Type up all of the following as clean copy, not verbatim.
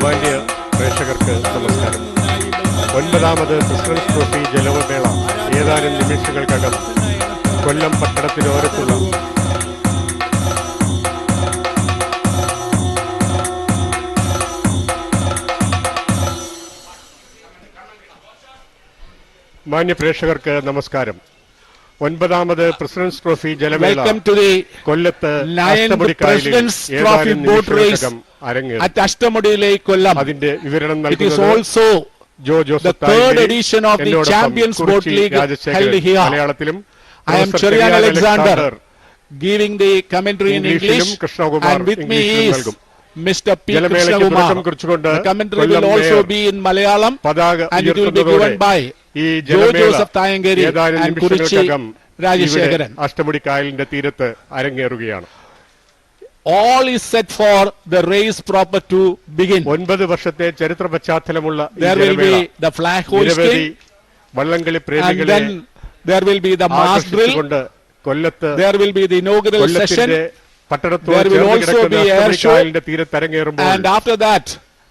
മാന്യ പ്രേക്ഷകർക്ക് നമസ്കാരം. 9ാമത് പ്രസിഡൻസ് ട്രോഫി ജലമേള ഏതാനും നിമിഷങ്ങൾക്കകം കൊല്ലം പട്ടണത്തിനോരത്തുള്ള മാന്യ പ്രേക്ഷകർക്ക് നമസ്കാരം. 9ാമത് പ്രസിഡൻസ് ട്രോഫി ജലമേള കൊല്ലത്ത് അഷ്ടമുടി കായലിൽ ഏതാനും നിമിഷങ്ങൾക്കകം അരങ്ങേറും. Ashtamudi Lake, Kollam. അതിന്റെ വിവരണം It is also the third edition of the Champions Boat League held here. മലയാളത്തിലും I am Chundan Alexander giving the commentary in English, and with me is Mr. P. Krishnakumar. The commentary will also be in Malayalam, and it will be given by Joseph Tayangeri and Kurichi Rajeshekaran. Ashtamudi കായലിന്റെ തീരത്ത് അരങ്ങേറുകയാണ്. All is set for the race proper to begin. 9 വർഷത്തെ ചരിത്ര പശ്ചാത്തലമുള്ള there will be the flag hoisting, വള്ളംകളി and പ്രേമികളെ then there will be the mass drill, കൊല്ലത്ത് there will be the inaugural session, there will also be air show, and after that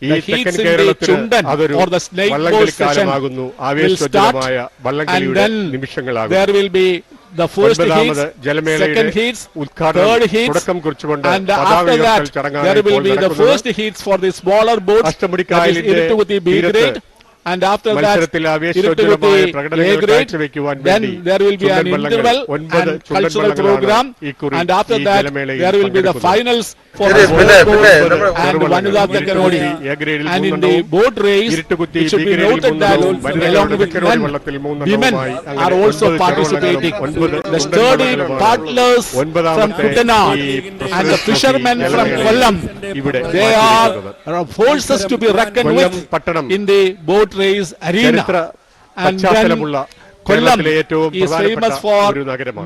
the heats in the Chundan or the snake boat session will start, and then there will be the first heats, second heats, third heats, and after that there will be the first heats for the smaller boats, that is Iruttukuthi B grade, and after that Iruttukuthi A grade. Then there will be an interval and cultural program, and after that there will be the finals for the boat and Vanilla Kanodi. And in the boat race, it should be noted that along with men, women are also participating. The sturdy paddlers from Kutanad and the fishermen from Kollam, they are forces to be reckoned with in the boat race arena. And then Kollam is famous for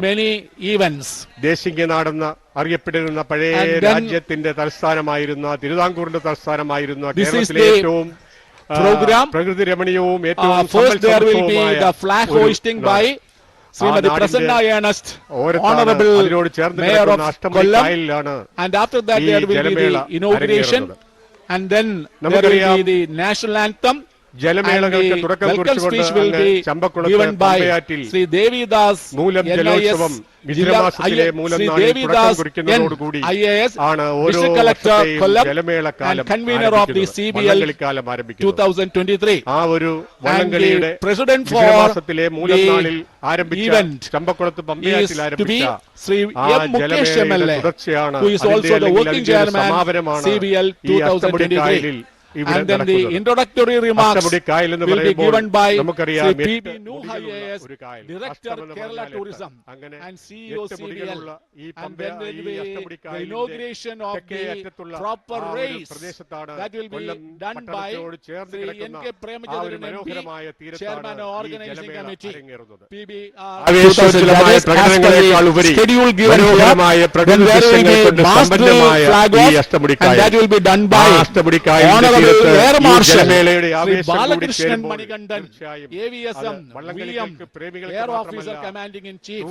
many events. ദേശീയനാടെന്ന അറിയപ്പെടുന്ന പഴയ രാജ്യത്തിന്റെ തലസ്ഥാനമായിരുന്ന തിരുവിതാംകൂറിന്റെ തലസ്ഥാനമായിരുന്ന കേരളത്തിലെ ഏറ്റവും പ്രകൃതി രമണീയവും ഏറ്റവും first there will be the flag hoisting by Srimati Prasanna Ernest, Honorable Mayor of Kollam, and after that there will be the inauguration, and then there will be the national anthem. ജലമേളകൾക്ക് തുടക്കം കുറിച്ചുകൊണ്ട് given by Sri Devidas മൂലം ജലോത്സവം മിഥുനമാസത്തിലെ മൂലം നാളിൽ തുടക്കം കുറിക്കുന്നതോടുകൂടി ആണ് ഓരോ വർഷത്തെയും ജലമേളക്കാലം വള്ളംകളിക്കാലം ആരംഭിക്കുന്നത്. 2023 ആ ഒരു വള്ളംകളിയുടെ മിഥുനമാസത്തിലെ മൂലം നാളിൽ ആരംഭിച്ച ചമ്പക്കുളത്ത് പമ്പയാറ്റിൽ ആരംഭിച്ച ആ ജലമേളയുടെ തുടർച്ചയാണ്, സമാപനമാണ് ഈ അഷ്ടമുടി കായലിൽ. And then the introductory remarks will be given by P.B. Nuh IAS, Director Kerala Tourism and CEO CBL, and then there will be the inauguration of the proper race that will be done by Sri N.K. Premachandran MP, Chairman of Organizing Committee. PBR schedule given here, then there will be master flag off, and that will be done by Honorable Air Marshal Sri Balakrishnan Manikandan, AVSM, VM, Air Officer Commanding in Chief,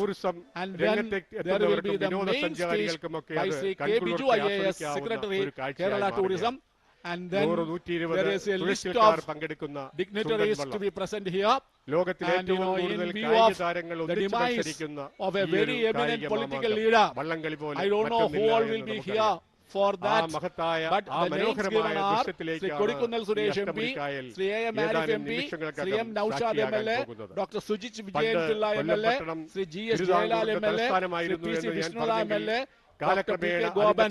and then there will be the main speech by Sri K. Biju IAS, Secretary, Kerala Tourism, and then there is a list of dignitaries to be present here. And in view of the demise of a very eminent political leader, I don't know who all will be here for that, but the names given are Sri Kodikunnal Suresh MP, Sri A.M. Arif MP, Sri M. Naushad MLA, Dr. Sujit Vijayan Pilla MLA, Sri G.S. Jailal MLA, Sri P.C. Vishnula MLA, Dr. P.K. Goban,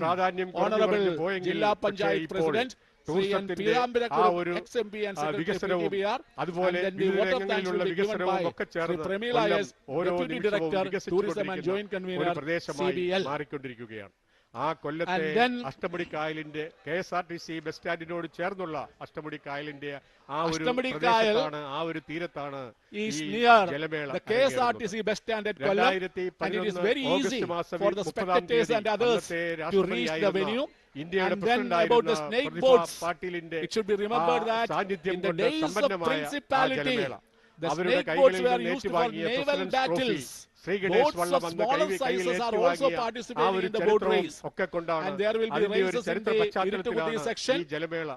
Honorable Jilla Panchayat President, Sri N. Pirambirakur, ex-MP and Secretary PBR, and then the vote of thanks will be given by Sri Premila S., Deputy Director, Tourism and Joint Convener, CBL. ആ കൊല്ലത്തെ അഷ്ടമുടി കായലിന്റെ KSRTC bus സ്റ്റാൻഡിനോട് ചേർന്നുള്ള അഷ്ടമുടി കായലിന്റെ ആ ഒരു തീരത്താണ് ഈ ജലമേള. KSRTC bus stand at Kollam, and it is very easy for the spectators and others to reach the venue. And then about the snake boats, it should be remembered that in the days of principality, the snake boats were used for naval battles. Sreeganesh വള്ളം അന്ന് കയ്യിൽ ഏറ്റുവാങ്ങിയ ആ ഒരു ചരിത്രവും ഒക്കെ കൊണ്ടാണ് അതിന്റെ ഒരു ചരിത്ര പശ്ചാത്തലത്തിലാണ് ഈ ജലമേള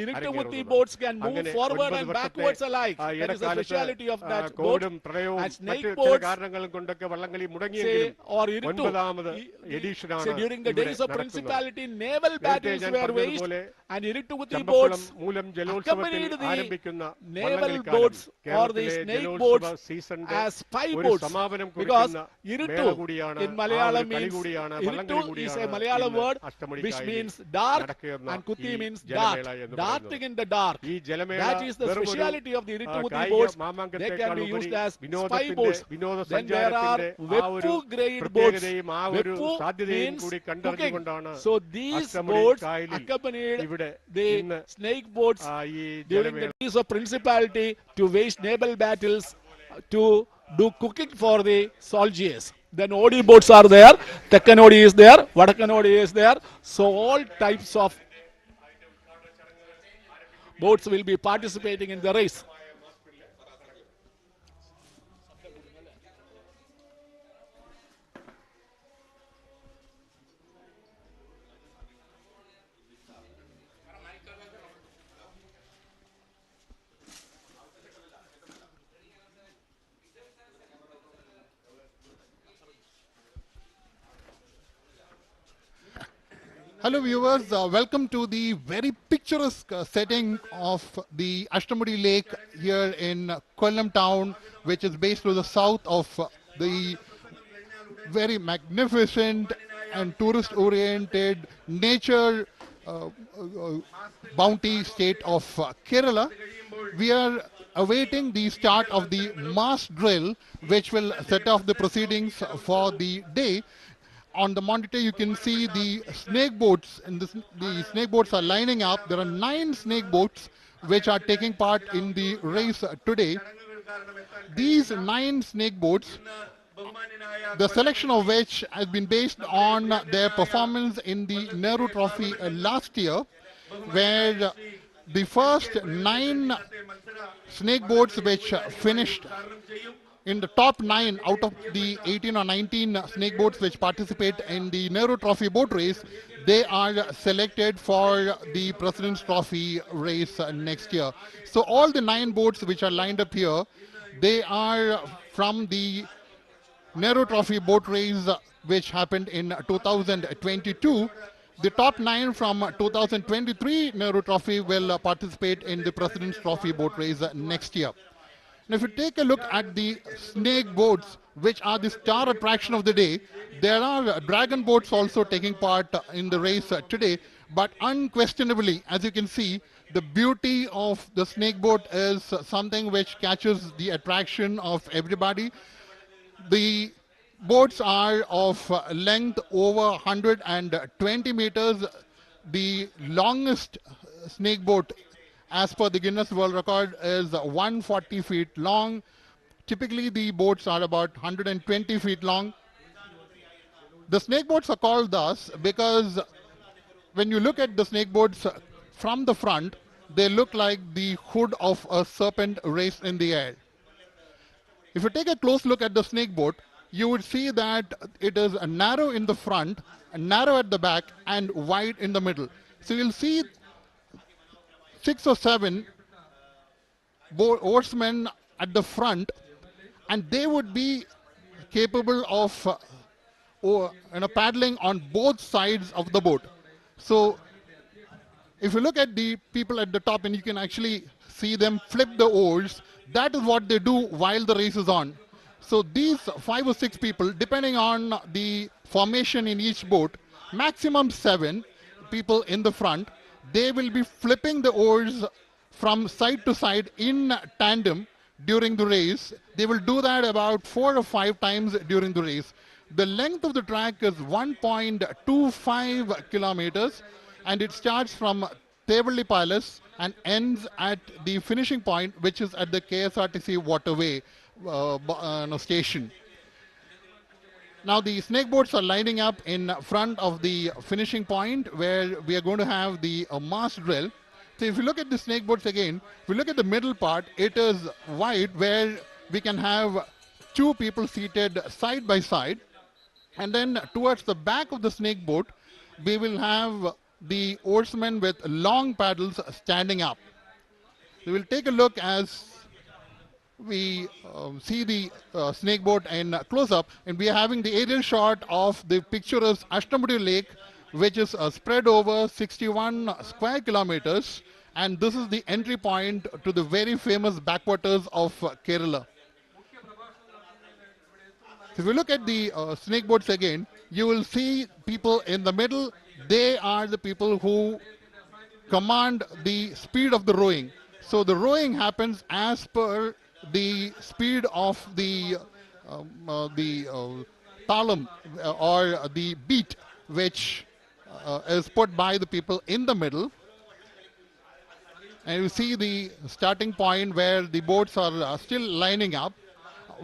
Iruttukuthi boats can move forward and backwards alike. That is the speciality of that boat. കോവിഡും പ്രളയവും മറ്റു ചില കാരണങ്ങളും കൊണ്ടൊക്കെ വള്ളംകളി മുടങ്ങിയെങ്കിലും ഒൻപതാമത് എഡിഷനാണ് during the days of principality naval battles were waged and Iruttukuthi boats മൂലം ജലോത്സവത്തിൽ ആരംഭിക്കുന്ന naval boats or the snake boats as spy boats, because Iruttu in Malayalam means Iruttu is a Malayalam word which means dark and Kuthi means dart, darting in the dark. That is the speciality of the Iruttukuthi boats. They can be used as spy boats. Then there are Veppu grade boats. Veppu means cooking. So these boats accompanied the snake boats during the days of principality to wage naval battles, to do cooking for the soldiers. Then Odi boats are there, Tekkan Odi is there, Vadakkan Odi is there. So all types of boats will be participating in the race. Hello viewers, welcome to the very picturesque setting of the Ashtamudi Lake here in Kollam town, which is based to the south of the very magnificent and tourist oriented nature bounty state of Kerala. We are awaiting the start of the mass drill which will set off the proceedings for the day. On the monitor you can see the snake boats, and the snake boats are lining up. There are 9 snake boats which are taking part in the race today. These 9 snake boats, the selection of which has been based on their performance in the Nehru Trophy last year, where the first 9 snake boats which finished in the top 9 out of the 18 or 19 snake boats which participate in the Nehru Trophy boat race, they are selected for the President's Trophy race next year. So all the 9 boats which are lined up here, they are from the Nehru Trophy boat race which happened in 2022. The top 9 from 2023 Nehru Trophy will participate in the President's Trophy boat race next year. Now, if you take a look at the snake boats, which are the star attraction of the day, there are dragon boats also taking part in the race today. But unquestionably, as you can see, the beauty of the snake boat is something which catches the attraction of everybody. The boats are of length over 120 meters. The longest snake boat, as per the Guinness World Record, is 140 feet long. Typically, the boats are about 120 feet long. The snake boats are called thus because when you look at the snake boats from the front, they look like the hood of a serpent raised in the air. If you take a close look at the snake boat, you would see that it is narrow in the front, narrow at the back, and wide in the middle. So you'll see 6 or 7 oarsmen at the front, and they would be capable of paddling on both sides of the boat. So if you look at the people at the top, and you can actually see them flip the oars, that is what they do while the race is on. So these 5 or 6 people, depending on the formation in each boat, maximum 7 people in the front, they will be flipping the oars from side to side in tandem during the race. They will do that about 4 or 5 times during the race. The length of the track is 1.25 kilometers, and it starts from Thevalli Palace and ends at the finishing point, which is at the KSRTC waterway station. Now the snake boats are lining up in front of the finishing point where we are going to have the mass drill. So if you look at the snake boats again, if you look at the middle part, it is wide where we can have two people seated side by side. And then towards the back of the snake boat, we will have the oarsmen with long paddles standing up. We will take a look as we see the snake boat in close-up, and we are having the aerial shot of the picturesque Ashtamudi Lake, which is spread over 61 square kilometers, and this is the entry point to the very famous backwaters of Kerala. If you look at the snake boats again, you will see people in the middle. They are the people who command the speed of the rowing. So the rowing happens as per the speed of the talam or the beat, which is put by the people in the middle. And you see the starting point where the boats are still lining up.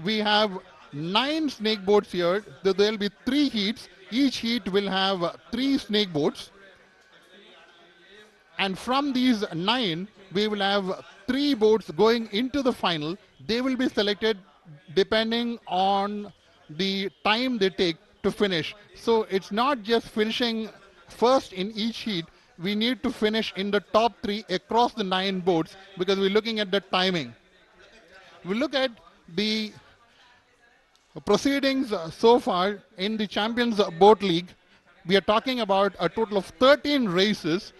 We have 9 snake boats here. There will be 3 heats. Each heat will have 3 snake boats. And from these 9, we will have 3 boats going into the final. They will be selected depending on the time they take to finish. So it's not just finishing first in each heat. We need to finish in the top 3 across the 9 boats because we're looking at the timing. We look at the proceedings so far in the Champions Boat League. We are talking about a total of 13 races.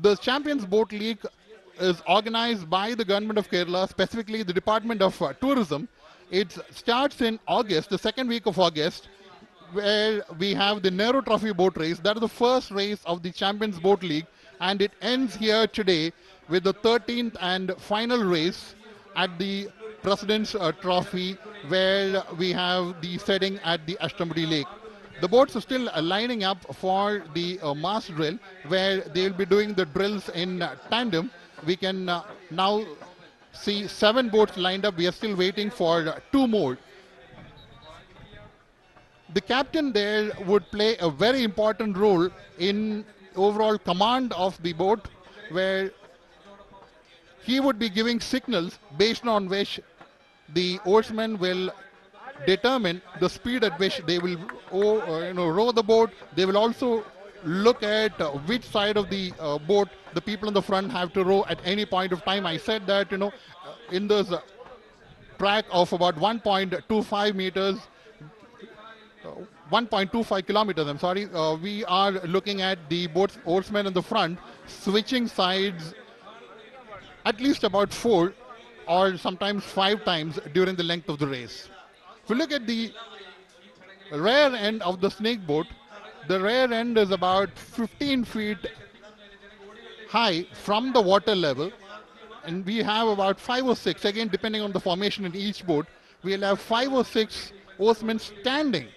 The Champions Boat League is organized by the Government of Kerala, specifically the Department of Tourism. It starts in August, the second week of August, where we have the Nehru Trophy boat race. That is the first race of the Champions Boat League, and it ends here today with the 13th and final race at the President's Trophy, where we have the setting at the Ashtamudi Lake. The boats are still lining up for the mass drill, where they will be doing the drills in tandem. We can now see 7 boats lined up. We are still waiting for 2 more. The captain there would play a very important role in overall command of the boat, where he would be giving signals based on which the oarsmen will determine the speed at which they will row the boat. They will also look at which side of the boat the people in the front have to row at any point of time. I said that, in this track of about 1.25 meters, 1.25 kilometers, I'm sorry, we are looking at the boat's oarsmen in the front switching sides at least about 4 or sometimes 5 times during the length of the race. If you look at the rear end of the snake boat, the rear end is about 15 feet high from the water level, and we have about 5 or 6, again depending on the formation in each boat, we'll have 5 or 6 oarsmen standing,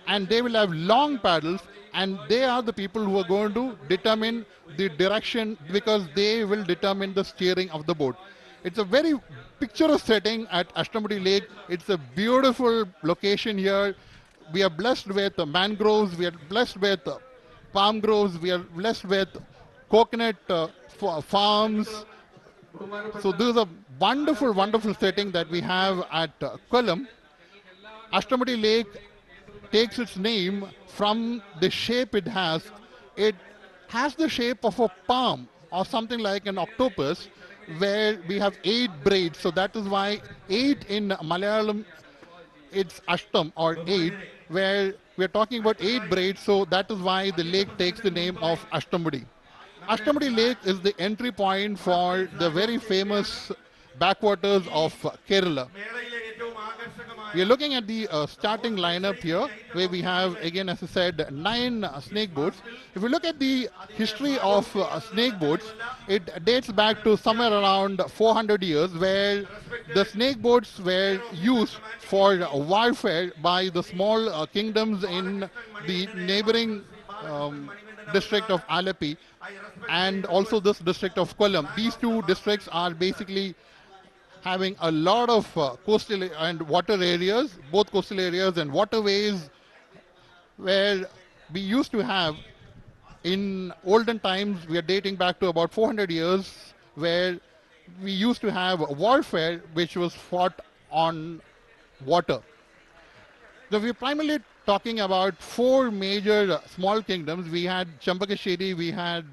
and they will have long paddles, and they are the people who are going to determine the direction, because they will determine the steering of the boat. It's a very picturesque setting at Ashtamudi Lake. It's a beautiful location here. We are blessed with mangroves, we are blessed with palm groves, we are blessed with coconut farms. So this is a wonderful, wonderful setting that we have at Kollam. Ashtamudi Lake takes its name from the shape it has. It has the shape of a palm or something like an octopus, where we have 8 braids. So that is why 8 in Malayalam, it's Ashtam or 8, where we're talking about 8 braids. So that is why the lake takes the name of Ashtamudi. Ashtamudi Lake is the entry point for the very famous backwaters of Kerala. We are looking at the starting lineup here, where we have, again, as I said, 9 snake boats. If we look at the history of snake boats, it dates back to somewhere around 400 years, where the snake boats were used for warfare by the small kingdoms in the neighboring district of Alleppey and also this district of Kollam. These 2 districts are basically having a lot of coastal and water areas, both coastal areas and waterways, where we used to have, in olden times, we are dating back to about 400 years, where we used to have warfare which was fought on water. So we're primarily talking about four major small kingdoms. We had Champakasheri, we had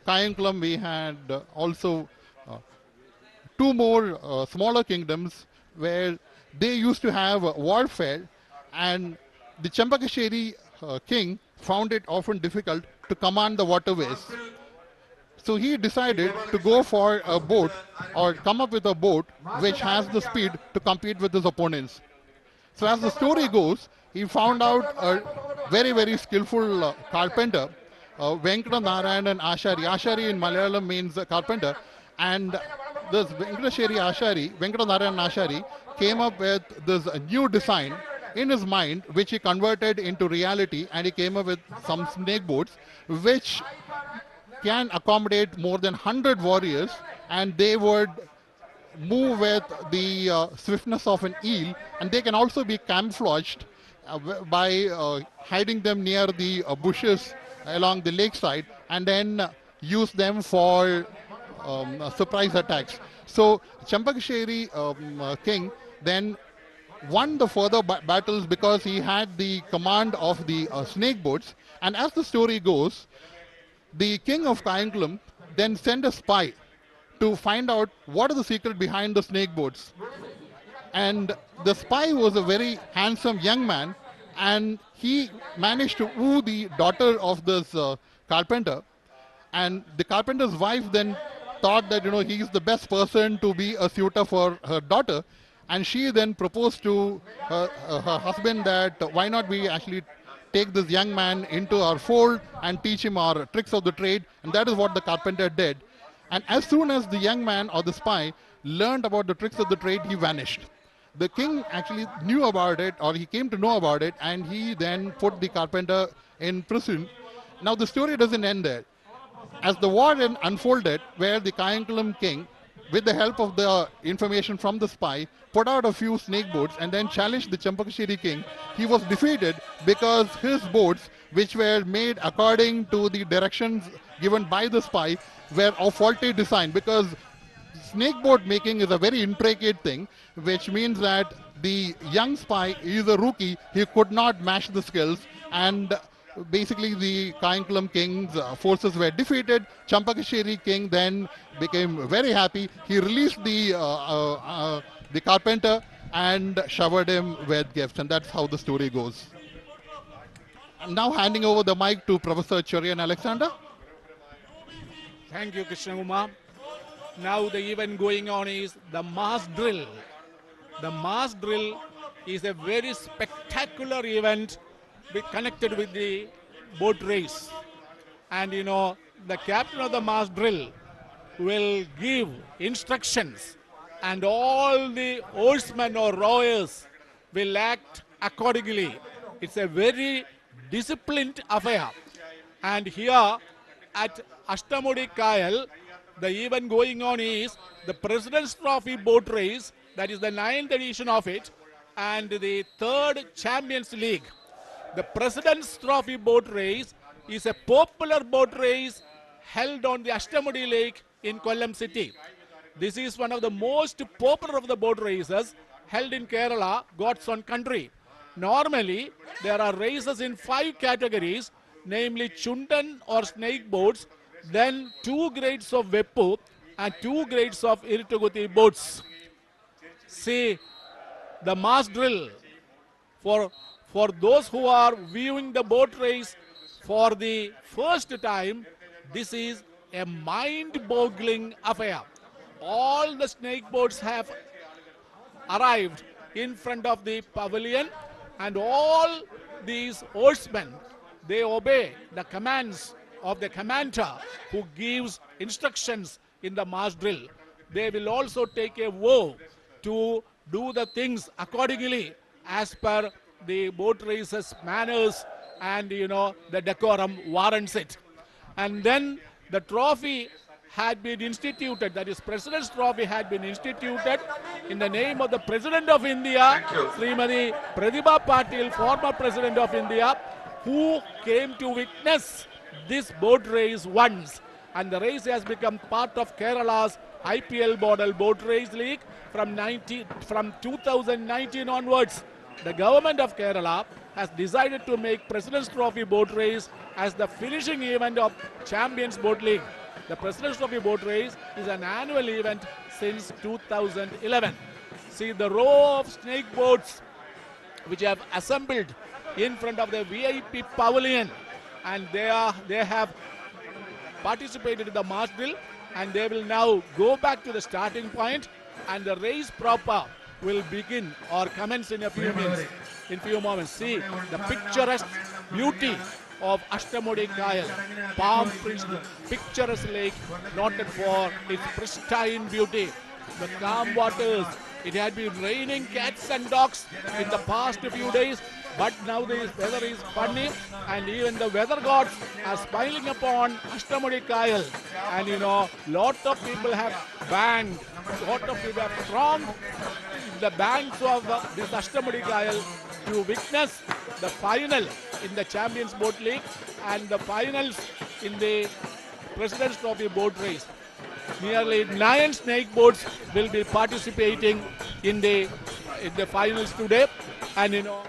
Kayankulam, we had also two more smaller kingdoms where they used to have warfare, and the Champakasheri king found it often difficult to command the waterways. So he decided to go for a boat or come up with a boat which has the speed to compete with his opponents. So as the story goes, he found out a very, very skillful carpenter, Venkata Narayanan Ashari. Ashari in Malayalam means carpenter. And this Venkata Narayanan Ashari, came up with this new design in his mind, which he converted into reality, and he came up with some snake boats, which can accommodate more than 100 warriors, and they would move with the swiftness of an eel, and they can also be camouflaged by hiding them near the bushes along the lakeside, and then use them for surprise attacks. So Champakasheri king then won the further battles because he had the command of the snake boats. And as the story goes, the king of Kayankulam then sent a spy to find out what is the secret behind the snake boats. And the spy was a very handsome young man, and he managed to woo the daughter of this carpenter. And the carpenter's wife then thought that, you know, he is the best person to be a suitor for her daughter. And she then proposed to her husband that why not we actually take this young man into our fold and teach him our tricks of the trade. And that is what the carpenter did. And as soon as the young man or the spy learned about the tricks of the trade, he vanished. The king actually knew about it, or he came to know about it, and he then put the carpenter in prison. Now the story doesn't end there. As the war then unfolded, where the Kayankulam king, with the help of the information from the spy, put out a few snake boats and then challenged the Champakasheri king, he was defeated because his boats, which were made according to the directions given by the spy, were of faulty design, because snake boat making is a very intricate thing, which means that the young spy is a rookie. He could not match the skills, and basically the Kayankulam king's forces were defeated. Champakasheri king then became very happy. He released the carpenter and showered him with gifts, and that's how the story goes. I'm now handing over the mic to Professor Chori and Alexander. Thank you, Krishna Kumar. Now the event going on is the mass drill. The mass drill is a very spectacular event connected with the boat race. And you know, the captain of the mass drill will give instructions, and all the oarsmen or rowers will act accordingly. It's a very disciplined affair. And here at Ashtamudi Kayal, the event going on is the President's Trophy boat race, that is the 9th edition of it, and the 3rd Champions League. The President's Trophy boat race is a popular boat race held on the Ashtamudi Lake in Kollam city. This is one of the most popular of the boat races held in Kerala, God's own country. Normally, there are races in 5 categories, namely Chundan or snake boats, then 2 grades of Veppu and 2 grades of Iruttukuthi boats. See, the mass drill for those who are viewing the boat race for the first time, this is a mind-boggling affair. All the snake boats have arrived in front of the pavilion, and all these oarsmen, they obey the commands of the commander who gives instructions in the mass drill. They will also take a vow to do the things accordingly as per the boat races manners, and you know, the decorum warrants it. And then the trophy had been instituted, that is President's Trophy had been instituted in the name of the President of India, Srimati Pratibha Patil, former President of India, who came to witness this boat race once. And the race has become part of Kerala's IPL Model Boat Race League from 2019 onwards. the government of Kerala has decided to make President's Trophy boat race as the finishing event of Champions Boat League. The President's Trophy boat race is an annual event since 2011. See the row of snake boats which have assembled in front of the VIP pavilion, and they have participated in the march drill, and they will now go back to the starting point, and the race proper will begin or commence in a few minutes. In few moments, see the picturesque beauty of Ashtamudi Kayal, palm picturesque lake, noted for its pristine beauty. The calm waters. It had been raining cats and dogs in the past few days, but now the weather is funny, and even the weather gods are smiling upon Ashtamudi Kayal. And you know, lot of people have banged, lot of people have thronged the banks of this Ashtamudi Kayal to witness the final in the Champions Boat League and the finals in the President's Trophy boat race. Nearly 9 snake boats will be participating in the finals today, and you know,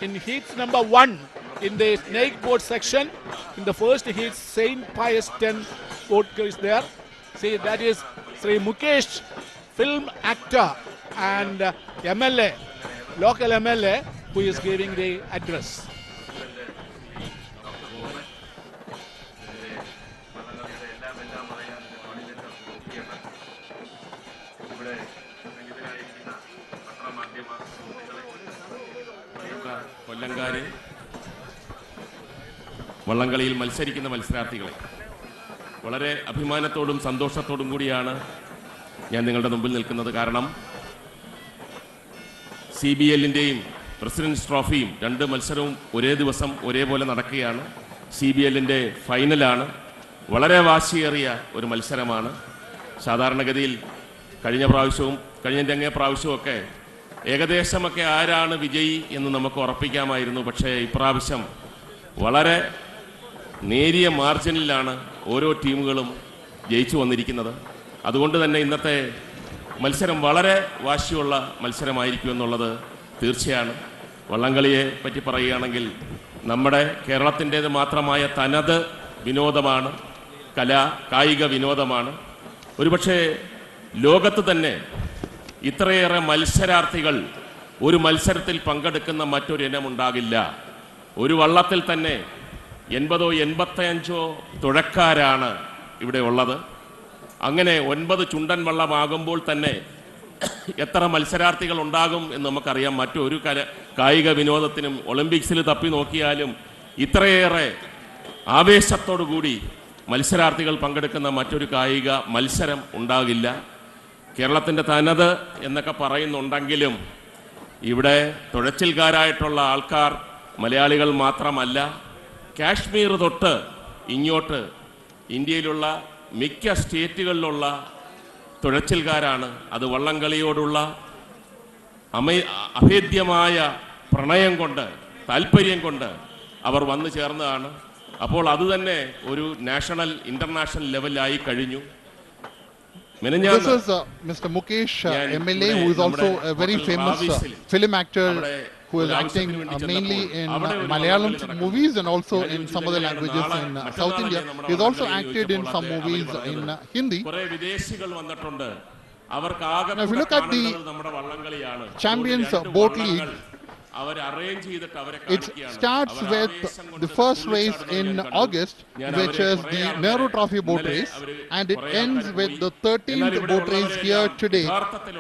in heats number 1 in the snake boat section, in the first heat, Saint Pius X boat is there. See, that is Sri Mukesh, film actor and MLA, local MLA, who is giving the address. കൊല്ലങ്കാര് വള്ളംകളിയിൽ മത്സരിക്കുന്ന മത്സരാർത്ഥികളെ വളരെ അഭിമാനത്തോടും സന്തോഷത്തോടും കൂടിയാണ് ഞാൻ നിങ്ങളുടെ മുമ്പിൽ നിൽക്കുന്നത്. കാരണം CBLൻ്റെയും precedence ട്രോഫിയും 2 മത്സരവും ഒരേ ദിവസം ഒരേപോലെ നടക്കുകയാണ്. CBLൻ്റെ ഫൈനലാണ്. വളരെ വാശിയേറിയ ഒരു മത്സരമാണ്. സാധാരണഗതിയിൽ കഴിഞ്ഞ പ്രാവശ്യവും കഴിഞ്ഞതിൻ്റെ അങ്ങേ പ്രാവശ്യവുമൊക്കെ ഏകദേശമൊക്കെ ആരാണ് വിജയി എന്ന് നമുക്ക് ഉറപ്പിക്കാമായിരുന്നു. പക്ഷേ ഇപ്രാവശ്യം വളരെ നേരിയ മാർജിനിലാണ് ഓരോ ടീമുകളും ജയിച്ചു വന്നിരിക്കുന്നത്. അതുകൊണ്ട് തന്നെ ഇന്നത്തെ മത്സരം വളരെ വാശിയുള്ള മത്സരമായിരിക്കുമെന്നുള്ളത് തീർച്ചയാണ്. വള്ളംകളിയെ പറ്റി പറയുകയാണെങ്കിൽ നമ്മുടെ കേരളത്തിൻ്റേത് മാത്രമായ തനത് വിനോദമാണ്, കായിക വിനോദമാണ്. ഒരുപക്ഷെ ലോകത്ത് തന്നെ ഇത്രയേറെ മത്സരാർത്ഥികൾ ഒരു മത്സരത്തിൽ പങ്കെടുക്കുന്ന മറ്റൊരു ഇനം ഉണ്ടാകില്ല. ഒരു വള്ളത്തിൽ തന്നെ 80 85 തുഴക്കാരാണ് ഇവിടെ ഉള്ളത്. അങ്ങനെ 9 ചുണ്ടൻ വള്ളമാകുമ്പോൾ തന്നെ എത്ര മത്സരാർത്ഥികൾ ഉണ്ടാകും എന്ന് നമുക്കറിയാം. മറ്റൊരു കായിക വിനോദത്തിനും ഒളിമ്പിക്സിൽ തപ്പി നോക്കിയാലും ഇത്രയേറെ ആവേശത്തോടു കൂടി മത്സരാർത്ഥികൾ പങ്കെടുക്കുന്ന മറ്റൊരു കായിക മത്സരം ഉണ്ടാകില്ല. കേരളത്തിൻ്റെ തനത് എന്നൊക്കെ പറയുന്നുണ്ടെങ്കിലും ഇവിടെ തുഴച്ചിൽക്കാരായിട്ടുള്ള ആൾക്കാർ മലയാളികൾ മാത്രമല്ല. കാശ്മീർ തൊട്ട് ഇങ്ങോട്ട് ഇന്ത്യയിലുള്ള മിക്ക സ്റ്റേറ്റുകളിലുള്ള തുഴച്ചിൽക്കാരാണ്. അത് വള്ളംകളിയോടുള്ള അഭേദ്യമായ പ്രണയം കൊണ്ട്, താല്പര്യം കൊണ്ട് അവർ വന്നു ചേർന്നതാണ്. അപ്പോൾ അതുതന്നെ ഒരു നാഷണൽ ഇന്റർനാഷണൽ ലെവലിലായി കഴിഞ്ഞു. This is Mr. Mukesh, MLA, who is also a very famous film actor who is acting mainly in Malayalam movies and also in some other languages in South India. He has also acted in some movies in Hindi. Now, if you look at the Champions Boat League, it starts with the first race in August, which is the Nehru Trophy boat race, and it ends with the 13th boat race here today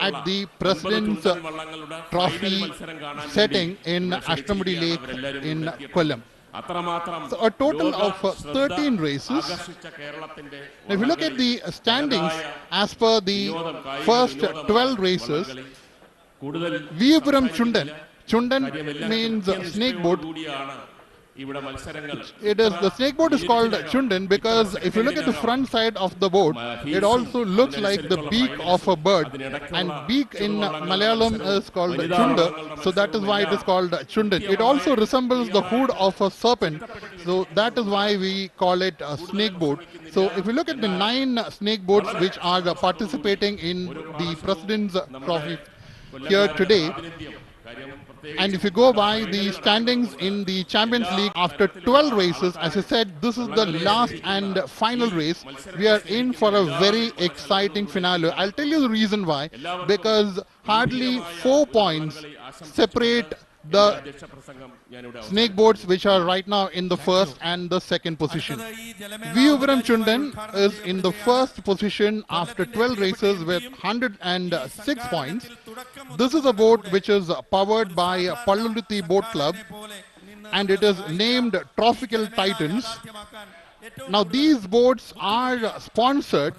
at the President's Trophy setting in Ashtamudi Lake in Kollam. So a total of 13 races. If you look at the standings as per the first 12 races, Veppu Chundan means snake boat. It is, the snake boat is called Chundan because if you look at the front side of the boat, it also looks like the beak of a bird, and beak in Malayalam is called Chunda, so that is why it is called Chundan. It also resembles the hood of a serpent, so that is why we call it a snake boat. So if you look at the 9 snake boats which are participating in the President's Trophy here today. And if you go by the standings in the Champions League after 12 races, as I said, this is the last and final race. We are in for a very exciting finale. I'll tell you the reason why. Because hardly 4 points separate the snake boats which are right now in the first and the second position. Veppu Vallam Chundan is in the first position after 12 races with 106 points. This is a boat which is powered by Iruttukuthi Boat Club and it is named Tropical Titans. Now these boats are sponsored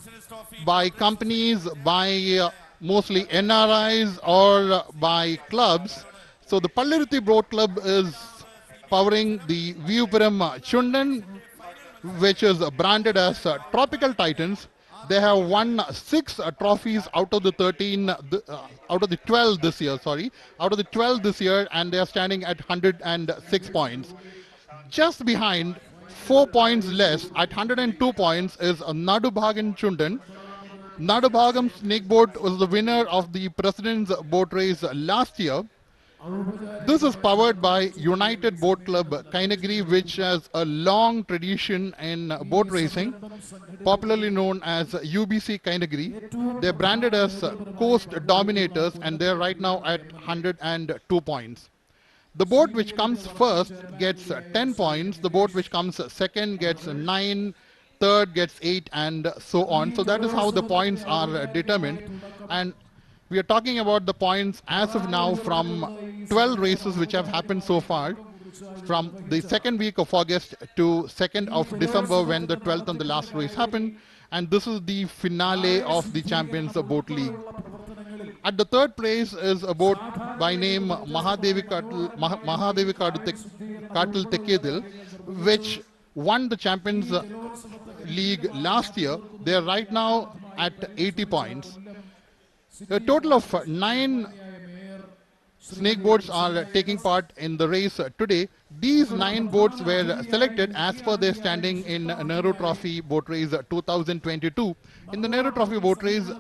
by companies, by mostly NRIs or by clubs. So the Iruttukuthi Boat Club is powering the Veppu Vallam Chundan, which is branded as Tropical Titans. They have won 6 trophies out of the 12 this year, out of the 12 this year, and they are standing at 106 points. Just behind, 4 points less, at 102 points, is Nadubhagan Chundan. Nadubhagam Snakeboat was the winner of the President's Boat Race last year. This is powered by United Boat Club Kainagiri, which has a long tradition in boat racing, popularly known as UBC Kainagiri. They're branded as Coast Dominators and they're right now at 102 points. The boat which comes first gets 10 points, the boat which comes second gets 9, third gets 8 and so on. So that is how the points are determined. And we are talking about the points as of now from 12 races which have happened so far, from the second week of August to 2nd of December when the 12th and the last race happened. And this is the finale of the Champions Boat League. At the third place is a boat by name Mahadevi Katal Tekedil, which won the Champions League last year. They are right now at 80 points. A total of 9 snake boats are taking part in the race today. These 9 boats were selected as per their standing in Nehru Trophy Boat Race 2022. In the Nehru Trophy Boat Race,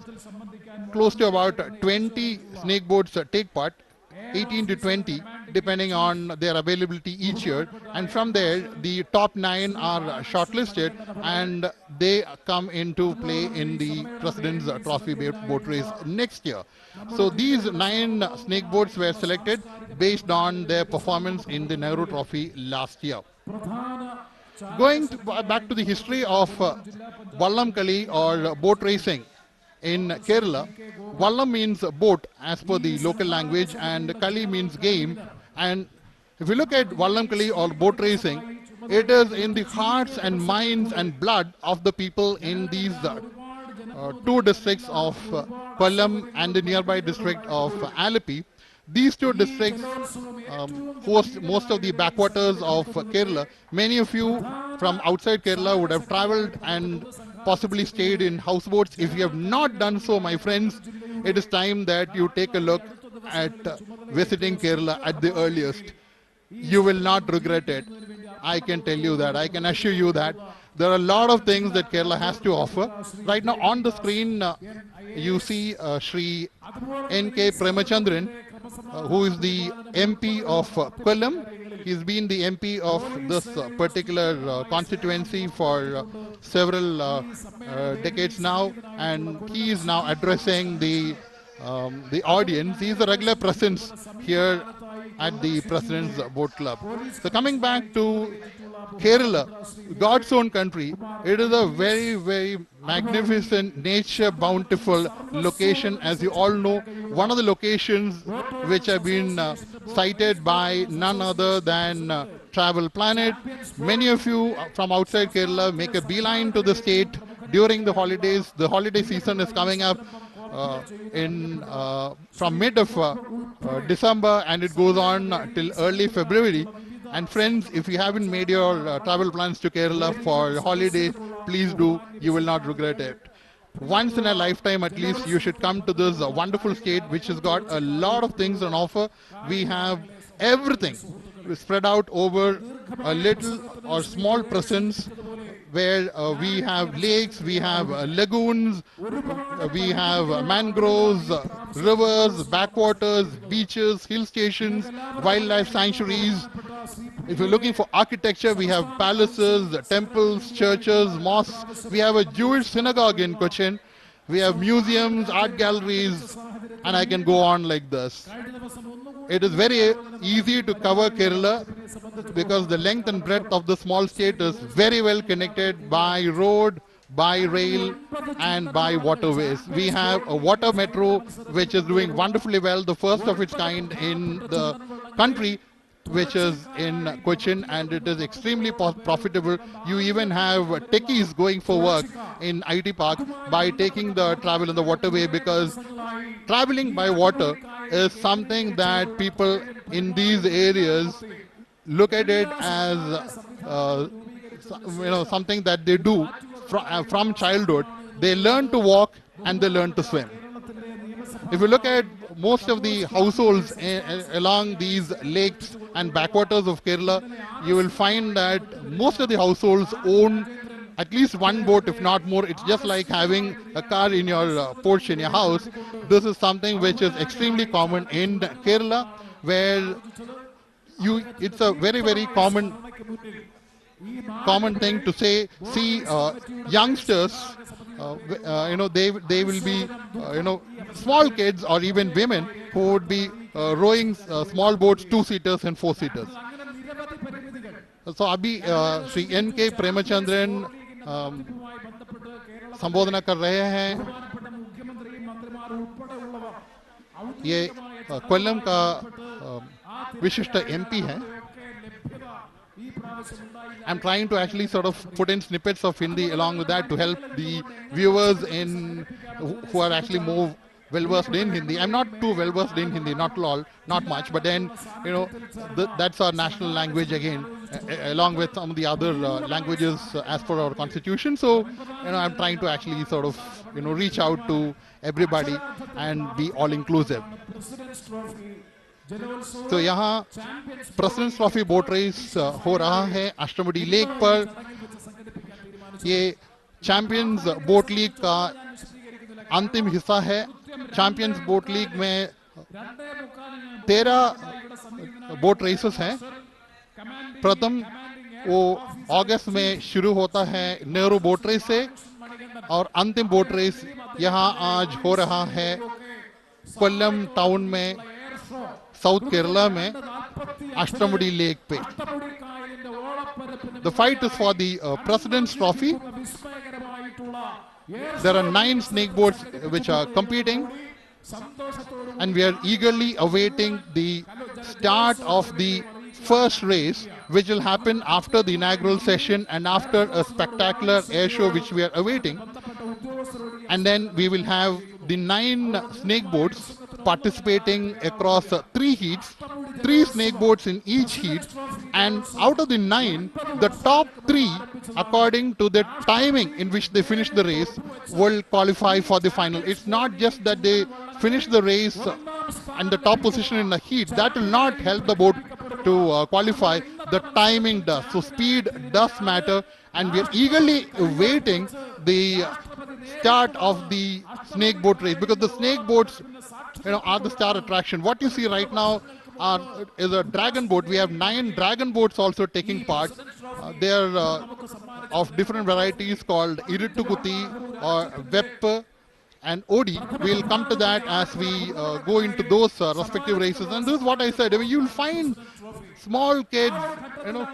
close to about 20 snake boats take part, 18 to 20 depending on their availability each year, and from there the top 9 are shortlisted and they come into play in the President's Trophy Boat Race next year. So these 9 snake boats were selected based on their performance in the Nehru Trophy last year. Going back to the history of Vallam Kali or boat racing in Kerala, Vallam means boat as per the local language and Kali means game. And if you look at Vallam Kali or boat racing, it is in the hearts and minds and blood of the people in these 2 districts of Kollam and the nearby district of Alleppey. These 2 districts host most of the backwaters of Kerala. Many of you from outside Kerala would have traveled and possibly stayed in houseboats. If you have not done so, my friends, it is time that you take a look at visiting Kerala at the earliest. You will not regret it. I can tell you that. I can assure you that. There are a lot of things that Kerala has to offer. Right now on the screen, you see Shri N.K. Premachandran, who is the MP of Kollam. He's been the MP of this particular constituency for several decades now, and he is now addressing the audience. He is a regular presence here at the President's Boat Club. So coming back to Kerala, God's own country, it is a very, very magnificent, nature bountiful location. As you all know, one of the locations which have been cited by none other than Travel Planet. Many of you from outside Kerala make a beeline to the state during the holidays. The holiday season is coming up from mid of December and it goes on till early February. And friends, if you haven't made your travel plans to Kerala for holiday, please do. You will not regret it. Once in a lifetime at least, you should come to this wonderful state which has got a lot of things on offer. We have everything spread out over a little or small presence where we have lakes, we have lagoons, we have mangroves, rivers, backwaters, beaches, hill stations, wildlife sanctuaries. If you're looking for architecture, we have palaces, temples, churches, mosques. We have a Jewish synagogue in Cochin. We have museums, art galleries, and I can go on like this. It is very easy to cover Kerala because the length and breadth of the small state is very well connected by road, by rail, and by waterways. We have a water metro which is doing wonderfully well, the first of its kind in the country, which is in Cochin, and it is extremely profitable. You even have techies going for work in IT Park by taking the travel in the waterway, because traveling by water is something that people in these areas look at it as something that they do from childhood. They learn to walk and they learn to swim. If you look at most of the households along these lakes and backwaters of Kerala, you will find that most of the households own at least one boat, if not more. It's just like having a car in your porch in your house. This is something which is extremely common in Kerala, where it's a very, very common thing to see youngsters. They will be small kids or even women who would be rowing small boats, 2-seaters and 4-seaters. So अभी Shri N.K. Premachandran संबोधना कर रहे हैं. ये कोल्लम का विशिष्ट MP है. I'm trying to actually sort of put in snippets of Hindi along with that to help the viewers who are actually more well-versed in Hindi. I'm not too well-versed in Hindi, not much, but then, that's our national language again, along with some of the other languages as per our constitution. So, I'm trying to actually sort of, reach out to everybody and be all-inclusive. तो यहाँ presidents trophy boat race हो रहा है Ashtamudi lake पर. ये champions boat league का अंतिम हिस्सा है. चैंपियंस बोट लीग में 13 बोट रेसेस हैं. प्रथम वो अगस्त में शुरू होता है नेहरू बोट रेस से, और अंतिम बोट रेस यहाँ आज हो रहा है कोल्लम टाउन में, साउथ केरला में, अष्टमुडी लेक पे. The fight is for the President's Trophy. There are 9 snake boats which are competing, and we are eagerly awaiting the start of the first race, which will happen after the inaugural session and after a spectacular air show which we are awaiting. And then we will have the 9 snake boats participating across 3 heats, 3 snake boats in each heat, and out of the 9, the top 3, according to the timing in which they finish the race, will qualify for the final. It's not just that they finish the race and the top position in the heat. That will not help the boat to qualify. The timing does. So speed does matter, and we are eagerly awaiting the start of the snake boat race, because the snake boats are the star attraction. What you see right now is a dragon boat. We have 9 dragon boats also taking part. They are of different varieties called Iruttukuthi or Veppu and Odi. We'll come to that as we go into those respective races. And this is what I said. You'll find small kids,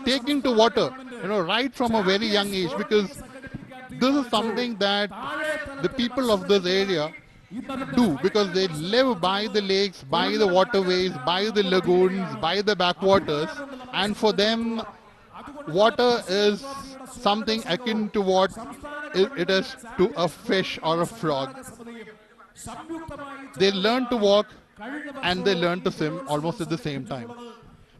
taking to water, right from a very young age, because this is something that the people of this area do, because they live by the lakes, by the waterways, by the lagoons, by the backwaters, and for them water is something akin to what it is to a fish or a frog. They learn to walk and they learn to swim almost at the same time.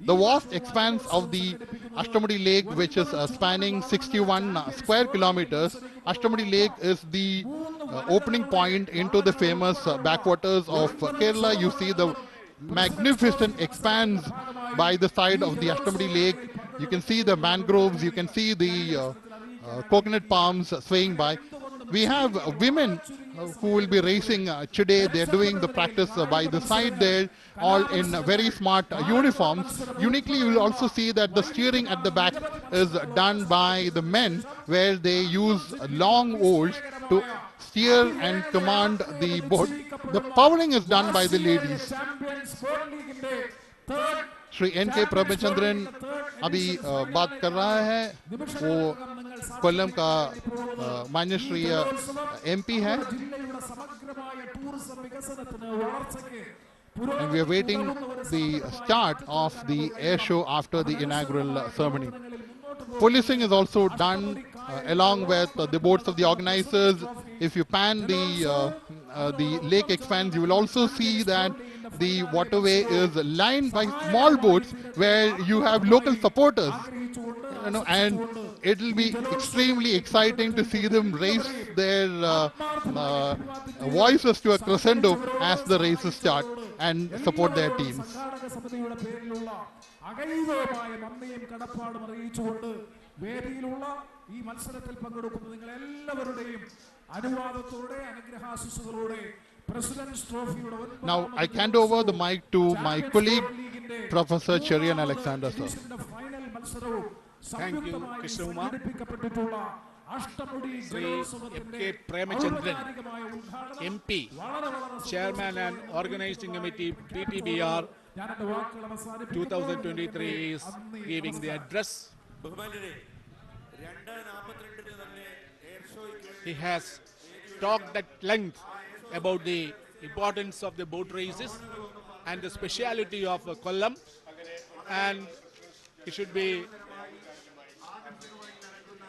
The vast expanse of the Ashtamudi Lake, which is spanning 61 square kilometers, Ashtamudi Lake is the opening point into the famous backwaters of Kerala. You see the magnificent expanse by the side of the Ashtamudi Lake. You can see the mangroves, you can see the coconut palms swaying by. We have women who will be racing today. They're doing the practice by the side there, all in very smart uniforms. Uniquely, you will also see that the steering at the back is done by the men, where they use long oars to steer and command the boat. The powering is done by the ladies. Shri N.K. प्रभचंद्रन अभी बात कर रहा है, वो कोल्लम का माननीय Shri MP है, and we are waiting the start of the air show after the inaugural ceremony. Policing is also done along with the boats of the organizers. If you pan the lake expanse, you will also see that the waterway is lined by small boats where you have local supporters, and it will be extremely exciting to see them raise their voices to a crescendo as the races start and support their teams. Now I hand over the mic to my colleague, Professor Cherian Alexander, sir. Thank you, Krishna Kumar. Sri M.K. Premachandran, MP, Chairman and Organizing Committee, PTBR 2023 is giving the address. He has talked at length about the importance of the boat races and the speciality of Kollam, and it should be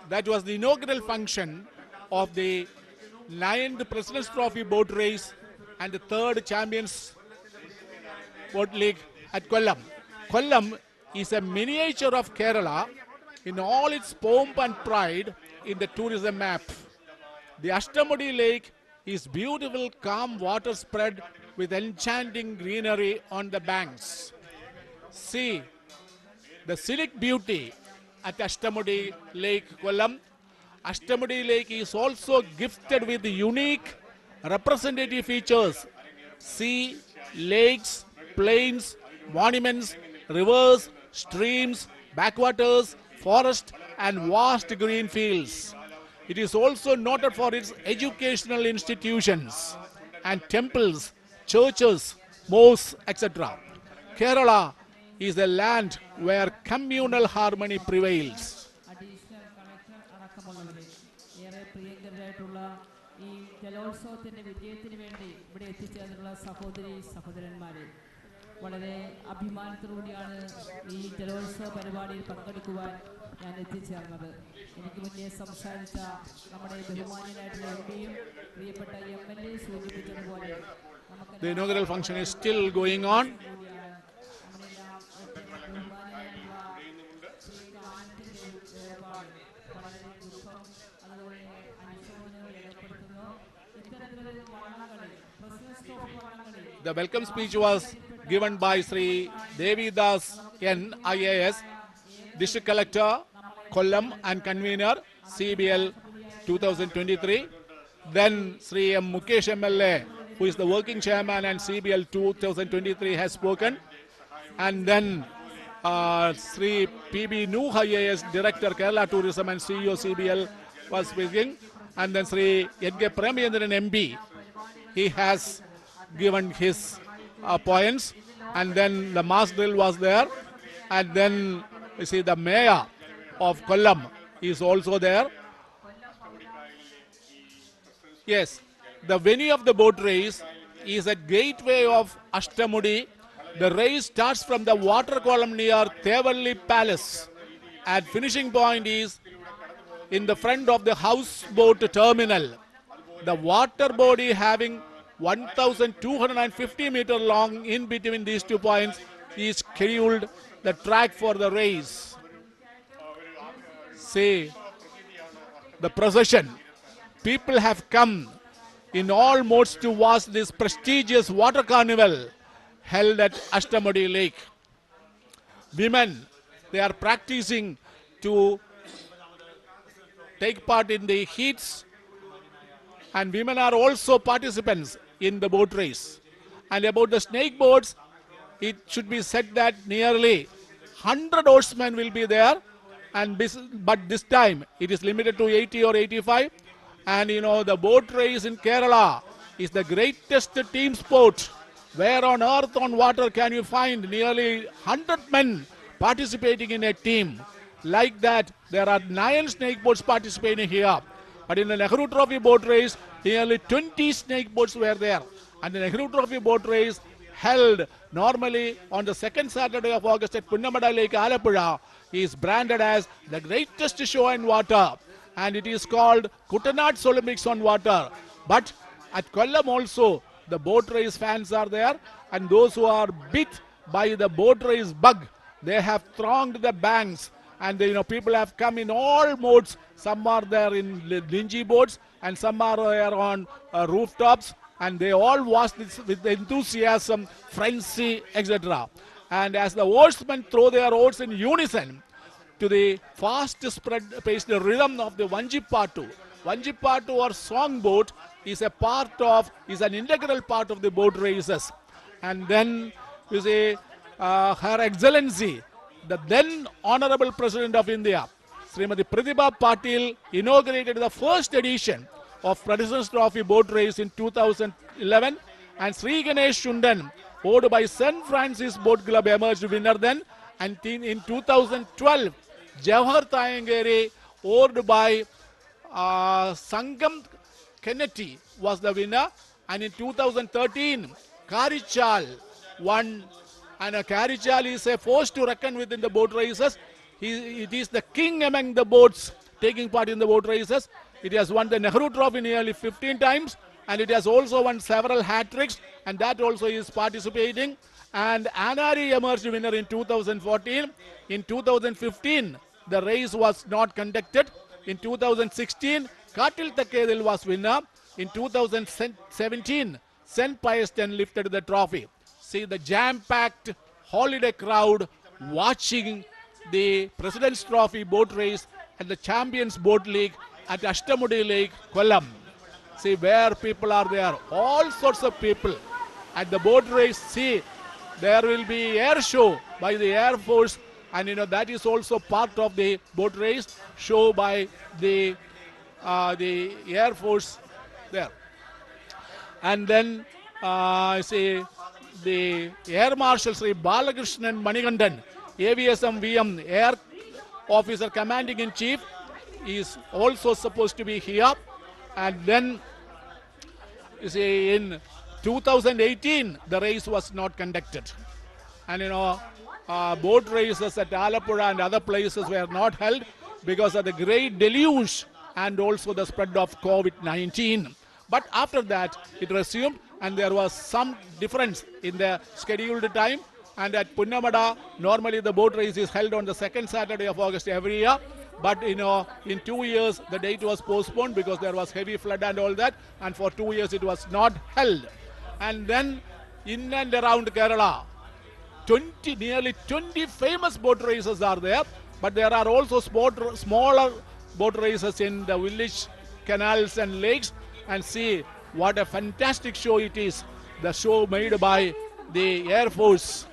that was the inaugural function of the 9th President's Trophy boat race and the 3rd Champions Boat League at Kollam. Kollam is a miniature of Kerala in all its pomp and pride in the tourism map. The Ashtamudi Lake is beautiful, calm water spread with enchanting greenery on the banks. See the scenic beauty at Ashtamudi Lake, Kollam. Ashtamudi Lake is also gifted with unique representative features: sea, lakes, plains, monuments, rivers, streams, backwaters, forest, and vast green fields. It is also noted for its educational institutions and temples, churches, mosques, etc. Kerala is a land where communal harmony prevails. വളരെ അഭിമാനത്തോടെയാണ് ഈ ജലോത്സവ പരിപാടിയിൽ പങ്കെടുക്കുവാൻ ഞാൻ എത്തിച്ചേർന്നത്. എനിക്ക് മുന്നേ സംസാരിച്ച നമ്മുടെ ബഹുമാന്യനായിട്ടുള്ള എംപിയും പ്രിയപ്പെട്ട MLA സൂചിപ്പിച്ചതുപോലെ The inaugural function is still going on. The welcome speech was given by Sri Devidas N. IAS, District Collector, Kollam and Convener, CBL 2023. Then Sri M. Mukesh MLA, who is the Working Chairman and CBL 2023, has spoken. And then Sri PB Nuh IAS, Director, Kerala Tourism and CEO CBL was speaking. And then Sri N.K. Premachandran MP, he has given his points, and then the mass drill was there, and then you see the mayor of Kollam is also there. Yes, the venue of the boat race is at gateway of Ashtamudi. The race starts from the water column near Thevalli Palace, and finishing point is in the front of the houseboat terminal. The water body having 1,250 meter long in between these 2 points is scheduled the track for the race. See the procession. People have come in all modes to watch this prestigious water carnival held at Ashtamudi Lake. Women, they are practicing to take part in the heats, and women are also participants in the boat race. And about the snake boats, it should be said that nearly 100 oarsmen will be there, and but this time it is limited to 80 or 85. And the boat race in Kerala is the greatest team sport. Where on earth on water can you find nearly 100 men participating in a team? Like that, there are 9 snake boats participating here. But in the Nehru Trophy boat race, nearly 20 snake boats were there. And the Nehru Trophy boat race held normally on the second Saturday of August at Punnamada Lake, Alappuzha, is branded as the greatest show in water. And it is called Kuttanad's Olympics on water. But at Kollam also, the boat race fans are there. And those who are bit by the boat race bug, they have thronged the banks. And people have come in all modes. Some are there in dingy boats, and some are there on rooftops, and they all watch this with enthusiasm, frenzy, etc. And as the oarsmen throw their oars in unison to the fast-paced rhythm of the Vanjipattu. Vanjipattu or song boat is an integral part of the boat races. And then you see Her Excellency, the then Honorable President of India, Srimati Pratibha Patil, inaugurated the first edition of President's Trophy boat race in 2011, and Sri Ganesh Chundan, owned by St. Francis Boat Club, emerged winner then. And in 2012, Jawahar Tayangere, owned by Sangam Kennedy, was the winner. And in 2013, Karichal won. And Karichal is a force to reckon with in the boat races. It is the king among the boats taking part in the boat races. It has won the Nehru Trophy nearly 15 times, and it has also won several hat-tricks, and that also is participating. And Anari emerged winner in 2014. In 2015, the race was not conducted. In 2016, Katil Takedil was winner. In 2017, St. Pius X lifted the trophy. See the jam-packed holiday crowd watching the President's Trophy boat race and the Champions Boat League at Ashtamudi Lake, Kollam. See where people are there, all sorts of people at the boat race. See, there will be air show by the Air Force, and that is also part of the boat race show by the Air Force there. And then see the Air Marshal Sri Balakrishnan Manikandan, AVSM VM Air Officer Commanding in Chief, is also supposed to be here. And then you see in 2018 the race was not conducted, and boat races at Alappuzha and other places were not held because of the great deluge and also the spread of COVID-19. But after that it resumed, and there was some difference in the scheduled time. And at Punnamada, normally the boat race is held on the second Saturday of August every year. But in 2 years the date was postponed because there was heavy flood and all that, and for 2 years it was not held. And then in and around Kerala, nearly 20 famous boat races are there, but there are also smaller boat races in the village canals and lakes. And see what a fantastic show it is, the show made by the Air Force.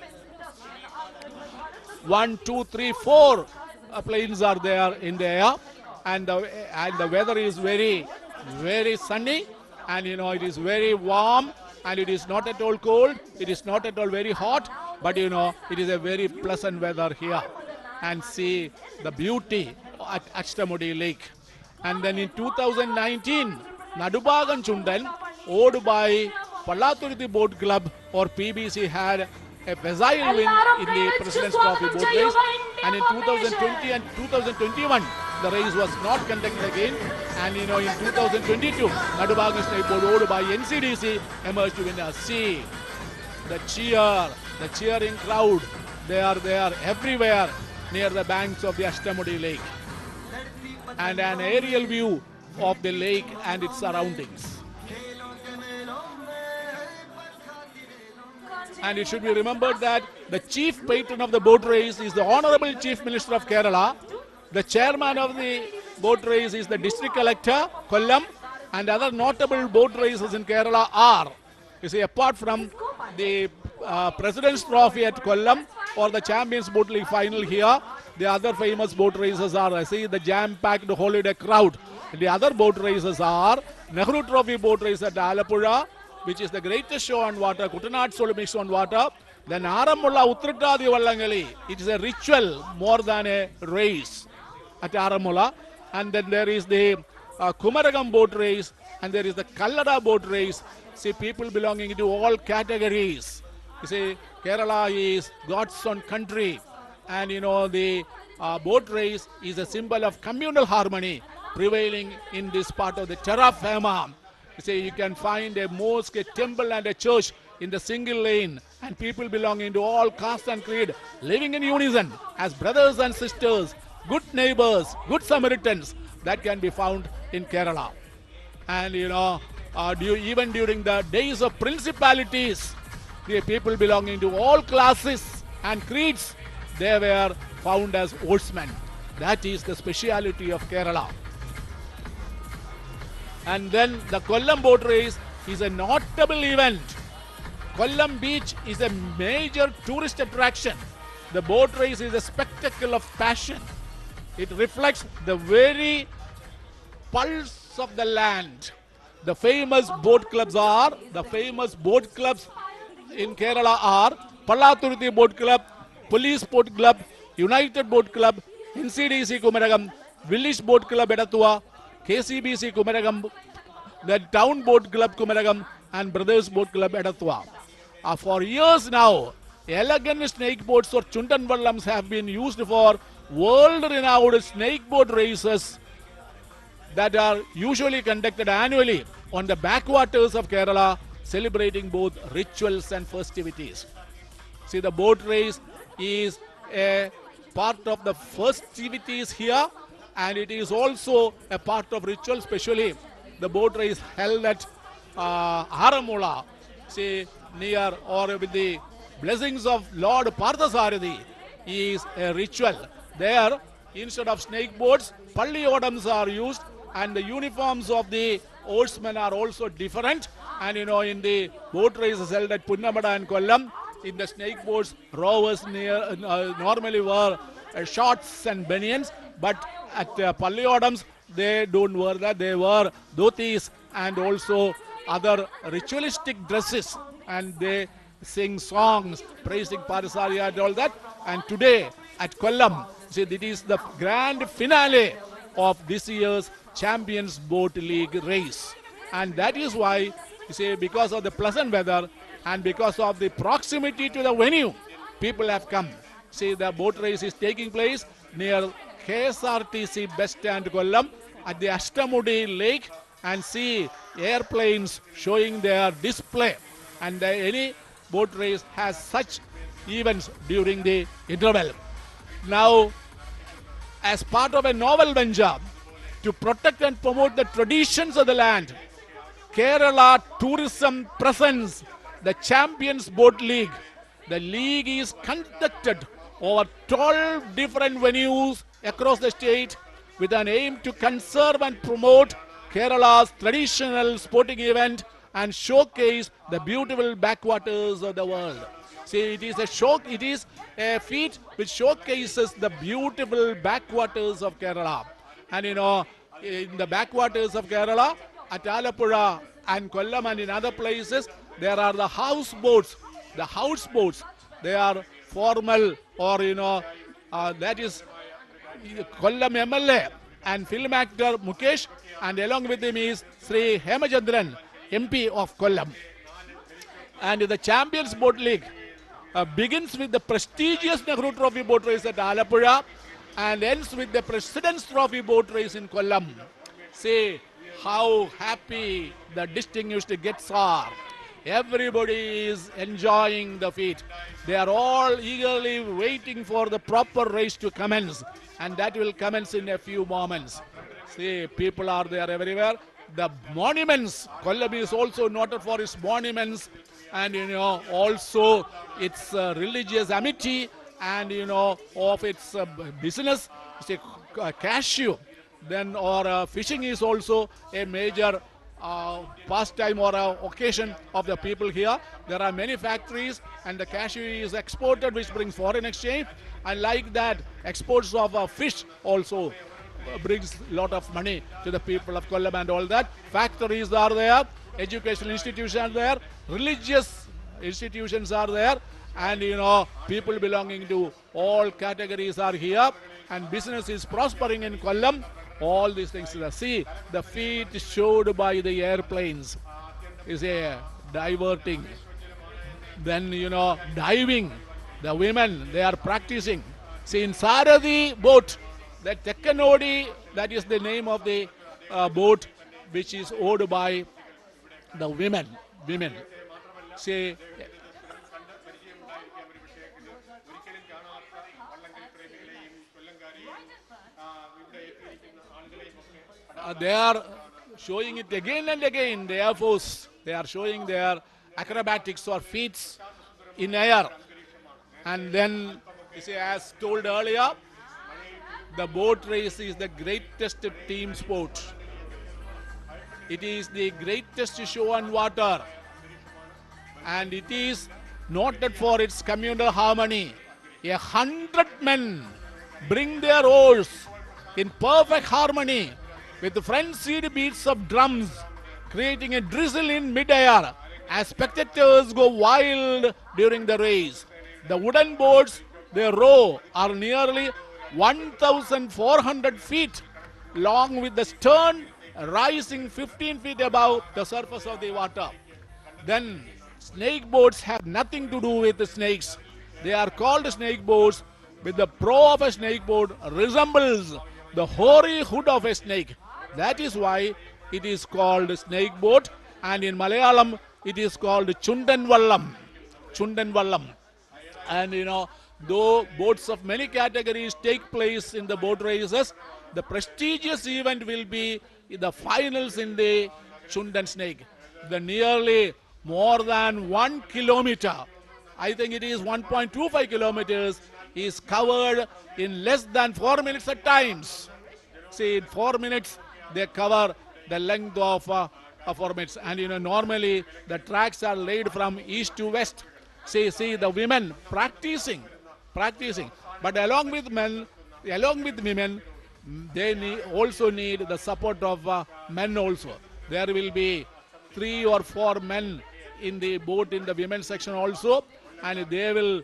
1, 2, 3, 4 planes are there in the air, and the weather is very, very sunny, and it is very warm, and it is not at all cold, it is not at all very hot, but it is a very pleasant weather here. And see the beauty at Ashtamudi Lake. And then in 2019, Nadubagan Chundan, owned by Pallathuruthi Boat Club or PBC, had a facile win in the President's Trophy boat race. And in 2020 and 2021, the race was not conducted again. And in 2022, Nadubagan State Boat, owned by NCDC, emerged winner. See the cheering crowd. They are there everywhere near the banks of the Ashtamudi Lake. And an aerial view of the lake and its surroundings. And it should be remembered that the chief patron of the boat race is the Honorable Chief Minister of Kerala, the chairman of the boat race is the district collector, Kollam, and other notable boat races in Kerala are, you see, apart from the President's Trophy at Kollam or the Champions Boat League final here, the other famous boat races are, I see the jam-packed holiday crowd. The other boat races are Nehru Trophy boat race at Alappuzha, which is the greatest show on water, Kuttanad Olympics on water. Then Aramulla Iruttukuthi Vallam, it is a ritual more than a race at Aramulla. And then there is the Kumaragam boat race, and there is the Kallada boat race. See, people belonging to all categories. You see, Kerala is God's own country, and you know the boat race is a symbol of communal harmony prevailing in this part of the terra firma. You see, you can find a mosque, a temple, and a church in the single lane, and people belonging to all caste and creed living in unison as brothers and sisters, good neighbors, good Samaritans. That can be found in Kerala. And you know, even during the days of principalities, the people belonging to all classes and creeds, they were found as oarsmen. That is the speciality of Kerala. And then the Kollam boat race is a notable event. Kollam beach is a major tourist attraction. The boat race is a spectacle of passion. It reflects the very pulse of the land. The famous boat clubs in Kerala are Pallathuruthi Boat Club, Police Boat Club, United Boat Club, NCDC Kumaragam, Village Boat Club Edathuva, KCBC Kumaragam, the Town Boat Club Kumaragam, and Brothers Boat Club Edathuva. For years now, elegant snake boats or Chundan Vallams have been used for world-renowned snake boat races that are usually conducted annually on the backwaters of Kerala, celebrating both rituals and festivities. See, the boat race is a part of the festivities here, and it is also a part of ritual, especially the boat race held at Aramulla, see, near or with the blessings of Lord Parthasarathi, is a ritual. There, instead of snake boats, Palliyodams are used, and the uniforms of the oarsmen are also different. And you know, in the boat races held at Punnamada and Kollam, in the snake boats, rowers normally wear shorts and banians, but at Palliyodams, they don't wear that. They wear dhotis and also other ritualistic dresses, and they sing songs praising Parthasarathi and all that. And today at Kollam, see, it is the grand finale of this year's Champions Boat League race. And that is why, you see, because of the pleasant weather and because of the proximity to the venue, people have come. See, the boat race is taking place near KSRTC bus stand Kollam at the Ashtamudi Lake, and see airplanes showing their display. And any boat race has such events during the interval. Now, as part of a novel venture to protect and promote the traditions of the land, Kerala Tourism presents the Champions Boat League. The league is conducted over 12 different venues across the state with an aim to conserve and promote Kerala's traditional sporting event and showcase the beautiful backwaters of the world. See, it is a feat which showcases the beautiful backwaters of Kerala. And you know, in the backwaters of Kerala, at Alappuzha and Kollam and in other places, there are the houseboats. The houseboats, they are formal, or you know, that is Kollam MLA and film actor Mukesh, and along with him is Sri Hemachandran, MP of Kollam. And the Champions Boat League begins with the prestigious Nehru Trophy boat race at Alappuzha and ends with the President's Trophy boat race in Kollam. See how happy the distinguished guests are. Everybody is enjoying the feat. They are all eagerly waiting for the proper race to commence, and that will commence in a few moments. See, people are there everywhere. The monuments, Kollam is also noted for its monuments, and you know, also its religious amity, and you know, of its business. See, cashew, then or fishing is also a major pastime or occasion of the people here. There are many factories and the cashew is exported, which brings foreign exchange. And like that, exports of fish also brings a lot of money to the people of Kollam and all that. Factories are there, educational institutions are there, religious institutions are there, and people belonging to all categories are here, and business is prospering in Kollam. All these things. See, the feat showed by the airplanes is a diverting. Then, diving. The women, they are practicing. See, in Sarathi boat, the Tekkanodi, that is the name of the boat, which is owned by the women. See, they are showing it again and again, the Air Force. They are showing their acrobatics or feats in air. And then, as told earlier, the boat race is the greatest team sport. It is the greatest show on water. And it is noted for its communal harmony. 100 men bring their oars in perfect harmony with frenzied beats of drums, creating a drizzle in mid-air as spectators go wild during the race. The wooden boats they row are nearly 1,400 feet long, with the stern rising 15 feet above the surface of the water. Then snake boats have nothing to do with the snakes. They are called snake boats, with the prow of a snake boat resembles the hoary hood of a snake. That is why it is called snake boat, and in Malayalam it is called Chundan Vallam. Chundan Vallam. And though boats of many categories take place in the boat races, the prestigious event will be the finals in the Chundan snake. The nearly more than 1 kilometer, I think it is 1.25 kilometers, is covered in less than 4 minutes at times. See, in 4 minutes, they cover the length of 4 minutes. And normally the tracks are laid from east to west. See the women practicing. But along with women, they also need the support of men also. There will be 3 or 4 men in the boat in the women's section also, and they will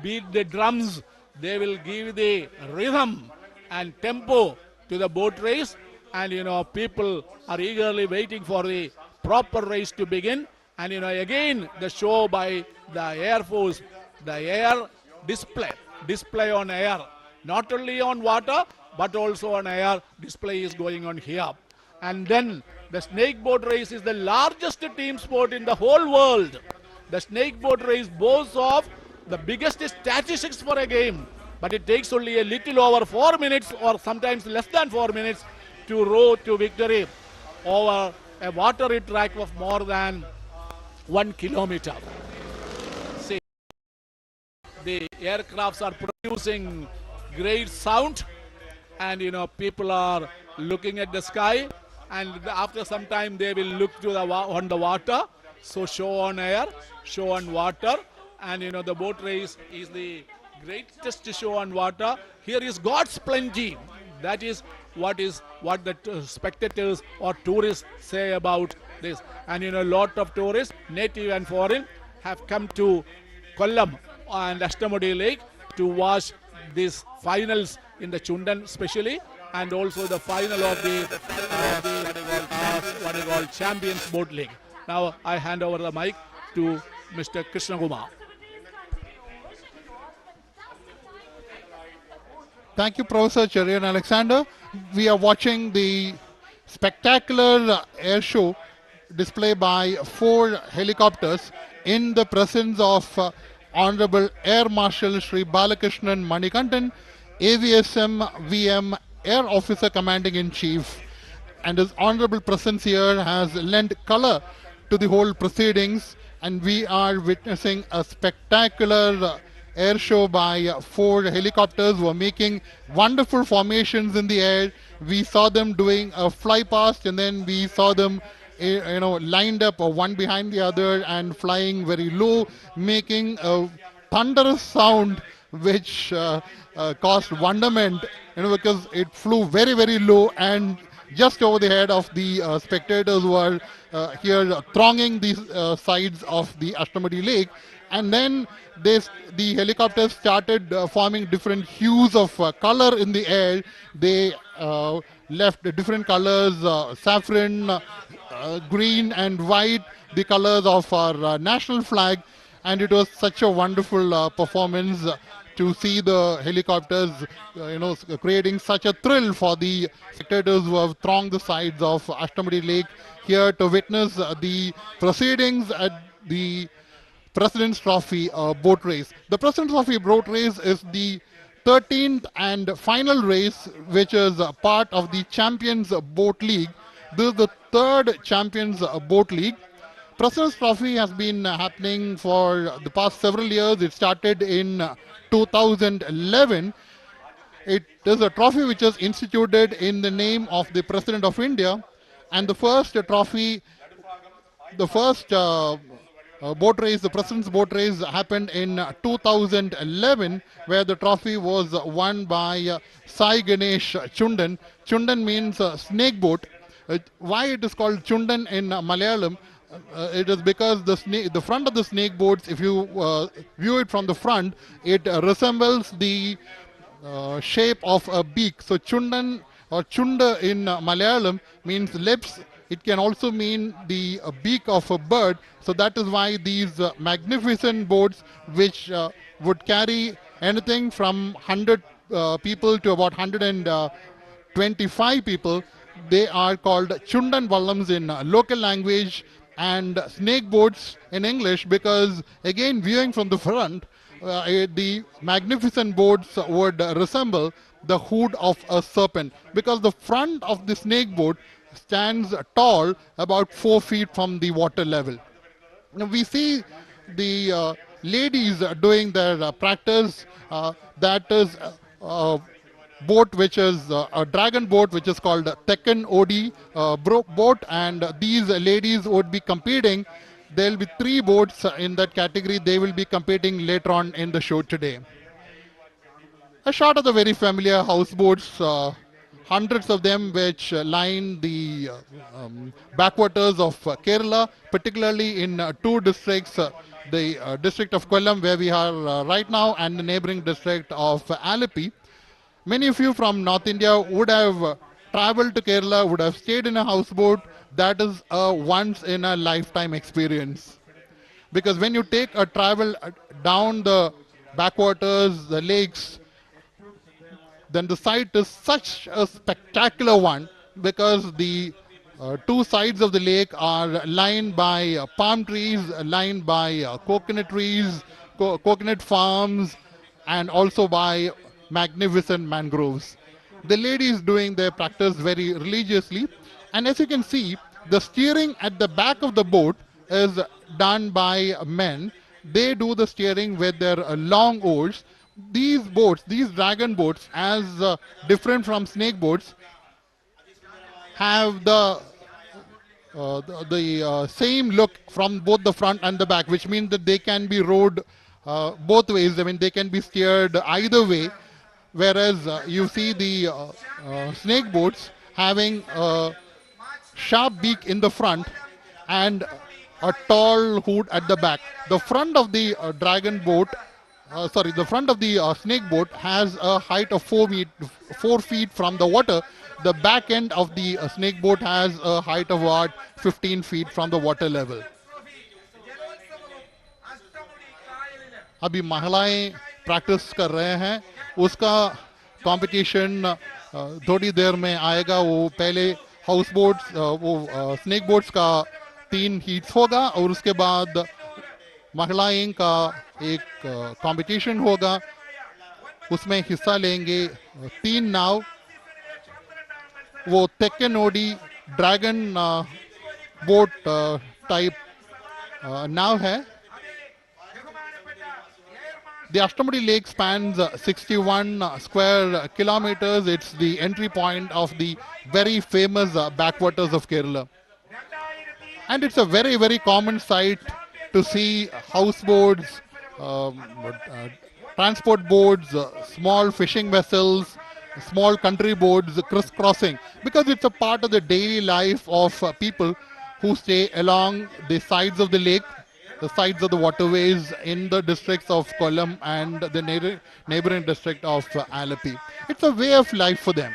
beat the drums. They will give the rhythm and tempo to the boat race, and people are eagerly waiting for the proper race to begin. And again the show by the Air Force, the air display on air, not only on water but also on air display is going on here. And then the snake boat race is the largest team sport in the whole world. The snake boat race boasts of the biggest statistics for a game, but it takes only a little over 4 minutes or sometimes less than 4 minutes to row to victory over a watery track of more than 1 kilometer. See, the aircrafts are producing great sound, and people are looking at the sky, and after some time they will look to on the water. So show on air, show on water, and the boat race is the greatest show on water. Here is God's plenty. That is what the spectators or tourists say about this. And a lot of tourists, native and foreign, have come to Kollam and Ashtamudi Lake to watch these finals in the Chundan especially, and also the final of the Champions Boat League. Now I hand over the mic to Mr. Krishna Kumar. Thank you, Professor Cherian Alexander. We are watching the spectacular air show displayed by 4 helicopters in the presence of Honorable Air Marshal Shri Balakrishnan Manikandan, AVSM VM Air Officer Commanding in Chief. And his honorable presence here has lent color to the whole proceedings, and we are witnessing a spectacular air show by 4 helicopters who are making wonderful formations in the air We saw them doing a fly past, and then we saw them lined up one behind the other and flying very low, making a thunderous sound which caused wonderment, because it flew very, very low and just over the head of the spectators who are here thronging the sides of the Ashtamudi Lake. And then the helicopters started forming different hues of color in the air. They left different colors, saffron, green and white, the colors of our national flag. And it was such a wonderful performance to see the helicopters, creating such a thrill for the spectators who have thronged the sides of Ashtamudi Lake here to witness the proceedings at the President's Trophy boat race. The President's Trophy boat race is the 13th and final race, which is part of the Champions Boat League. This is the third Champions Boat League. President's Trophy has been happening for the past several years. It started in 2011. It is a trophy which is instituted in the name of the President of India, and the first trophy, the first boat race, the President's boat race happened in 2011, where the trophy was won by Sai Ganesh Chundan. Chundan means snake boat. Why it is called Chundan in Malayalam? It is because the front of the snake boats, if you view it from the front, it resembles the shape of a beak. So Chundan or Chunda in Malayalam means lips. It can also mean the beak of a bird. So that is why these magnificent boats, which would carry anything from 100 people to about 125 people, they are called Chundan Vallams in local language, and snake boats in English, because again, viewing from the front, the magnificent boats would resemble the hood of a serpent, because the front of the snake boat stands tall about 4 feet from the water level. Now we see the ladies doing their practice. That is boat which is a dragon boat, which is called Tekken OD boat, and these ladies would be competing. There will be 3 boats in that category. They will be competing later on in the show today. A shot of the very familiar houseboats, hundreds of them, which line the backwaters of Kerala, particularly in 2 districts, the district of Kollam, where we are right now, and the neighboring district of Alleppey. Many of you from North India would have traveled to Kerala, would have stayed in a houseboat. That is a once-in-a-lifetime experience. Because when you take a travel down the backwaters, the lakes, then the sight is such a spectacular one, because the 2 sides of the lake are lined by palm trees, lined by coconut trees, coconut farms, and also by magnificent mangroves. The ladies doing their practice very religiously, and as you can see, the steering at the back of the boat is done by men. They do the steering with their long oars. These boats, these dragon boats, as different from snake boats, have the same look from both the front and the back, which means that they can be rowed both ways. I mean, they can be steered either way. Whereas you see the snake boats having a sharp beak in the front and a tall hood at the back. The front of the dragon boat, the front of the snake boat has a height of 4 feet from the water. The back end of the snake boat has a height of about 15 feet from the water level. अभी महिलाएं practice कर रहे हैं, उसका competition थोड़ी देर में आएगा. वो पहले हाउस बोट्स, वो स्नेक बोट्स का 3 हीट्स होगा, और उसके बाद महिलाएं का एक कंपटीशन होगा. उसमें हिस्सा लेंगे 3 नाव. वो Thekkanodi dragon boat type नाव है. The Ashtamudi Lake spans 61 square kilometers. It's the entry point of the very famous backwaters of Kerala. And it's a very, very common sight to see houseboats, transport boats, small fishing vessels, small country boats crisscrossing, because it's a part of the daily life of people who stay along the sides of the lake, the sides of the waterways in the districts of Kollam and the neighboring district of Alleppey. It's a way of life for them.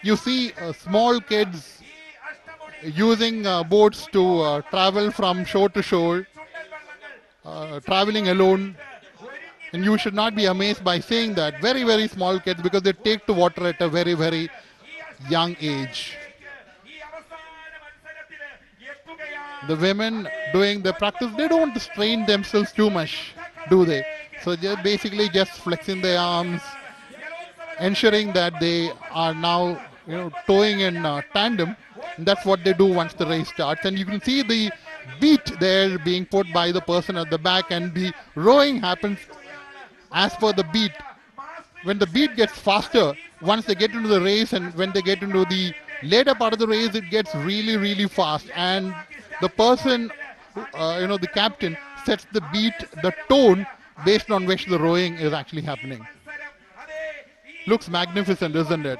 You see small kids using boats to travel from shore to shore, traveling alone. And you should not be amazed by seeing that. Very, very small kids, because they take to water at a very, very young age. The women doing the practice, they don't strain themselves too much, do they? So they're basically just flexing their arms, ensuring that they are now, towing in tandem. And that's what they do once the race starts. And you can see the beat there being put by the person at the back, and the rowing happens as per the beat. When the beat gets faster, once they get into the race, and when they get into the later part of the race, it gets really, really fast. And the person, the captain, sets the beat, the tone, based on which the rowing is actually happening. Looks magnificent, isn't it?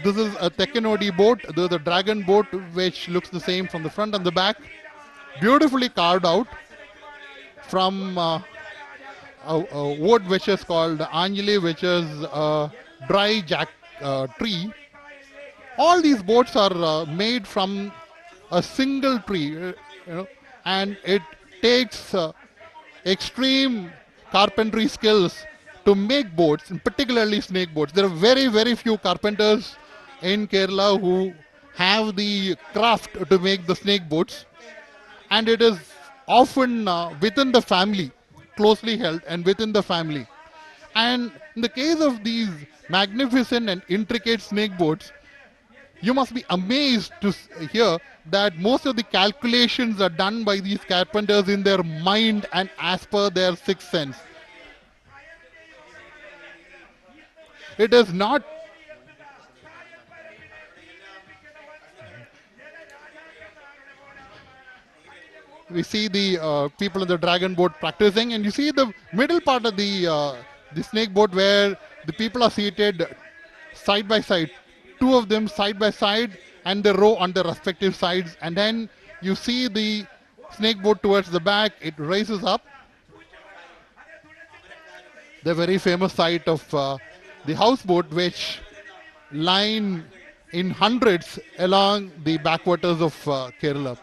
This is a Tekkenodi boat. There's a dragon boat which looks the same from the front and the back. Beautifully carved out from a wood which is called Anjali, which is a dry jack tree. All these boats are made from a single tree, and it takes extreme carpentry skills to make boats, and particularly snake boats. There are very, very few carpenters in Kerala who have the craft to make the snake boats, and it is often within the family, closely held and within the family. And in the case of these magnificent and intricate snake boats, you must be amazed to hear that most of the calculations are done by these carpenters in their mind and as per their sixth sense. It is not we see the people in the dragon boat practicing, and you see the middle part of the snake boat where the people are seated side by side, two of them side by side, and they row on their respective sides. And then you see the snake boat towards the back, it raises up. The very famous sight of the houseboat, which line in hundreds along the backwaters of Kerala.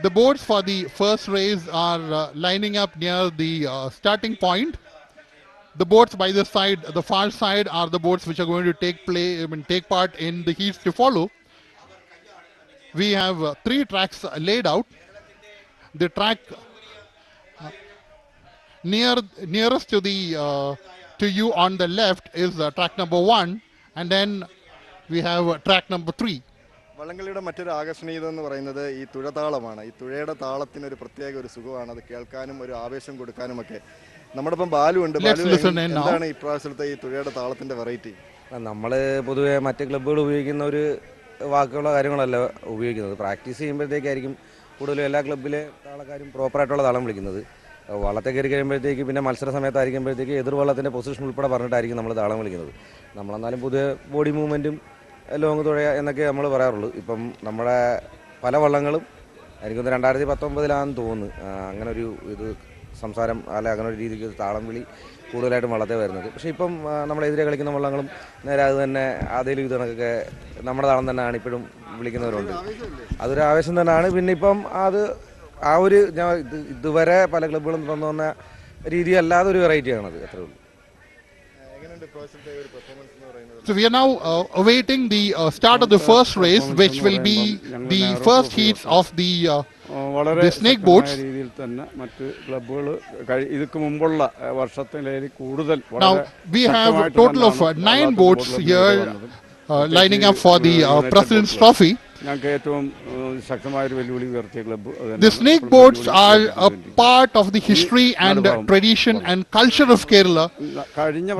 The boats for the first race are lining up near the starting point. The boats by the side, the far side, are the boats which are going to take part in the heats to follow. We have 3 tracks laid out. The track nearest to you on the left is track number 1, and then we have track number 3. വള്ളംകളിയുടെ മറ്റൊരു ആകർഷണീയത എന്ന് പറയുന്നത് ഈ തുഴതാളമാണ്. ഈ തുഴയുടെ താളത്തിന് ഒരു പ്രത്യേക ഒരു സുഖമാണ്. അത് കേൾക്കാനും ഒരു ആവേശം കൊടുക്കാനുമൊക്കെ. നമ്മുടെ ഇപ്പം ബാലു ഉണ്ട്. എന്താണ് ഈ പ്രാവശ്യത്തെ ഈ തുഴയുടെ താളത്തിന്റെ വെറൈറ്റി? നമ്മൾ പൊതുവെ മറ്റ് ക്ലബ്ബുകൾ ഉപയോഗിക്കുന്ന ഒരു വാക്കുകളോ കാര്യങ്ങളല്ല ഉപയോഗിക്കുന്നത്. പ്രാക്ടീസ് ചെയ്യുമ്പോഴത്തേക്കായിരിക്കും കൂടുതലും എല്ലാ ക്ലബ്ബിലെ താളക്കാരും പ്രോപ്പറായിട്ടുള്ള താളം വിളിക്കുന്നത്. വള്ളത്തെ കയറി കഴിയുമ്പോഴത്തേക്ക് പിന്നെ മത്സര സമയത്തായിരിക്കുമ്പോഴത്തേക്ക് എതിർവള്ളത്തിൻ്റെ പൊസിഷൻ ഉൾപ്പെടെ പറഞ്ഞിട്ടായിരിക്കും നമ്മൾ താളം വിളിക്കുന്നത്. നമ്മളെന്നാലും പൊതുവെ ബോഡി മൂവ്മെൻറ്റും ലോങ് തുഴ എന്നൊക്കെ നമ്മൾ പറയാറുള്ളൂ. ഇപ്പം നമ്മുടെ പല വള്ളങ്ങളും എനിക്കൊന്ന് 2019 തോന്നുന്നു അങ്ങനെ ഒരു ഇത് സംസാരം അല്ല അങ്ങനെ ഒരു രീതിക്ക് താളം വിളി കൂടുതലായിട്ടും വള്ളത്തെ വരുന്നത്. പക്ഷേ ഇപ്പം നമ്മളെതിരെ കളിക്കുന്ന വള്ളങ്ങളും നേരെ അത് തന്നെ അതേലും ഇത് കണക്കൊക്കെ നമ്മുടെ താളം തന്നെയാണ് ഇപ്പോഴും വിളിക്കുന്നവരുണ്ട്. അതൊരു ആവേശം തന്നെയാണ്. പിന്നെ ഇപ്പം അത് ആ ഒരു ഇതുവരെ പല ക്ലബ്ബുകളും തന്നു വന്ന രീതി അല്ലാതെ ഒരു വെറൈറ്റിയാണത്. അത്രേ ഉള്ളൂ. So we are now awaiting the start of the first race, which will be the first heats of the snake boats. Now we have a total of 9 boats here lining up for the President's Trophy. The snake boats are a part of the history and tradition and culture of Kerala.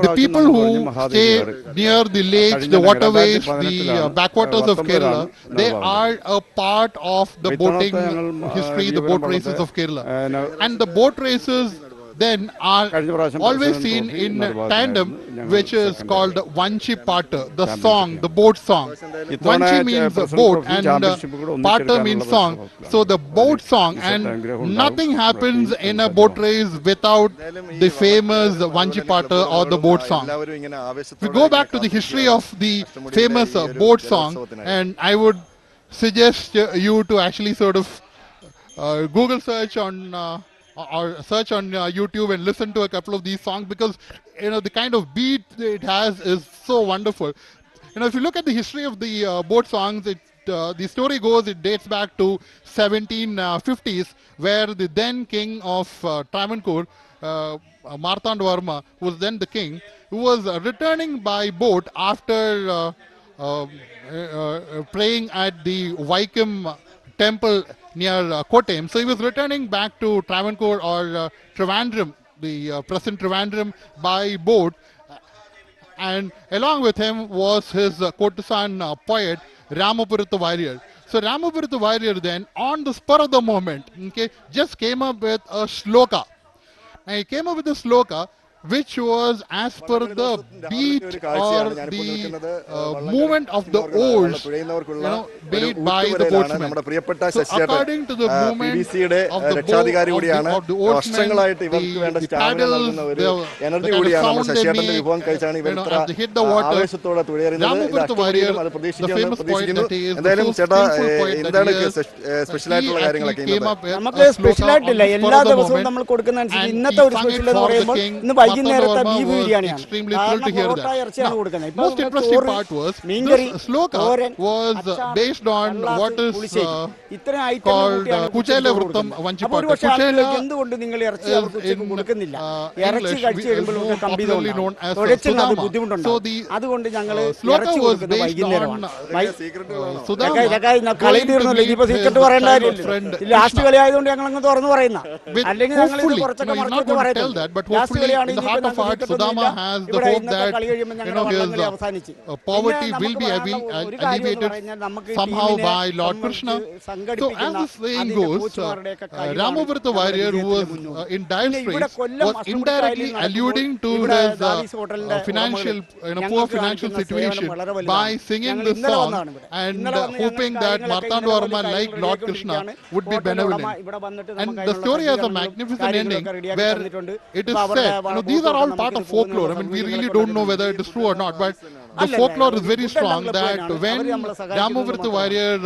The people who stay near the lakes, the waterways, the backwaters of Kerala, they are a part of the boating history, the boat races of Kerala. And the boat races then are always seen in tandem, which is called Vanchi Pata, the song, the boat song. Vanchi means boat and Pata means song. So the boat song, and nothing happens in a boat race without the famous Vanchi Pata or the boat song. We go back to the history of the famous boat song, and I would suggest you to actually sort of Google search on or search on YouTube and listen to a couple of these songs, because the kind of beat it has is so wonderful. If you look at the history of the boat songs, the story goes it dates back to 1750s, where the then king of Travancore, Martand Varma, who was then the king, who was returning by boat after praying at the Vaikom temple near Kottayam. So he was returning back to Travancore or Trivandrum, the present Trivandrum, by boat, and along with him was his courtesan poet Ramapurutha Variyar. So Ramapurutha Variyar then, on the spur of the moment, just came up with a sloka. And he came up with a sloka which was as per the beat or the movement of the oars, made by the boatsmen. So according to the movement of the oarsmen, the paddles, the kind of sound they make, as they hit the water, Ramapurutha Variyar, the famous poet that he is, the most skillful poet that he is, he actually came up with a sloka on the spur of the moment, and he sung it for the king. വൈകുന്നേരത്തെ beef ബിരിയാണിയാണ്. Most interesting part was this sloka was based on what is called Kuchela Vrutam Vanchipata. Kuchela എന്തുകൊണ്ട് നിങ്ങൾ ഇറച്ചി അവർക്ക് ഉച്ചയ്ക്ക് കൊടുക്കുന്നില്ല? ഇറച്ചി English കഴിച്ചു കഴിയുമ്പോൾ is more കമ്പി popularly known as തുഴച്ചിൽ അത് Sudama. ബുദ്ധിമുട്ടുണ്ടാവും. So the അതുകൊണ്ട് ഞങ്ങൾ sloka ഇറച്ചി was കൊടുക്കുന്നത് based വൈകുന്നേരമാണ്. on Sudama കളി going to തീർന്നല്ലോ, meet ഇനിയിപ്പോ his സീക്രട്ട് പറയേണ്ട childhood കാര്യമില്ല. friend last Krishna. കളി ആയതുകൊണ്ട് ഞങ്ങൾ അങ്ങ് തുറന്നു പറയുന്ന, With അല്ലെങ്കിൽ ഞങ്ങൾ ഇത് hopefully, കുറച്ചൊക്കെ he's not മറച്ചു going to tell പറയുന്നത്. that, but ലാസ്റ്റ് hopefully കളിയാണ് in the ഇനിയിപ്പോ heart of ഞങ്ങൾക്ക് heart, സീക്രട്ട് Sudama ഒന്നുമില്ല. has the ഇവിടെ hope ഇന്നത്തെ that കളി കഴിയുമ്പോൾ ഞങ്ങളുടെ വള്ളംകളി അവസാനിച്ച്. poverty പിന്നെ will നമുക്ക് be പറയാനുള്ള ഒരു കാര്യം എന്ന് alleviated പറഞ്ഞാൽ നമുക്ക് somehow ടീമിനെ by Lord Krishna. So as സംഘടിപ്പിക്കുന്ന the saying അതിന്റെ goes, കോച്ചുമാരുടെയൊക്കെ കഴിവാണ് Ramapurutha നമ്മുടെ Variyar, who was വിജയത്തിന് മുന്നോടി. in dire പിന്നെ ഇവിടെ straits, Kollam was Ashtamudi indirectly കായലിൽ നടക്കുമ്പോൾ alluding to ഇവിടെ his ദാവീസ് ഹോട്ടലിന്റെ financial, ഉടമകൾ poor ഞങ്ങൾക്ക് financial കാണിക്കുന്ന situation സേവനം വളരെ by വലുതാണ്. singing ഞങ്ങൾ this ഇന്നലെ song വന്നതാണ് ഇവിടെ. and ഇന്നലെ വന്ന് ഞങ്ങൾ hoping that കാര്യങ്ങളൊക്കെ Martand ഇന്നലെ Varma, മുതൽ like കാര്യങ്ങൾ Lord റെഡിയാക്കിക്കൊണ്ടിരിക്കുകയാണ്. Krishna, would be ഹോട്ടലിന്റെ ഉടമ benevolent. ഇവിടെ വന്നിട്ട് And നമുക്ക് the അതിനുള്ള story has a സജ്ജീകരണങ്ങളും magnificent ending കാര്യങ്ങളൊക്കെ റെഡിയാക്കി where തന്നിട്ടുണ്ട്. it is ഇപ്പൊ അവരുടെ said, these are all part of folklore. I mean, we really don't know whether it is true or not, but the folklore is very strong that when Ramapurutha Variyar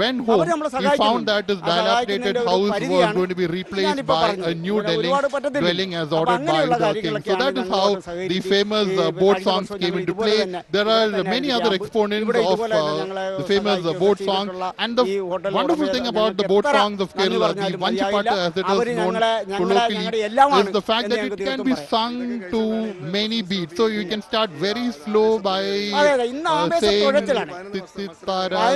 went home, he found that his dilapidated house was going to be replaced by a new dwelling as ordered by the king. So that is how the famous boat songs came into play. There are many other exponents of the famous boat song, and the wonderful thing about the boat songs of Kerala, the Vanchipata as it is known colloquially, is the fact that it can be sung to many beats. So you can start very slow by saying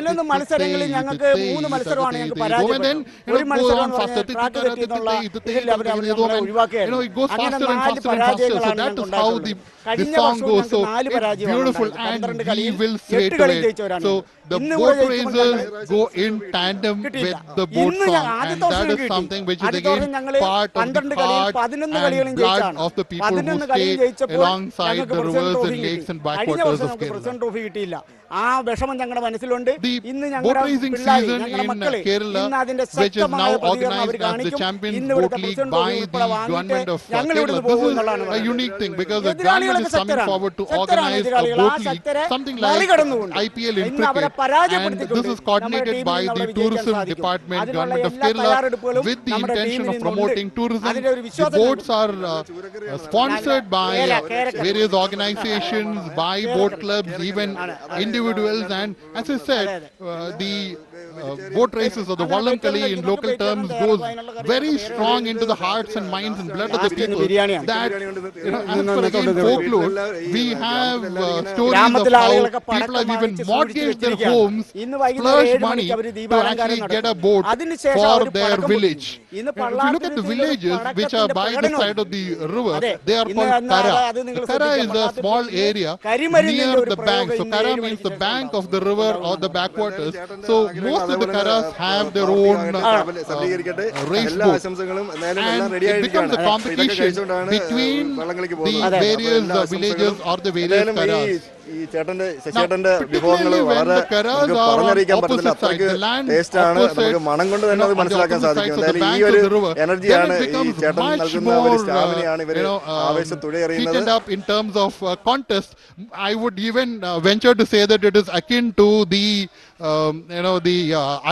11 മത്സരങ്ങളിൽ ഞങ്ങൾക്ക് 3 മത്സരമാണ് ഞങ്ങൾക്ക് പരാജയം. ഒരു മത്സരം track തെറ്റിയെന്നുള്ള ഇതിൽ അവർ നമ്മളെ ഒഴിവാക്കുകയായിരുന്നു. അങ്ങനെ 4 പരാജയങ്ങളാണ് ഞങ്ങൾക്കുണ്ടായിട്ടുള്ളത്. കഴിഞ്ഞ വർഷവും ഞങ്ങൾക്ക് 4 പരാജയമാണ്. 12 കളിയിൽ 8 കളി ജയിച്ചവരാണ്. The boat races go in tandem with the boat song, and that is something which is again part of the heart and blood of the people who stay alongside the rivers and lakes and backwaters of Kerala. ആ വിഷമം ഞങ്ങളുടെ മനസ്സിലുണ്ട്. ഇന്ന് The boat racing season in Kerala, which is now organized as the Champions Boat League by the government of Kerala, this is a unique thing because the government is coming forward to organize a boat league, something like IPL in cricket, and this is coordinated by the tourism department, government of Kerala, with the intention of promoting tourism. The boats are sponsored by various organizations, by boat clubs, even individuals, and as I said, the boat races or the Vallam Kali in local terms goes very strong into the hearts and minds and blood of the people. That, as per again folklore, we have stories of how people have even mortgaged their homes, splurged money to actually get a boat for their village. If you look at the villages which are by the side of the river, they are called Kara. The Kara is a small area near the bank. So Kara means the bank of the river or the backwaters. So most of the Karas have their own race boats. And it becomes a competition between the various villages or the various Karas. ഈ ചേട്ടന്റെ വിഭവങ്ങൾ വളരെ നമുക്ക് പറഞ്ഞറിയിക്കാൻ പറ്റത്തില്ല. അത്രയ്ക്ക് taste ആണ്. നമുക്ക് മണം കൊണ്ട് തന്നെ അത് മനസ്സിലാക്കാൻ സാധിക്കും. എന്തായാലും ഈ ഒരു എനർജിയാണ് ഈ ചേട്ടൻ നൽകുന്ന ഒരു സ്റ്റാമിനയാണ് ഇവർ ആവേശം തുഴയെറിയുന്നത്. In terms of contest, I would even venture to say that it is akin to the the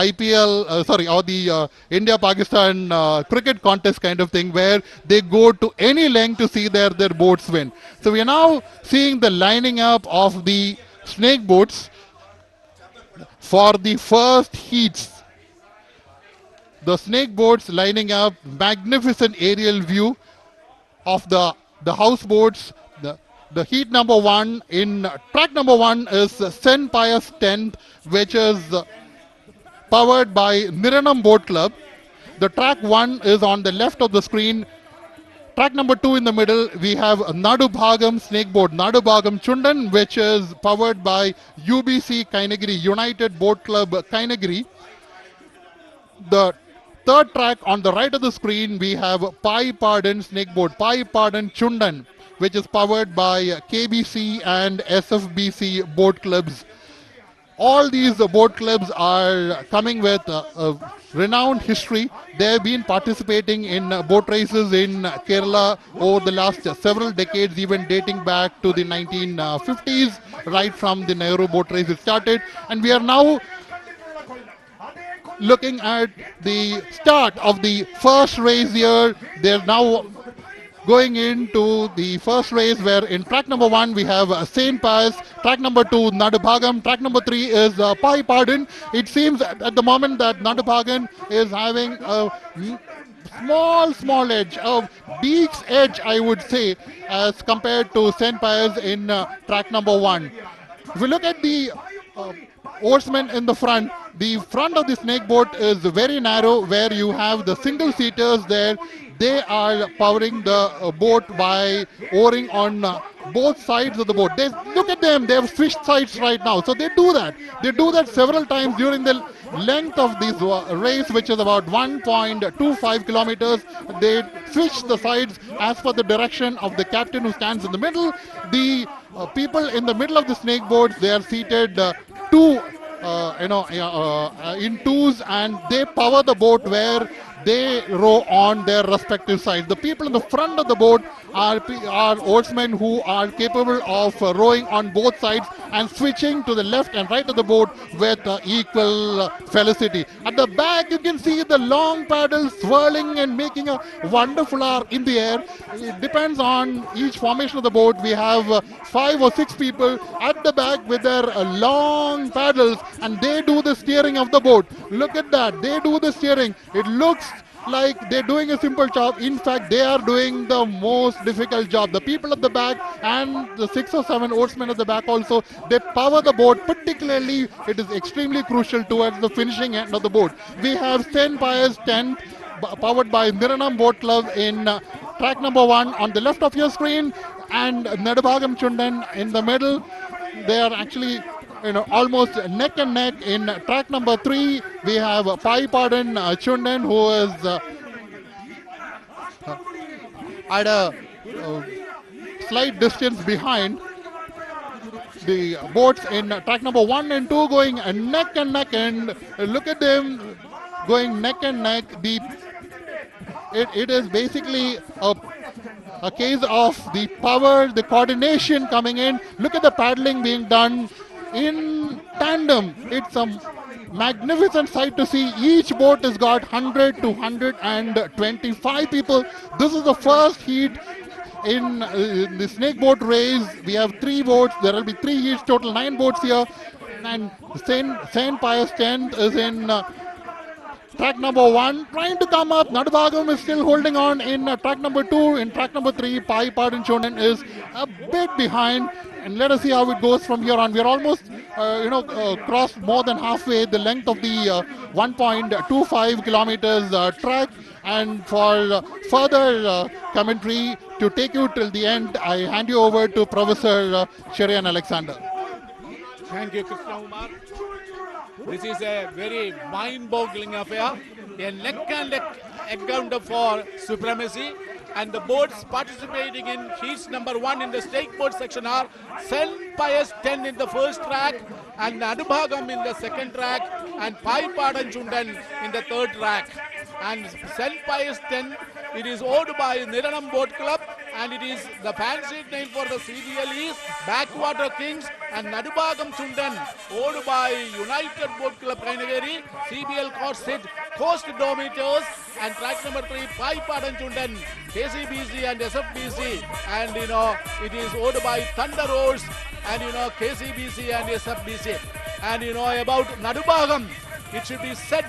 IPL, or the India-Pakistan cricket contest kind of thing, where they go to any length to see their boats win. So we are now seeing the lining up of the snake boats for the first heats. The snake boats lining up, magnificent aerial view of the houseboats. The heat number 1 in track number 1 is St. Pius 10th, which is powered by Niranam Boat Club. The track 1 is on the left of the screen. Track number 2 in the middle, we have Nadu Bhagam snake boat, Nadu Bhagam Chundan, which is powered by UBC Kainagiri, United Boat Club Kainagiri. The third track on the right of the screen, we have Pai Pardon snake boat, Pai Pardon Chundan, which is powered by KBC and SFBC boat clubs. All these boat clubs are coming with a renowned history. They have been participating in boat races in Kerala over the last several decades, even dating back to the 1950s, right from the Nehru boat race it started. And we are now looking at the start of the first race here. They're now going into the first race, where in track number 1 we have St. Pius, track number 2 Nadabhagam, track number 3 is Pai Pardon. It seems at the moment that Nadabhagam is having a small edge, a beak's edge I would say, as compared to St. Pius in track number 1. If you look at the oarsmen in the front of the snake boat is very narrow, where you have the single seaters there. They are powering the boat by oaring on both sides of the boat. Look at them, they have switched sides right now. So they do that. They do that several times during the length of this race, which is about 1.25 kilometers. They switch the sides as per the direction of the captain who stands in the middle. The people in the middle of the snake boats, they are seated in twos, and they power the boat where they row on their respective sides. The people in the front of the boat are oarsmen who are capable of rowing on both sides and switching to the left and right of the boat with equal felicity. At the back you can see the long paddles swirling and making a wonderful arc in the air. It depends on each formation of the boat. We have 5 or 6 people at the back with their long paddles, and they do the steering of the boat. Look at that, they do the steering. It looks like they're doing a simple job. In fact, they are doing the most difficult job. The people at the back and the 6 or 7 oarsmen at the back also, they power the boat. Particularly, it is extremely crucial towards the finishing end of the boat. We have St. Pius 10th, powered by Niranam Boat Club in track number 1 on the left of your screen, and Nadabhagam Chundan in the middle. They are actually almost neck and neck. In track number 3, we have Pai Pardon Chundan, who is at a slight distance behind. The boats in track number 1 and 2 going neck and neck, and look at them going neck and neck. It is basically a case of the power, the coordination coming in. Look at the paddling being done in tandem. It's a magnificent sight to see. Each boat has got 100 to 125 people. This is the first heat in the snake boat race. We have 3 boats. There will be 3 heats, total 9 boats here. And Saint Pius 10th is in track number 1, trying to come up. Nadubagam is still holding on in track number 2. In track number 3, Pai Pardon Chundan is a bit behind. And let us see how it goes from here on. We are almost, crossed more than halfway the length of the 1.25 kilometers track. And for further commentary to take you till the end, I hand you over to Professor Sherian Alexander. Thank you, Krishna Umar. This is a very mind-boggling affair. A neck-and-neck encounter for supremacy. And the boats participating in heats number 1 in the stake boat section are Saint Pius 10 in the first track, and Nadubagam in the second track, and Pai Padan Chundan in the third track. And Saint Pius 10, it is owned by Niranam Boat Club, and it is the fancy name for the CDL is Backwater Kings, and Nadubagam Chundan owned by United Boat Club Kainageri, CBL Coast Dometers, and track number 3 Pai Padan Chundan, KCBC and SFBC, and it is owned by Thunder Roads and KCBC and SFBC. And about Nadubagam, it should be said,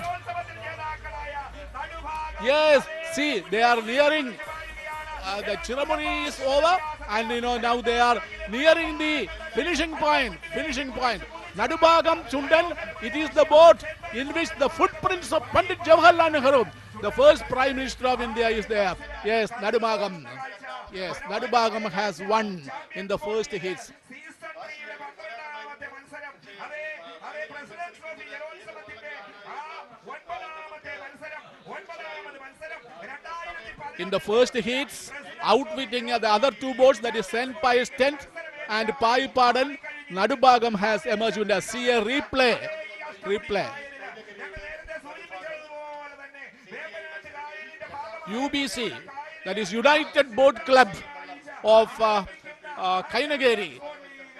yes, see, they are nearing, the ceremony is over, and now they are nearing the finishing point. Nadubagam Chundan, it is the boat in which the footprints of Pandit Jawaharlal Nehru, the first Prime Minister of India, is there. Yes, Nadubagam. Yes, Nadubagam has won in the first hits. In the first hits, outwitting the other two boats, that is Saint Pius 10th and Pai Padan, Nadubagam has emerged with a replay. UBC, that is United Boat Club of Kainageri.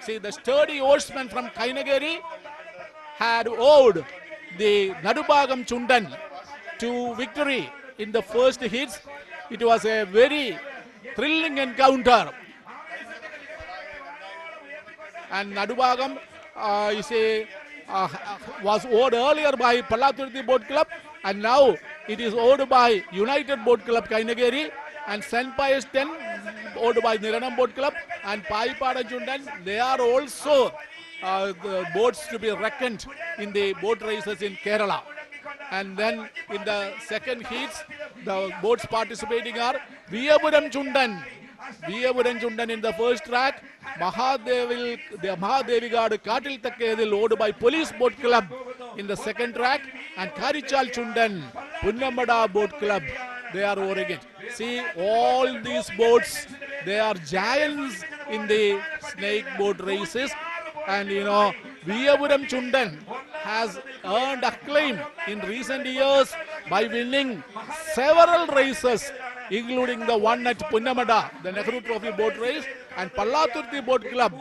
See, the sturdy oarsmen from Kainageri had owed the Nadubagam Chundan to victory in the first hits. It was a very thrilling encounter. And Nadubagam was owed earlier by Pallathurthi Boat Club, and now it is owed by United Boat Club Kainageri, and Saint Pius 10 owed by Niranam Boat Club, and Pai Padan Chundan. They are also the boats to be reckoned in the boat races in Kerala. And then in the second heats, the boats participating are Veppu Vallam in the first track, the Mahadevigad Katil Takkedil owned by Police Boat Club in the second track, and Karichal Chundan, Punnamada Boat Club, they are owning it. See, all these boats, they are giants in the snake boat races, and Veppu Vallam Chundan has earned acclaim in recent years by winning several races, including the one at Punnamada, the Nehru Trophy boat race, and Pallathurthi Boat Club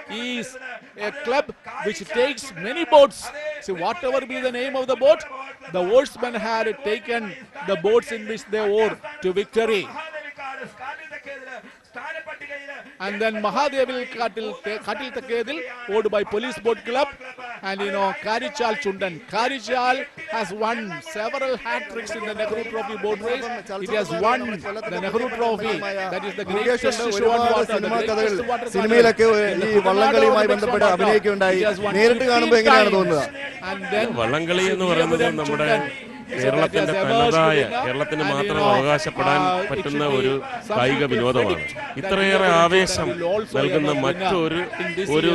is a club which takes many boats. See, whatever be the name of the boat, the oarsmen had taken the boats in which they oared to victory. And then Mahadevil Katil Takkedil, owned by Police Boat Club, and Karichal Chundan. Karichal has won several hat-tricks in the Nehru Trophy boat race. It has won the Nehru Trophy, that is the greatest show on water, the greatest water and then കേരളത്തിന്റെ തനതായ കേരളത്തിന് മാത്രം അവകാശപ്പെടാൻ പറ്റുന്ന ഒരു കായിക വിനോദമാണ്. ഇത്രയേറെ ആവേശം നൽകുന്ന മറ്റൊരു ഒരു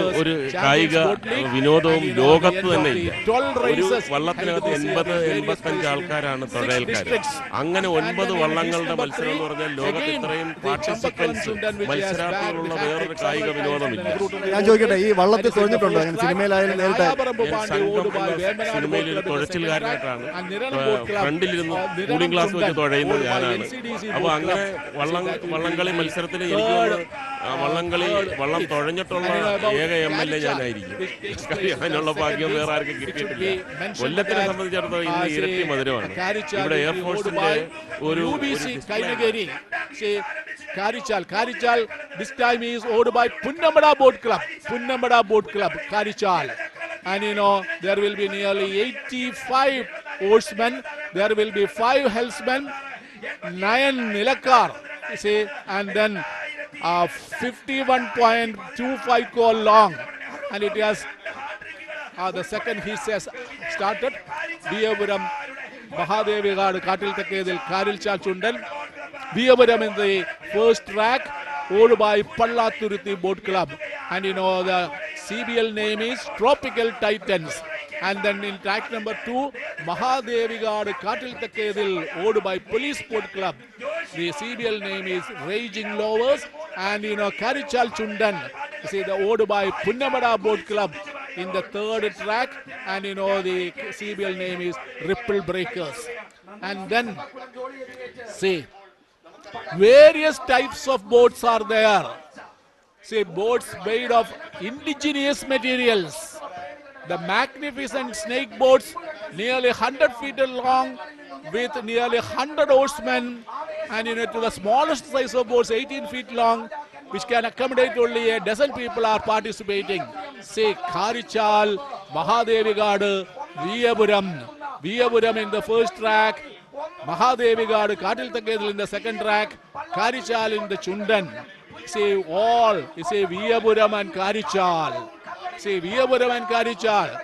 കായിക വിനോദവും ലോകത്ത് തന്നെ ഇല്ല. ഒരു വള്ളത്തിനകത്ത് 80-85 ആൾക്കാരാണ് തുഴയൽക്കാർ. അങ്ങനെ 9 വള്ളങ്ങളുടെ മത്സരം എന്ന് പറഞ്ഞാൽ ലോകത്ത് ഇത്രയും പാർട്ടിസിപ്പൻസ് മത്സരാർത്ഥികളുള്ള വേറൊരു കായിക വിനോദമില്ല. ഞാൻ ചോദിക്കട്ടെ, ഈ വള്ളത്തിൽ തുഴഞ്ഞിട്ടുണ്ടോ? സിനിമയിലായാലും നേരിട്ട് സിനിമയിൽ ഒരു തുഴച്ചിലുകാരനായിട്ടാണ് ഫ്രണ്ടിലിരുന്ന് കൂളിംഗ് ഗ്ലാസ് വെച്ച് തുഴയുന്നത് ഞാനാണ്. അപ്പൊ അങ്ങനെ വള്ളംകളി മത്സരത്തിന് എനിക്ക് വള്ളം തുഴഞ്ഞിട്ടുള്ള ഏക MLA ഞാനായിരിക്കും. അതിനുള്ള ഭാഗ്യം വേറെ ആർക്കും കിട്ടിയിട്ടില്ല. കൊല്ലത്തിനെ സംബന്ധിച്ചിടത്തോളം ഇന്ന് ഇരട്ടി മധുരമാണ്. ഇവിടെ എയർഫോഴ്സിന്റെ ഒരു Karichal, this time is owned by Punnamada Boat Club, Karichal. And there will be nearly 85 oarsmen. There will be 5 helmsmen, 9 nilakar, you see, and then 51.25 call long. And it has the second he says started. Viyapuram Mahadevigad Katil Takedil Karilcha Chundan. Viyapuram in the first track, followed by Pallathuruthi Boat Club. And the CBL name is Tropical Titans. And then in track number 2, Mahadevigad Katil Takedil, owned by Police Boat Club. The CBL name is Raging Lovers. And Karichal Chundan, you see, the owned by Punnamada Boat Club in the third track. And the CBL name is Ripple Breakers. And then, see, various types of boats are there. See, boats made of indigenous materials. The magnificent snake boats, nearly 100 feet long, with nearly 100 oarsmen, and to the smallest size of boats, 18 feet long, which can accommodate only a dozen people are participating. Say Karichal, Mahadevigad, Viyapuram in the first track, Mahadevigad, Katil Takedil in the second track, Karichal in the Chundan. Say all, say Viyapuram and Karichal. Say Viyapuram and Karichal.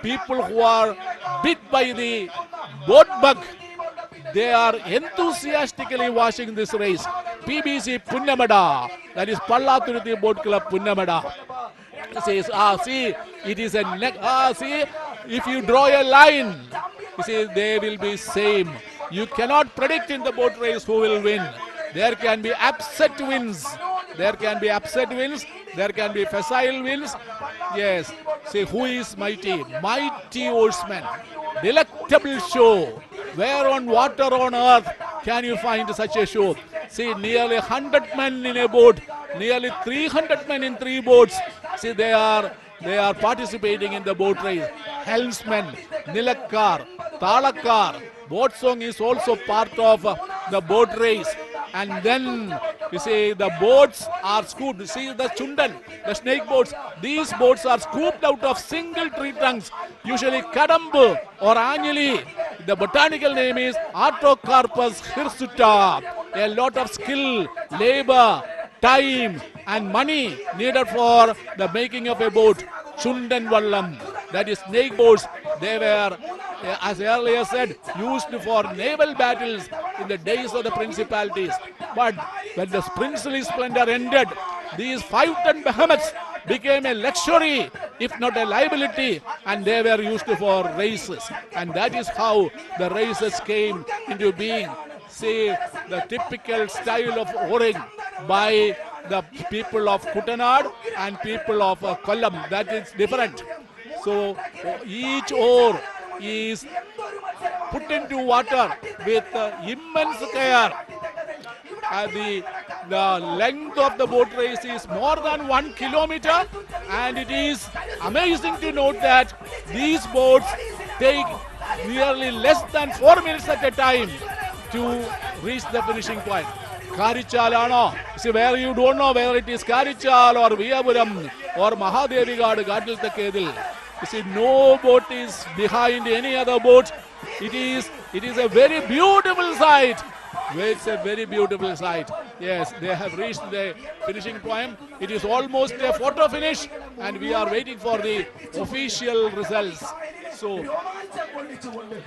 People who are bit by the boat bug, they are enthusiastically watching this race. PBC Punnamada, that is Pallathuruthi Boat Club Punnamada. Says, see, it is a neck. See, if you draw a line, you see, they will be same. You cannot predict in the boat race who will win. There can be upset wins. There can be upset wins. There can be facile wins. Yes. See, who is mighty? Mighty oarsmen. Delectable show. Where on water on earth can you find such a show? See, nearly 100 men in a boat. Nearly 300 men in 3 boats. See, they are participating in the boat race. Helmsmen, Nilakar, Talakar. Boat song is also part of the boat race. And then, you see, the boats are scooped. You see the Chundan, the snake boats. These boats are scooped out of single tree trunks, usually Kadambu or Anjali. The botanical name is Artocarpus hirsuta. A lot of skill, labor, time and money needed for the making of a boat. Chundan Vallam, that is snake boats. They were, as earlier said, used for naval battles in the days of the principalities. But when the princely splendor ended, these 5-ton behemoths became a luxury, if not a liability, and they were used for races. And that is how the races came into being. See, the typical style of oaring by the people of Kuttanad and people of Kollam, that is different. So each oar is put into water with immense care. The length of the boat race is more than 1 kilometer, and it is amazing to note that these boats take nearly less than 4 minutes at a time to reach the finishing point. Karichal, see, where you don't know whether it is Karichal or Viyapuram or Mahadevigad Katil Takedil. You see, no boat is behind any other boat. It is a very beautiful sight. It's a very beautiful sight. Yes, they have reached the finishing point. It is almost a photo finish, and we are waiting for the official results. So,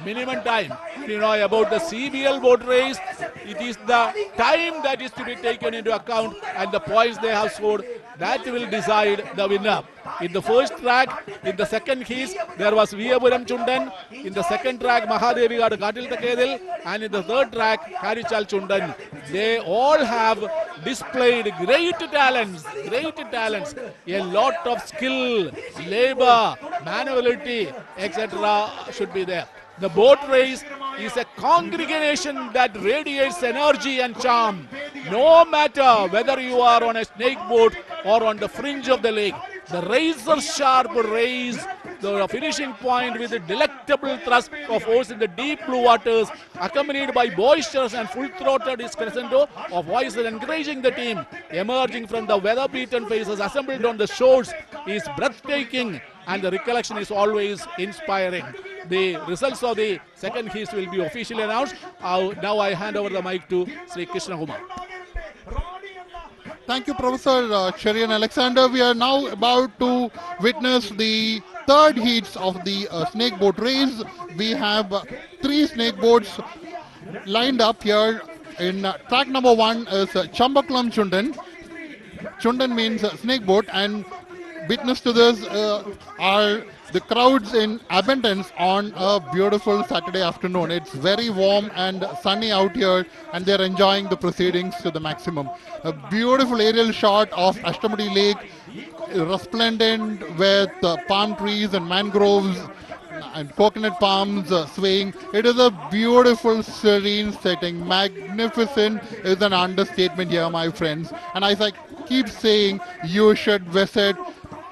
minimum time. About the CBL boat race, it is the time that is to be taken into account and the points they have scored that will decide the winner. In the first track, in the second heat, there was Viyapuram Chundan. In the second track, Mahadevigad Katil Takedil. And in the third track, Karichal Chundan. They all have displayed great talents. A lot of skill, labor, manuality, etc. should be there. The boat race is a congregation that radiates energy and charm. No matter whether you are on a snake boat or on the fringe of the lake, the razor-sharp race, the finishing point with a delectable thrust of oars in the deep blue waters, accompanied by boisterous and full-throated crescendo of voices encouraging the team, emerging from the weather-beaten faces assembled on the shores, is breathtaking and the recollection is always inspiring. The results of the second heats will be officially announced. Now I hand over the mic to Sri Krishna Kumar. Thank you, Professor Cherian Alexander. We are now about to witness the third heats of the snake boat race. We have 3 snake boats lined up here. In track number 1 is Chambakulam Chundan. Chundan means snake boat, and witness to this are the crowds in abundance on a beautiful Saturday afternoon. It's very warm and sunny out here, and they're enjoying the proceedings to the maximum. A beautiful aerial shot of Ashtamudi Lake, resplendent with palm trees and mangroves and coconut palms swaying. It is a beautiful, serene setting. Magnificent is an understatement here, my friends. And as I keep saying, you should visit.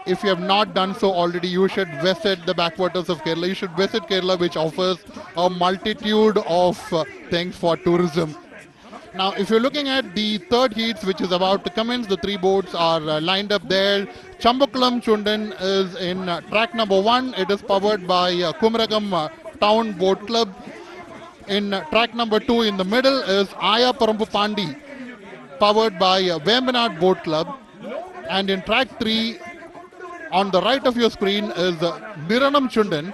If you have not done so already, you should visit the backwaters of Kerala. You should visit Kerala, which offers a multitude of things for tourism. Now, if you're looking at the third heats, which is about to commence, the 3 boats are lined up there. Chambakulam Chundan is in track number 1. It is powered by Kumaragam Town Boat Club. In track number 2, in the middle, is Aya Parambu Pandi, powered by Vembanad Boat Club. And in track 3, on the right of your screen, is Niranam Chundan,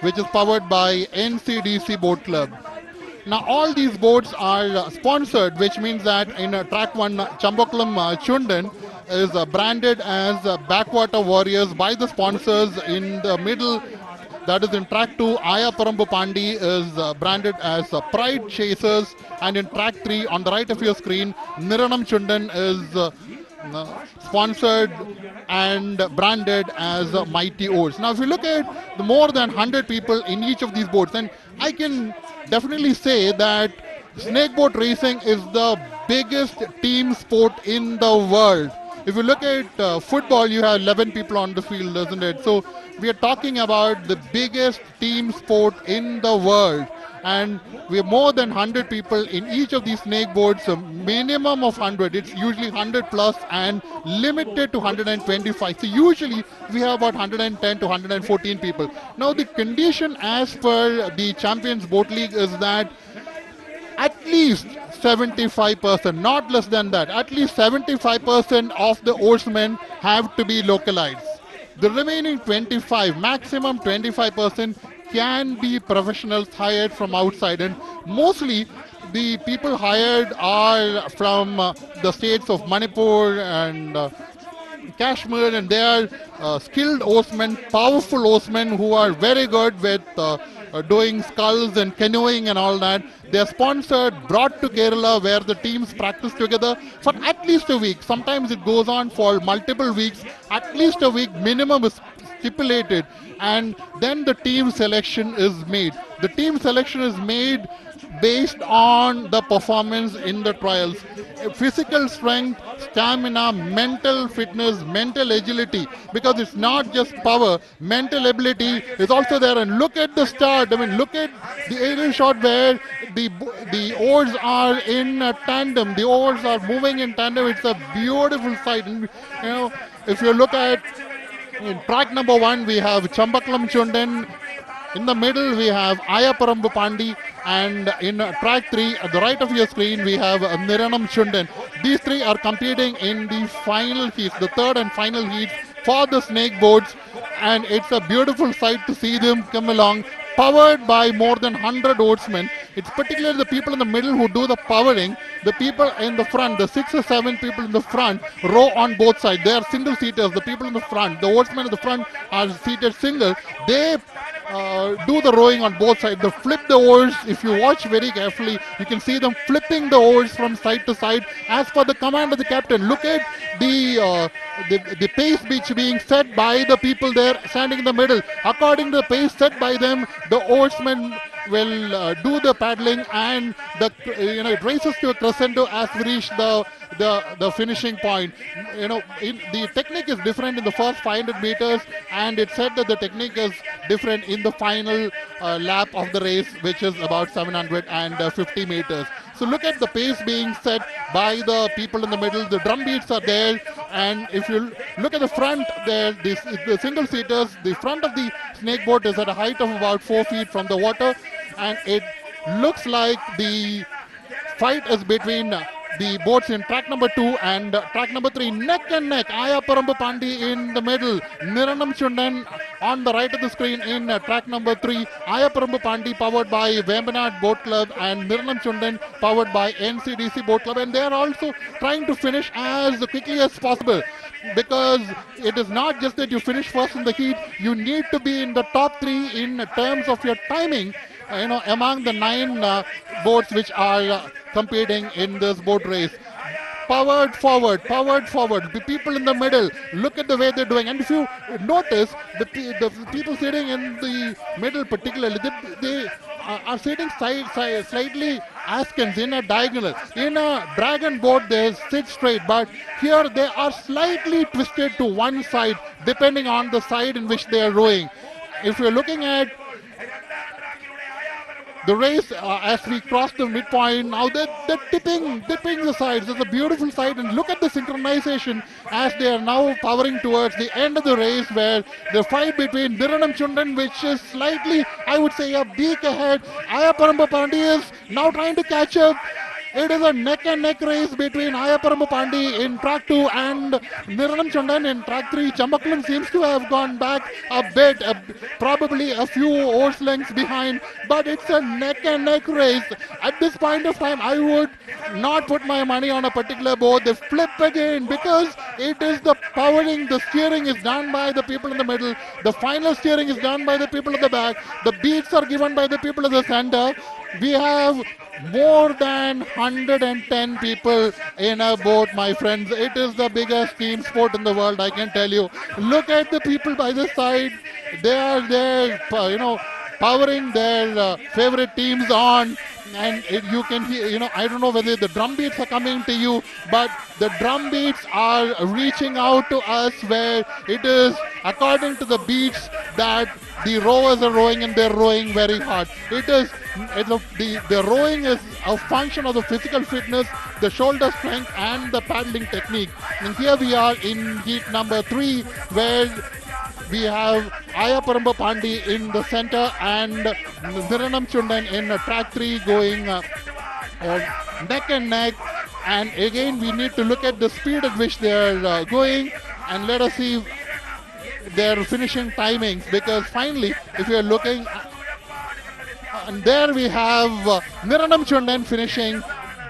which is powered by NCDC Boat Club. Now, all these boats are sponsored, which means that in track 1, Chambakulam Chundan is branded as Backwater Warriors by the sponsors. In the middle, that is in track 2, Aya Parambu Pandi is branded as Pride Chasers. And in track 3, on the right of your screen, Niranam Chundan is sponsored and branded as Mighty Oars. Now, if you look at the more than 100 people in each of these boats, and I can definitely say that snake boat racing is the biggest team sport in the world. If you look at football, you have 11 people on the field, isn't it? So we are talking about the biggest team sport in the world. And we have more than 100 people in each of these snake boats, a minimum of 100. It's usually 100 plus and limited to 125. So usually we have about 110 to 114 people. Now the condition as per the Champions Boat League is that at least 75%, not less than that, at least 75% of the oarsmen have to be localized. The remaining 25, maximum 25%, can be professionals hired from outside, and mostly the people hired are from the states of Manipur and Kashmir, and they are skilled oarsmen, powerful oarsmen who are very good with doing sculls and canoeing and all that. They are sponsored, brought to Kerala where the teams practice together for at least a week. Sometimes it goes on for multiple weeks. At least a week minimum is stipulated, and then the team selection is made. The team selection is made based on the performance in the trials. Physical strength, stamina, mental fitness, mental agility, because it's not just power, mental ability is also there. And look at the start. I mean, look at the aerial shot where the oars are in tandem. The oars are moving in tandem. It's a beautiful sight. And, if you look at in track number 1, we have Chambakulam Chundan. In the middle, we have Aya Parambu Pandi. And in track 3, at the right of your screen, we have Niranam Chundan. These 3 are competing in the final heats, the third and final heats for the snake boats. And it's a beautiful sight to see them come along, powered by more than 100 oarsmen. It's particularly the people in the middle who do the powering. The people in the front, the 6 or 7 people in the front, row on both sides. They are single seaters. The people in the front, the oarsmen in the front are seated single. They do the rowing on both sides. They flip the oars. If you watch very carefully, you can see them flipping the oars from side to side as per the command of the captain. Look at the pace which being set by the people there standing in the middle. According to the pace set by them, the oarsmen will do the paddling, and it races to a crescendo as we reach the finishing point. The technique is different in the first 500 meters, and it's said that the technique is different in the final lap of the race, which is about 750 meters. So look at the pace being set by the people in the middle. The drum beats are there. And if you look at the front there, the single seaters, the front of the snake boat is at a height of about 4 feet from the water, and it looks like the fight is between the boats in track number 2 and track number 3, neck and neck. Ayaparambu Pandi in the middle, Niranam Chundan on the right of the screen in track number 3. Ayaparambu Pandi powered by Vembanad Boat Club and Niranam Chundan powered by NCDC Boat Club, and they are also trying to finish as quickly as possible, because it is not just that you finish first in the heat, you need to be in the top 3 in terms of your timing, among the 9 boats which are competing in this boat race. Powered forward. The people in the middle, look at the way they're doing. And if you notice, the people sitting in the middle particularly, they are sitting slightly askance in a diagonal. In a dragon boat, they sit straight, but here they are slightly twisted to one side, depending on the side in which they are rowing. If you're looking at the race, as we cross the midpoint, now they're tipping the sides. It's a beautiful sight, and look at the synchronization as they are now powering towards the end of the race, where the fight between Niranam Chundan, which is slightly, I would say, a beak ahead. Ayaparambu Pandi is now trying to catch up. It is a neck and neck race between Ayaparambu Pandi in track 2 and Niranam Chundan in track 3. Chambakulam seems to have gone back a bit, probably a few oars lengths behind, but it's a neck and neck race. At this point of time, I would not put my money on a particular boat. They flip again because it is the powering, the steering is done by the people in the middle. The final steering is done by the people at the back. The beats are given by the people at the center. We have more than 110 people in a boat, my friends. It is the biggest team sport in the world, I can tell you. Look at the people by the side. They are there, powering their favorite teams on. And you can hear, I don't know whether the drum beats are coming to you, but the drum beats are reaching out to us, where it is according to the beats that the rowers are rowing, and they're rowing very hard. The rowing is a function of the physical fitness, the shoulder strength, and the paddling technique. And here we are in heat number 3, where we have Ayaparambu Pandi in the center and Niranam Chundan in track 3 going neck and neck. And again, we need to look at the speed at which they are going, and let us see their finishing timings, because finally, if you are looking, and there we have Niranam Chundan finishing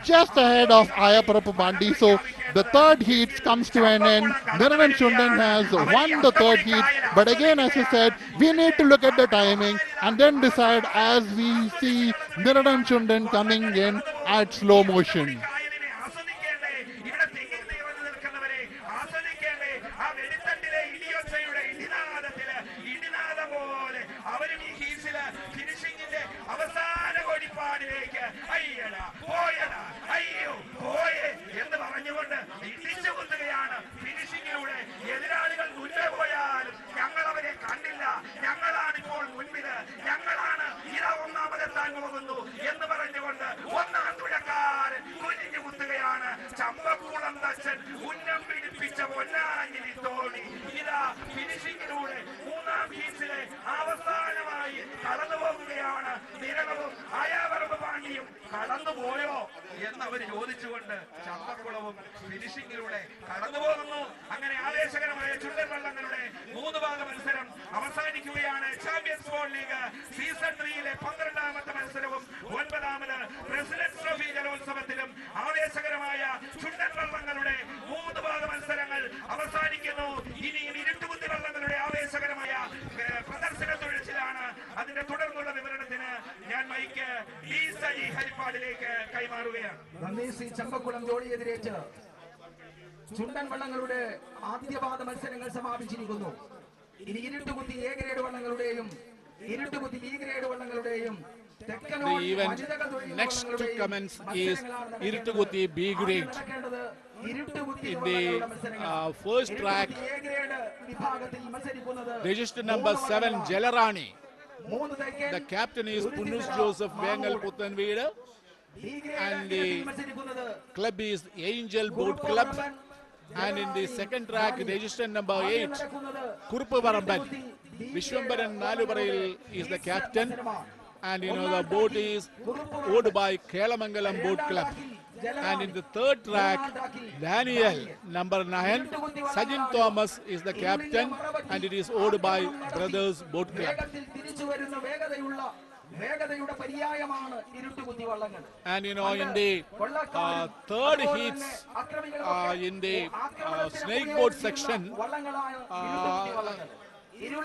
just ahead of Ayaparambu Pandi. So the third heat comes to an end. Niranam Chundan has won the third heat, but again, as I said, we need to look at the timing and then decide as we see Niranam Chundan coming in at slow motion. എന്നവർ ചോദിച്ചുകൊണ്ട് ചമ്പക്കുളവും ഫിനിഷിംഗിലൂടെ കടന്നുപോകുന്നു. അങ്ങനെ ആവേശകരമായ ചുണ്ടൻ വള്ളങ്ങളുടെ 3 ഭാഗ മത്സരം അവസാനിക്കുകയാണ്. Champions boat league season 3ലെ 12ാമത്തെ മത്സരവും 9ാമത് president's trophy ജലോത്സവത്തിലും ആവേശകരമായ ചുണ്ടൻ വള്ളങ്ങളുടെ 3 ഭാഗ മത്സരങ്ങൾ അവസാനിക്കുന്നു. ഇനിയും ഇരുട്ടുകുത്തി വള്ളങ്ങളുടെ ആവേശകരമായ പ്രദർശന തുഴച്ചിലാണ്. അതിന്റെ തുടർന്നുള്ള വിവരണത്തിന് ഞാൻ മൈക്ക് ഈ സജി ഹരിപ്പാടിലേക്ക് കൈമാറുകയാണ്. നന്ദി ശ്രീ ചമ്പക്കുളം ജോഡിയെതിരേറ്റ് ചുണ്ടൻ വള്ളങ്ങളുടെ ആദ്യപാദ മത്സരങ്ങൾ സമാപിച്ചിരിക്കുന്നു. ഇനി ഇരുട്ടുകുത്തി എ ഗ്രേഡ് വള്ളങ്ങളുടെയും ഇരുട്ടുകുത്തി ബി ഗ്രേഡ് വള്ളങ്ങളുടെയും The event next to commence is Iruttukuthi B grade. In the first track, register number 7 Jalarani. The captain is Punus Joseph Vengal Puthanveeda, and the club is Angel Boat Club. And in the second track, registration number 8, Kuruppu Varamban. Vishwambaran Naluparayil is the captain. And the boat is owned by Kelamangalam Boat Club. And in the third track, Daniel, number 9, Sajin Thomas is the captain, and it is owned by Brothers Boat Club. And in the third heats, in the snake boat section,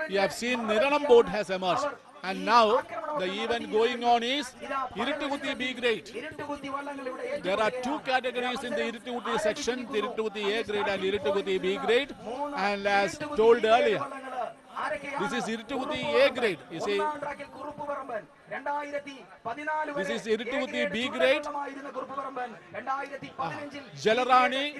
you have seen Niranam boat has emerged. And now the event going on is Iruttukuthi B grade. There are two categories in the Iruttukuthi section, the Iruttukuthi A grade and Iruttukuthi B grade. And as told earlier, this is Iruttukuthi A grade. You see, this is Iruttukuthi B grade. Jalarani,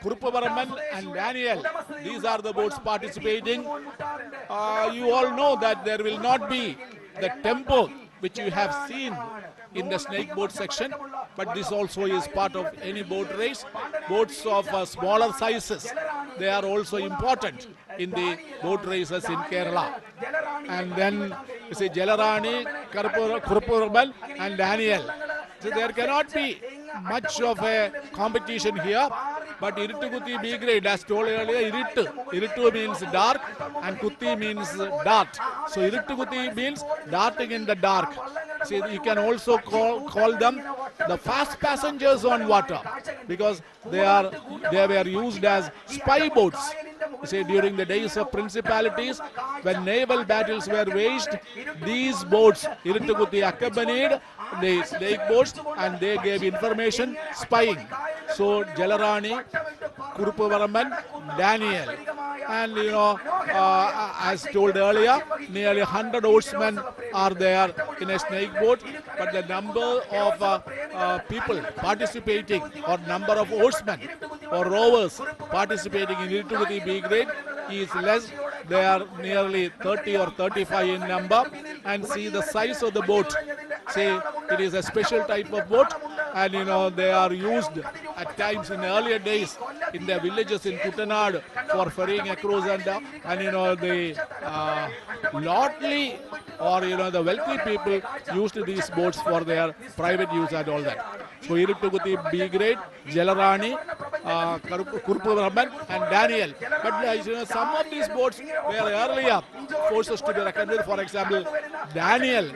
Kuruppu Varamban and Daniel. These are the boats participating. You all know that there will not be the tempo which you have seen in the snake boat section, but this also is part of any boat race. Boats of smaller sizes, they are also important in the boat races in Kerala. And then you see Jalarani, Kuruppu Varamban and Daniel. So there cannot be much of a competition here, but Iruttukuthi B grade, as told earlier, Irittu means dark and Kuthi means dart. So Iruttukuthi means darting in the dark. See, you can also call them the fast passengers on water, because they were used as spy boats. See, during the days of principalities, when naval battles were waged, these boats, Iruttukuthi, accompanied the snake boats and they gave information, spying. So Jalarani, Kuruppu Varamban, Daniel. And as told earlier, nearly 100 oarsmen are there in a snake boat, but the number of people participating or number of oarsmen or rowers participating in Iruttukuthi B grade is less. They are nearly 30 or 35 in number. And see the size of the boat. See, it is a special type of boat, and they are used at times in earlier days in the villages in Kuttanad for ferrying across, and the lordly or the wealthy people used these boats for their private use and all that. So Iruttukuthi B grade, Jalarani, Kuruppu Varamban and Daniel. But some of these boats were earlier forces to be reckoned with. For example, Daniel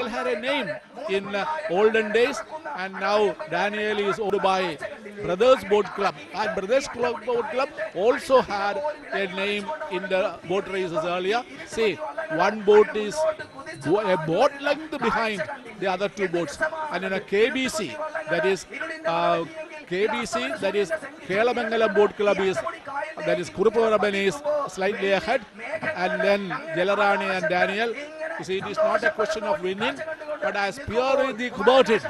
had a name in olden days, and now Daniel is owned by Brothers Boat Club. And Brothers Boat Club also had a name in the boat races earlier. See, one boat is a boat length behind the other two boats. And in a KBC, that is Kelamangalam Boat Club that is Kuruppu Varamban is slightly ahead, and then Jalarani and Daniel. You see, it is not a question of winning, but as Pierre de Coubertin,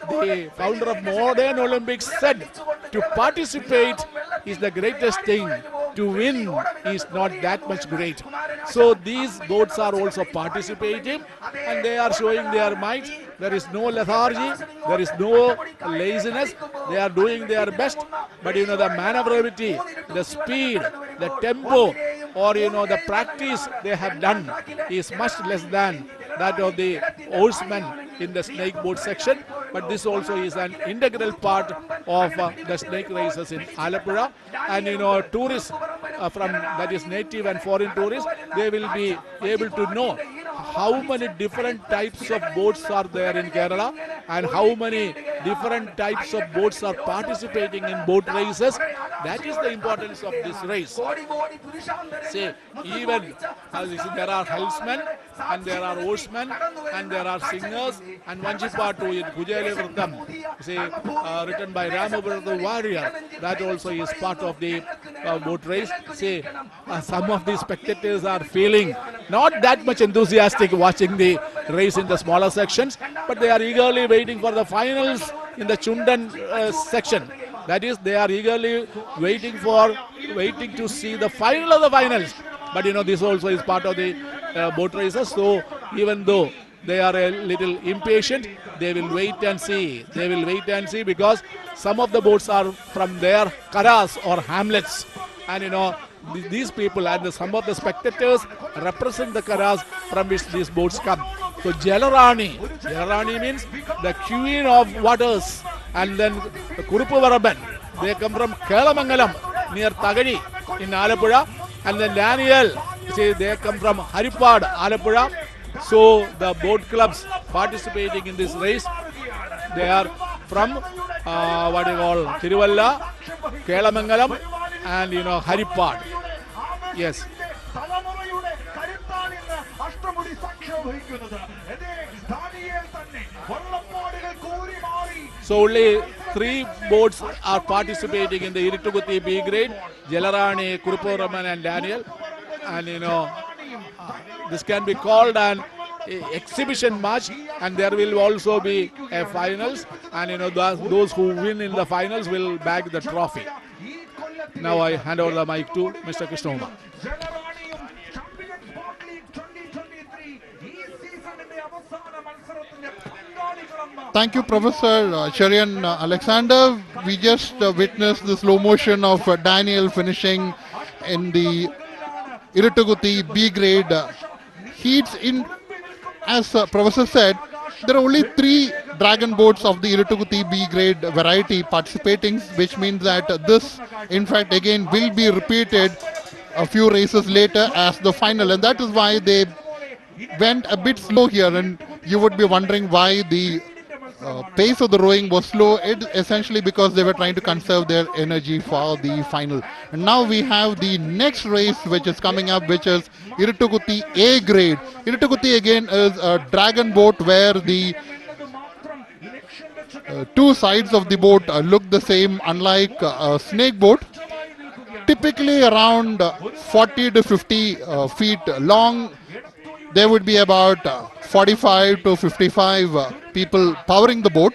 the founder of modern Olympics, said, to participate is the greatest thing. To win is not that much great. So these boats are also participating, and they are showing their might. There is no lethargy, there is no laziness. They are doing their best, but the maneuverability, the speed, the tempo, or the practice they have done is much less than that of the oarsmen in the snake boat section. But this also is an integral part of the snake races in Alappuzha. And tourists from that is native and foreign tourists, they will be able to know how many different types of boats are there in Kerala and how many different types of boats are participating in boat races. That is the importance of this race. See, even there are helmsmen and there are oarsmen and there are singers and Vanchipattu in Kujale Vratam, written by Ramapura the warrior. That also is part of the boat race. See, some of the spectators are feeling not that much enthusiastic watching the race in the smaller sections, but they are eagerly waiting for the finals in the Chundan section. That is, they are eagerly waiting to see the final of the finals. But this also is part of the boat races. So even though they are a little impatient, they will wait and see. They will wait and see, because some of the boats are from their karas or hamlets, and these people and some of the spectators represent the karas from which these boats come. So Jalarani means the queen of waters, and then Kuruppu Varaban, they come from Kelamangalam near Tagadi in Alappuzha, and then Daniel, they come from Haripad, Alappuzha. So the boat clubs participating in this race, they are from Tiruvalla, Kelamangalam, and Haripad. Yes. So only 3 boats are participating in the Iruttukuthi B grade: Jalarani, Kuruppu Varaman, and Daniel. And this can be called an exhibition match, and there will also be a finals, and those who win in the finals will bag the trophy. Now I hand over the mic to Mr. Krishnamurthy. Thank you, Professor Cherian Alexander. We just witnessed the slow motion of Daniel finishing in the Iruttukuthi B grade heats. As Professor said, there are only 3 dragon boats of the Iruttukuthi B grade variety participating, which means that this, in fact, again will be repeated a few races later as the final, and that is why they went a bit slow here. And you would be wondering why the pace of the rowing was slow. It essentially because they were trying to conserve their energy for the final. And now we have the next race which is coming up, which is Iruttukuthi A grade. Iruttukuthi again is a dragon boat where the 2 sides of the boat look the same, unlike a snake boat. Typically around 40 to 50 feet long. There would be about 45 to 55 people powering the boat.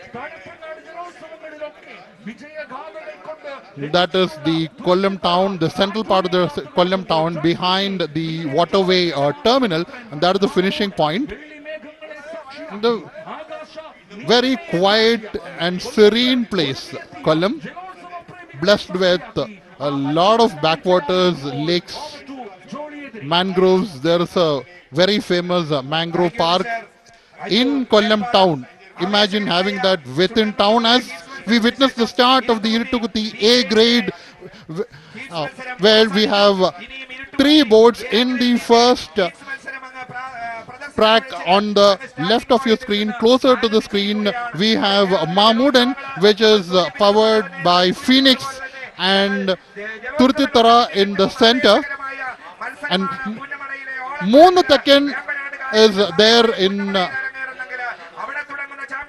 That is the Kollam town, the central part of the Kollam town, behind the waterway terminal, and that is the finishing point. The very quiet and serene place, Kollam, blessed with a lot of backwaters, lakes, mangroves. There is a very famous mangrove park in Kollam town. Imagine having that within town, as we witnessed the start of the Iruttukuthi A grade, where we have 3 boats in the first track. On the left of your screen, closer to the screen, we have Mahmudan, which is powered by Phoenix, and Turtitara in the center, and Moonatakan is there in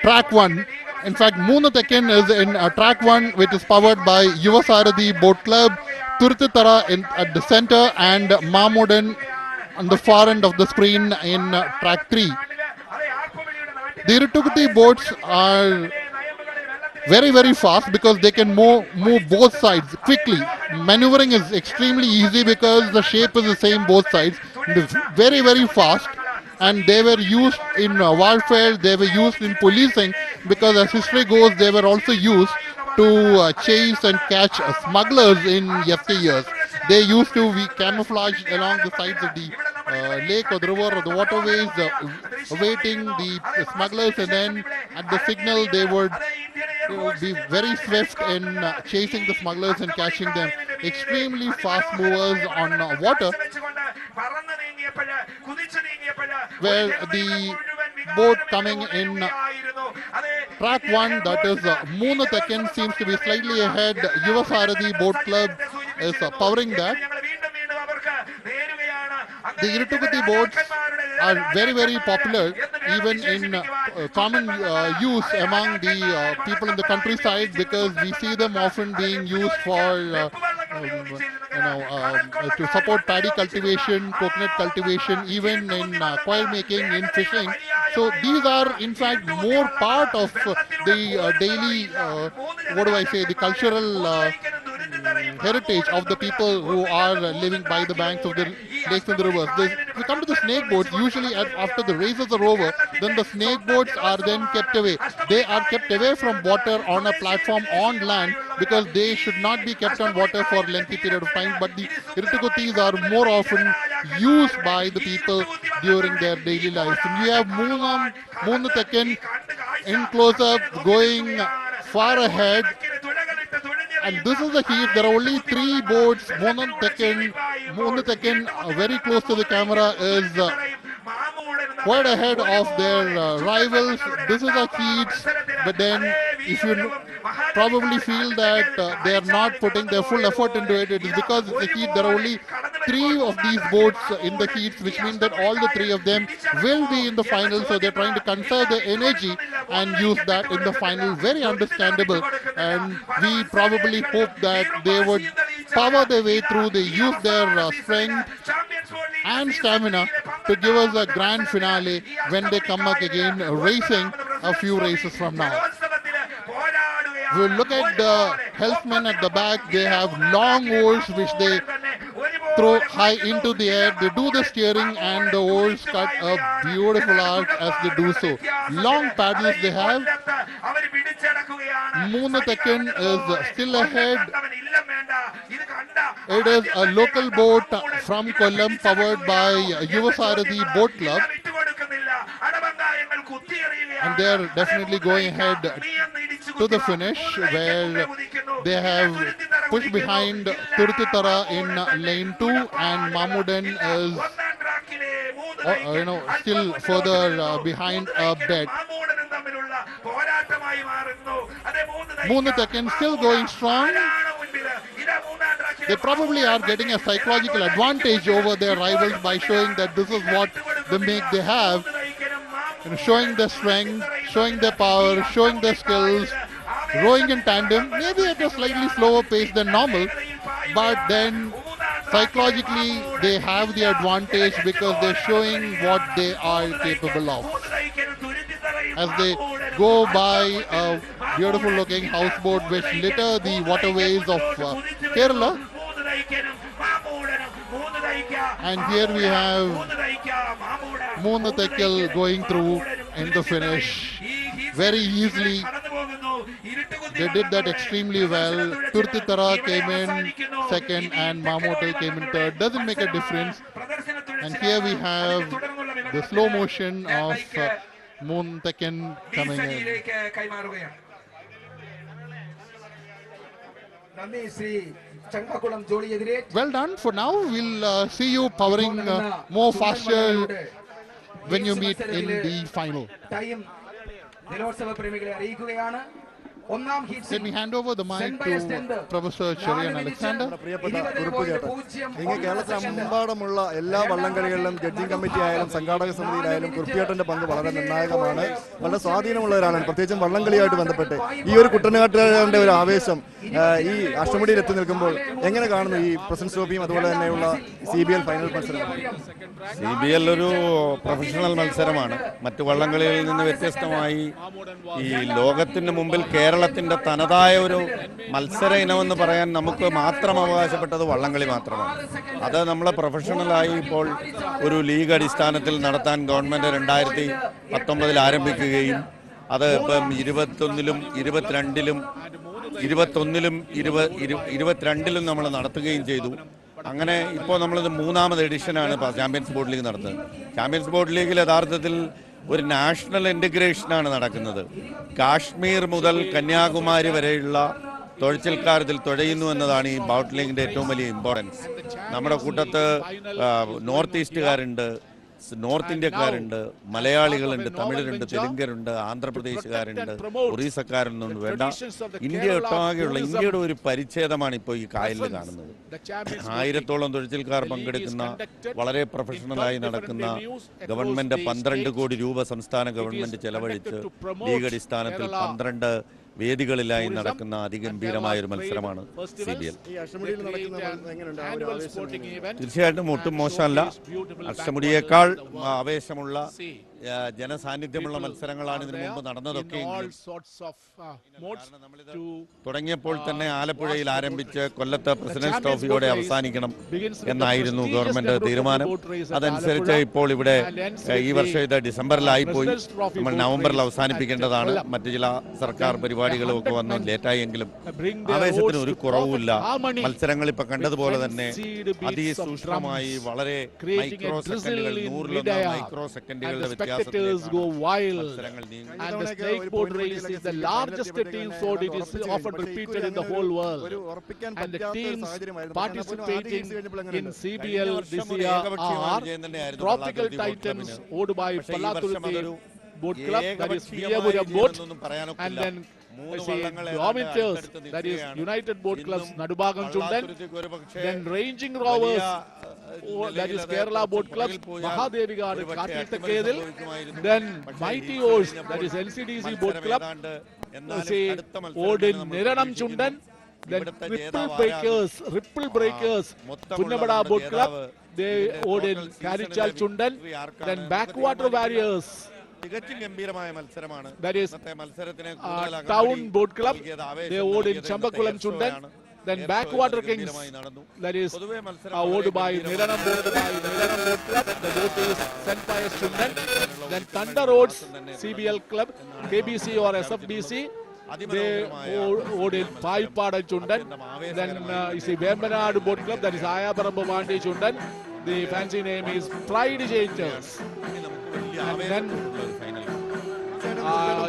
track 1. In fact, Moonatakan is in track 1, which is powered by Yuvasarathi Boat Club, Turtitara at the center, and Mahmudan on the far end of the screen in track 3. The Iruttukuthi boats are very, very fast because they can move both sides quickly. Maneuvering is extremely easy because the shape is the same both sides. They're very, very fast, and they were used in warfare, they were used in policing, because as history goes, they were also used to chase and catch smugglers in yesteryears. They used to be camouflaged along the sides of the lake or the river or the waterways, awaiting the smugglers, and then at the signal they would be very swift in chasing the smugglers and catching them. Extremely fast movers on water, where the boat coming in track 1, that is Moonatakan, seems to be slightly ahead. Yuvasarathi Boat Club is powering that. The Iruttukuthi boats are very, very popular, even in common use among the people in the countryside, because we see them often being used for to support paddy cultivation, coconut cultivation, even in coil making, in fishing. So these are in fact more part of the daily, the cultural heritage of the people who are living by the banks of the lakes and the rivers. If you come to the snake boats, usually after the races are over, then the snake boats are then kept away. They are kept away from water on a platform on land because they should not be kept on water for a lengthy period of time. But the Iruttukuthis are more often used by the people during their daily lives. And we have Moonathakan in close-up going far ahead. And this is the heat. There are only 3 boats. Moonathakan very close to the camera is quite ahead of their rivals. This is a heat, but then if you probably feel that they are not putting their full effort into it, it is because it's a heat. There are only 3 of these boats in the heats, which means that all the 3 of them will be in the final. So they're trying to conserve their energy and use that in the final. Very understandable, and we probably hope that they would power their way through. They use their strength and stamina to give us a grand finale when they come back again racing a few races from now. We'll look at the helpsmen at the back. They have long oars which they throw high into the air. They do the steering and the oars cut a beautiful arc as they do so. Long paddles they have. Moonathakan is still ahead. It is a local boat from Kollam powered by Yuvasarathi Boat Club. And they are definitely going ahead to the finish, where they have pushed behind Tirutitara in lane 2, and Mamudan is still further behind a bit. Moonathakan still going strong. They probably are getting a psychological advantage over their rivals by showing that this is what they have. Showing their strength, showing their power, showing their skills, rowing in tandem, maybe at a slightly slower pace than normal, but then psychologically they have the advantage because they're showing what they are capable of. As they go by a beautiful looking houseboat which litter the waterways of Kerala. And here we have Moonathakan going through in the finish very easily. They did that extremely well. Tirutitara came in second and Mamotal came in third. Doesn't make a difference. And here we have the slow motion of Moonathakan coming in. Well done. For now, we'll see you powering more faster when you meet in the final. Let me hand over the mic to Professor Cherian Alexander. ഇങ്ങനെ കേരളത്തിലെമ്പാടുമുള്ള എല്ലാ വള്ളംകളികളിലും judging committee ആയാലും സംഘാടക സമിതിയിലായാലും കുറുപ്പിയേട്ടന്റെ പങ്ക് വളരെ നിർണായകമാണ്. വളരെ സ്വാധീനമുള്ള ഒരാളാണ്, പ്രത്യേകിച്ചും വള്ളംകളിയായിട്ട് ബന്ധപ്പെട്ട്. ഈ ഒരു കുട്ടനാട്ടുകാരുടെ ഒരു ആവേശം ഈ അഷ്ടമുടിയിൽ എത്തി നിൽക്കുമ്പോൾ എങ്ങനെ കാണുന്നു ഈ പ്രസിഡൻസ് ട്രോഫിയും അതുപോലെ തന്നെയുള്ള CBL ഫൈനൽ മത്സരം? CBL ഒരു പ്രൊഫഷണൽ മത്സരമാണ്. മറ്റു വള്ളംകളികളിൽ നിന്ന് വ്യത്യസ്തമായി ഈ ലോകത്തിന് മുമ്പിൽ കേരളത്തിന്റെ തനതായ ഒരു മത്സര ഇനമെന്ന് പറയാൻ നമുക്ക് മാത്രം അവകാശപ്പെട്ടത് വള്ളംകളി മാത്രമാണ്. അത് നമ്മൾ പ്രൊഫഷണലായി ഇപ്പോൾ ഒരു ലീഗ് അടിസ്ഥാനത്തിൽ നടത്താൻ ഗവൺമെന്റ് 2019 ആരംഭിക്കുകയും അത് ഇപ്പം 21-ലും 22-ലും നമ്മൾ നടത്തുകയും ചെയ്തു. അങ്ങനെ ഇപ്പോൾ നമ്മളിത് 3ാമത് എഡിഷനാണ് ചാമ്പ്യൻസ് ബോട്ട് ലീഗ് നടത്തുന്നത്. ചാമ്പ്യൻസ് ബോട്ട് ലീഗിൽ യഥാർത്ഥത്തിൽ ഒരു നാഷണൽ ഇൻ്റഗ്രേഷനാണ് നടക്കുന്നത്. കാശ്മീർ മുതൽ കന്യാകുമാരി വരെയുള്ള തുഴച്ചിൽക്കാർ ഇതിൽ തുഴയുന്നു എന്നതാണ് ഈ ബോട്ട് ലീഗിൻ്റെ ഏറ്റവും വലിയ ഇമ്പോർട്ടൻസ്. നമ്മുടെ കൂട്ടത്ത് നോർത്ത് ഈസ്റ്റുകാരുണ്ട്, നോർത്ത് ഇന്ത്യക്കാരുണ്ട്, മലയാളികളുണ്ട്, തമിഴരുണ്ട്, തെലുങ്കരുണ്ട്, ആന്ധ്രാപ്രദേശുകാരുണ്ട്, ഒറീസക്കാരൊന്നും വേണ്ട. ഇന്ത്യ ഒട്ടാകെയുള്ള ഇന്ത്യയുടെ ഒരു പരിച്ഛേദമാണ് ഇപ്പോൾ ഈ കായലിൽ കാണുന്നത്. 1000-ഓളം തുഴച്ചിൽക്കാർ പങ്കെടുക്കുന്ന വളരെ പ്രൊഫഷണലായി നടക്കുന്ന ഗവൺമെന്റ് 12 കോടി രൂപ സംസ്ഥാന ഗവൺമെന്റ് ചെലവഴിച്ച് ലീഗ് അടിസ്ഥാനത്തിൽ 12 വേദികളിലായി നടക്കുന്ന അതിഗംഭീരമായ ഒരു മത്സരമാണ് CBL. തീർച്ചയായിട്ടും ഒട്ടും മോശമല്ല. അഷ്ടമുടിയേക്കാൾ ആവേശമുള്ള ജനസാന്നിധ്യമുള്ള മത്സരങ്ങളാണ് ഇതിനു മുമ്പ് നടന്നതൊക്കെ. തുടങ്ങിയപ്പോൾ തന്നെ ആലപ്പുഴയിൽ ആരംഭിച്ച് കൊല്ലത്ത് പ്രസിഡന്റ്സ് ട്രോഫിയോടെ അവസാനിക്കണം എന്നായിരുന്നു ഗവൺമെന്റ് തീരുമാനം. അതനുസരിച്ച് ഇപ്പോൾ ഇവിടെ ഈ വർഷം ഇത് ഡിസംബറിലായിപ്പോയി. നമ്മൾ നവംബറിൽ അവസാനിപ്പിക്കേണ്ടതാണ്. മറ്റു ചില സർക്കാർ പരിപാടികളും ഒക്കെ വന്ന് ലേറ്റായെങ്കിലും ആവേശത്തിന് ഒരു കുറവുമില്ല. മത്സരങ്ങൾ ഇപ്പൊ കണ്ടതുപോലെ തന്നെ അതിസൂക്ഷ്മമായി വളരെ മൈക്രോ സെക്കൻഡുകൾ, 100 മൈക്രോ സെക്കൻഡുകളുടെ വ്യത്യാസത്തിൽ go wild, and the snakeboard race is the largest team sport. It is often repeated in the whole world, and the teams participating in CBL this year are Tropical Titans, owned by Iruttukuthi Boat Club, that is Veppu Boat, and then Doordarshan, that is United Boat Clubs, Nadubagam Chundan, then Ranging Rovers, that is Kerala Boat Clubs, Mahadevigad, Karthikeyathil, then Mighty Oars, that is LCDC Boat Club, owned in Niranam Chundan, then Ripple Breakers, Punnamada Boat Club, they owned in Karichal Chundan, then Backwater Warriors, that is Town Boat Club, they owned in Chambakulam Chundan, then Backwater Kings, that is owned by Niranam Boat Club, the boat is St. Pius Chundan, then Thunder Roads CBL Club, KBC or SFBC, they owned in Paipada Chundan, then Vembanad Boat Club, that is Ayaparambu Vandi Chundan, the fancy name is Pride Changers. And then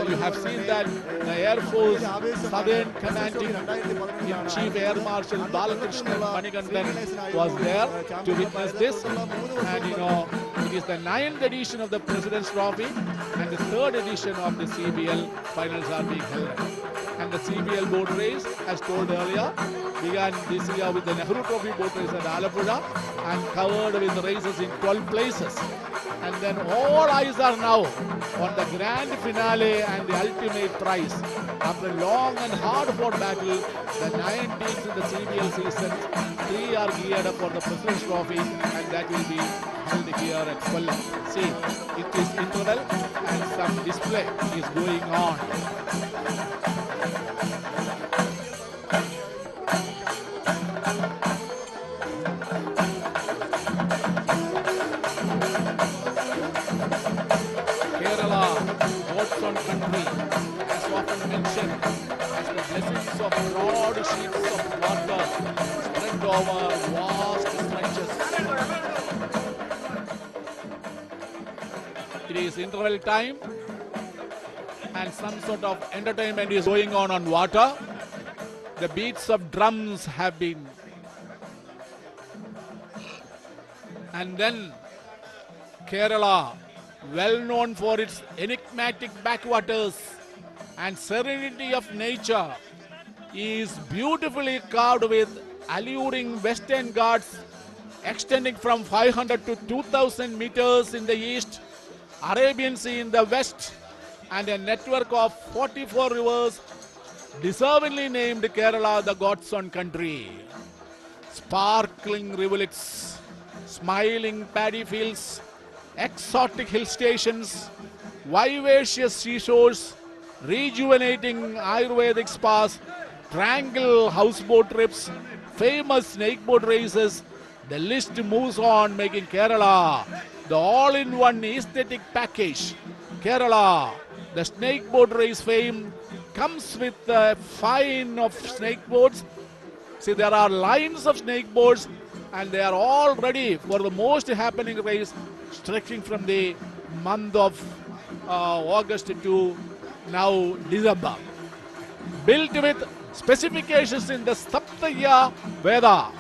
you have seen that the Air Force Southern Commanding in Chief Air Marshal Balakrishnan Manikandan was there to witness this. And it is the 9th edition of the President's Trophy and the 3rd edition of the CBL finals are being held. And the CBL boat race, as told earlier, began this year with the Nehru Trophy boat race at Alappuzha and covered with races in 12 places. And then all eyes are now on the grand finale and the ultimate prize. After a long and hard-fought battle, the 9 teams in the CBL season, 3 are geared up for the President's Trophy, and that will be held here at Kollam. See, it is interval and some display is going on. Country, as often mentioned, as the blessings of broad sheets of water spread over vast stretches. It is interval time and some sort of entertainment is going on water. The beats of drums have been, and then Kerala, well known for its enigmatic backwaters and serenity of nature, is beautifully carved with alluring western ghats extending from 500 to 2000 meters in the east, Arabian Sea in the west, and a network of 44 rivers deservedly named Kerala the God's own country. Sparkling rivulets, smiling paddy fields, exotic hill stations, vivacious seashores, rejuvenating Ayurvedic spas, tranquil houseboat trips, famous snakeboat races. The list moves on, making Kerala the all-in-one aesthetic package. Kerala, the snakeboat race fame, comes with a fine of snakeboats. See, there are lines of snakeboats and they are all ready for the most happening race stretching from the month of August to now December. Built with specifications in the Saptaya Veda,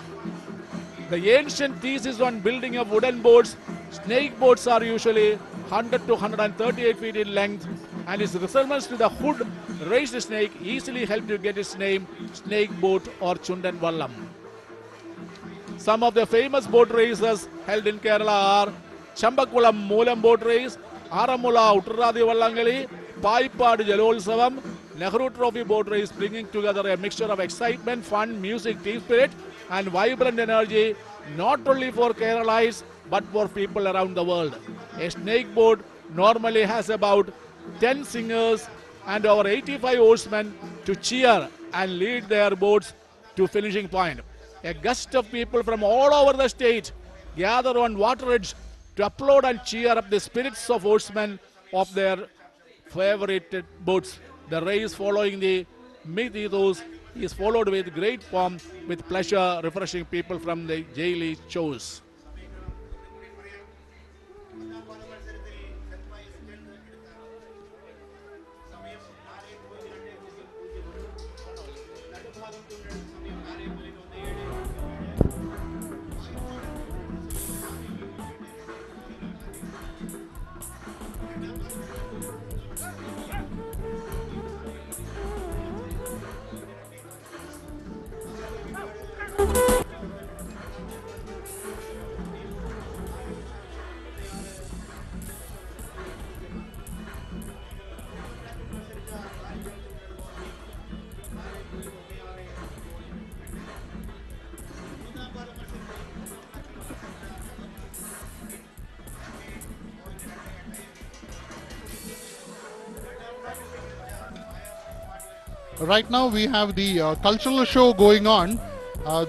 the ancient thesis on building of wooden boats, snake boats are usually 100 to 138 feet in length, and its resemblance to the hood-raised snake easily helped to get its name, snake boat or Chundan Vallam. Some of the famous boat races held in Kerala are Chambakulam Moolam boat race, Aramula Uttaradi Vallangali, Paipad Jalolsavam, Nehru Trophy boat race, bringing together a mixture of excitement, fun, music, team spirit and vibrant energy, not only for Keralites but for people around the world. A snake boat normally has about 10 singers and over 85 horsemen to cheer and lead their boats to finishing point. A gust of people from all over the state gather on water edge to applaud and cheer up the spirits of horsemen of their favorite boats. The race following the myth-ethos is followed with great pomp, with pleasure, refreshing people from the daily chores. Right now we have the cultural show going on.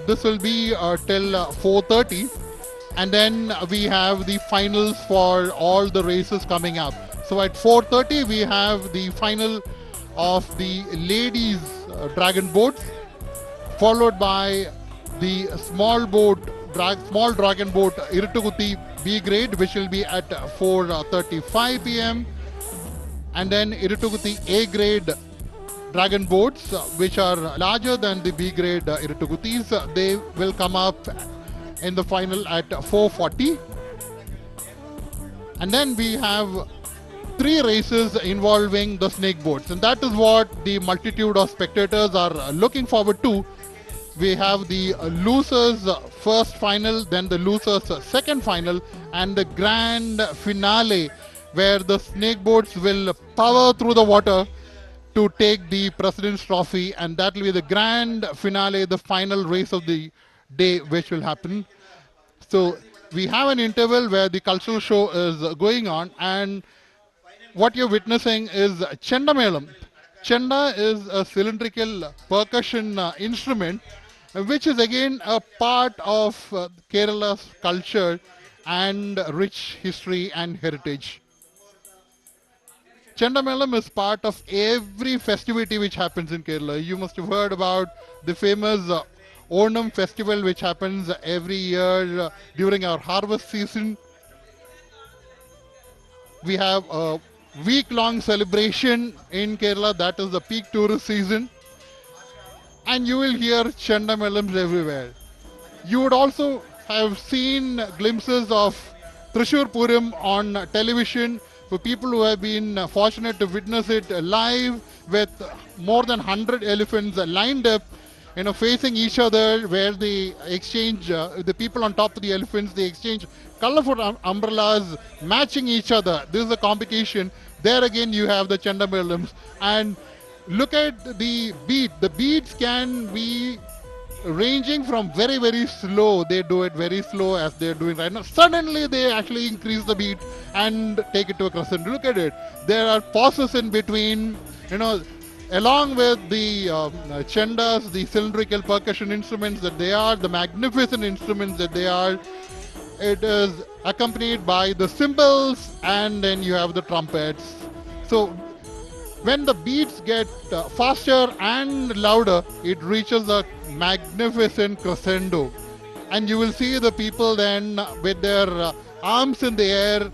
This will be till 4:30, and then we have the finals for all the races coming up. So at 4:30 we have the final of the ladies dragon boats, followed by the small dragon boat Iruttukuthi B grade, which will be at 4:35 p.m. and then Iruttukuthi A grade dragon boats, which are larger than the B grade Iruttukuthis, they will come up in the final at 4:40. And then we have 3 races involving the snake boats, and that is what the multitude of spectators are looking forward to. We have the losers first final, then the losers second final, and the grand finale where the snake boats will power through the water to take the President's Trophy, and that will be the grand finale, the final race of the day, which will happen. So we have an interval where the cultural show is going on, and what you're witnessing is Chandamelam. Chanda is a cylindrical percussion instrument, which is again a part of Kerala's culture and rich history and heritage. Chandamelam is part of every festivity which happens in Kerala. You must have heard about the famous Onam festival, which happens every year during our harvest season. We have a week-long celebration in Kerala, that is the peak tourist season. And you will hear Chandamelams everywhere. You would also have seen glimpses of Thrissur Puram on television. For people who have been fortunate to witness it live, with more than 100 elephants lined up, facing each other, where they exchange, the people on top of the elephants, they exchange colorful umbrellas matching each other. This is a competition. There again you have the Chandamelams. And look at the beat. The beats can be ranging from very, very slow. They do it very slow as they're doing right now. Suddenly they actually increase the beat and take it to a crescendo. Look at it. There are pauses in between, along with the chandas, the cylindrical percussion instruments that they are, the magnificent instruments that they are. It is accompanied by the cymbals, and then you have the trumpets. So when the beats get faster and louder, it reaches a magnificent crescendo. And you will see the people then with their arms in the air,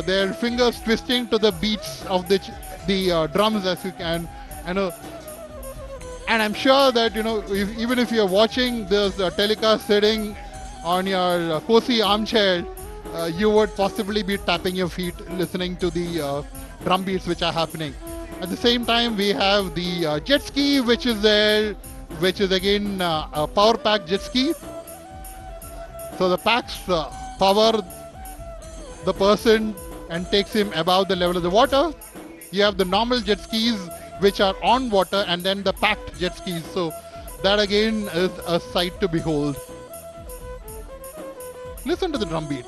their fingers twisting to the beats of the drums, as you can. And I'm sure that, even if you're watching this telecast sitting on your cozy armchair, you would possibly be tapping your feet listening to the drum beats which are happening. At the same time, we have the jet ski which is there, which is again a power pack jet ski. So the packs power the person and takes him above the level of the water. You have the normal jet skis which are on water, and then the packed jet skis. So that again is a sight to behold. Listen to the drum beat.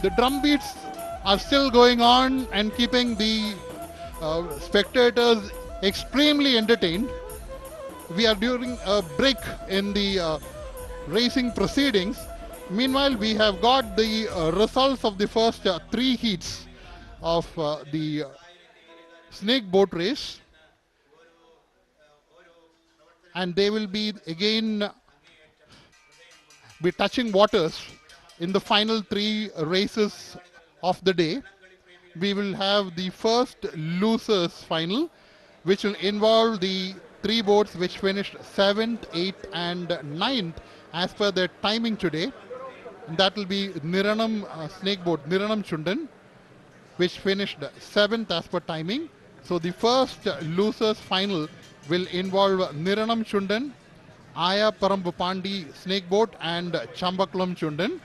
The drum beats are still going on and keeping the spectators extremely entertained. We are during a break in the racing proceedings. Meanwhile, we have got the results of the first 3 heats of the snake boat race, and they will be again be touching waters in the final 3 races of the day. We will have the first losers final, which will involve the 3 boats which finished 7th, 8th and 9th as per their timing today. And that will be Niranam snake boat, Niranam Chundan, which finished 7th as per timing. So the first losers final will involve Niranam Chundan, Aya Parambupandi snake boat and Chambakulam Chundan.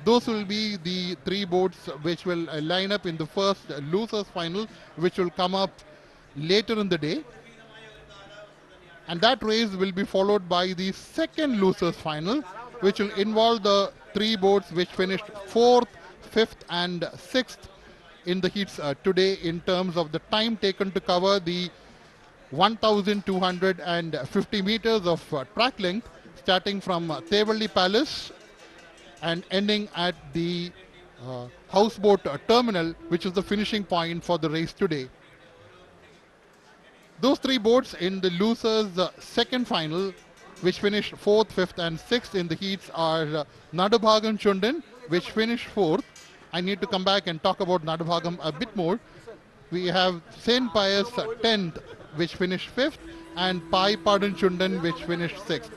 Those will be the 3 boats which will line up in the first losers final, which will come up later in the day. And that race will be followed by the second losers final, which will involve the 3 boats which finished 4th, 5th and 6th in the heats today in terms of the time taken to cover the 1,250 meters of track length, starting from Tevalli Palace and ending at the houseboat terminal, which is the finishing point for the race today. Those 3 boats in the losers second final, which finished 4th, 5th and 6th in the heats, are Nadubhagam Chundan, which finished 4th. I need to come back and talk about Nadubhagam a bit more. We have St. Pius 10th, which finished 5th, and Pai Padan Chundan, which finished 6th.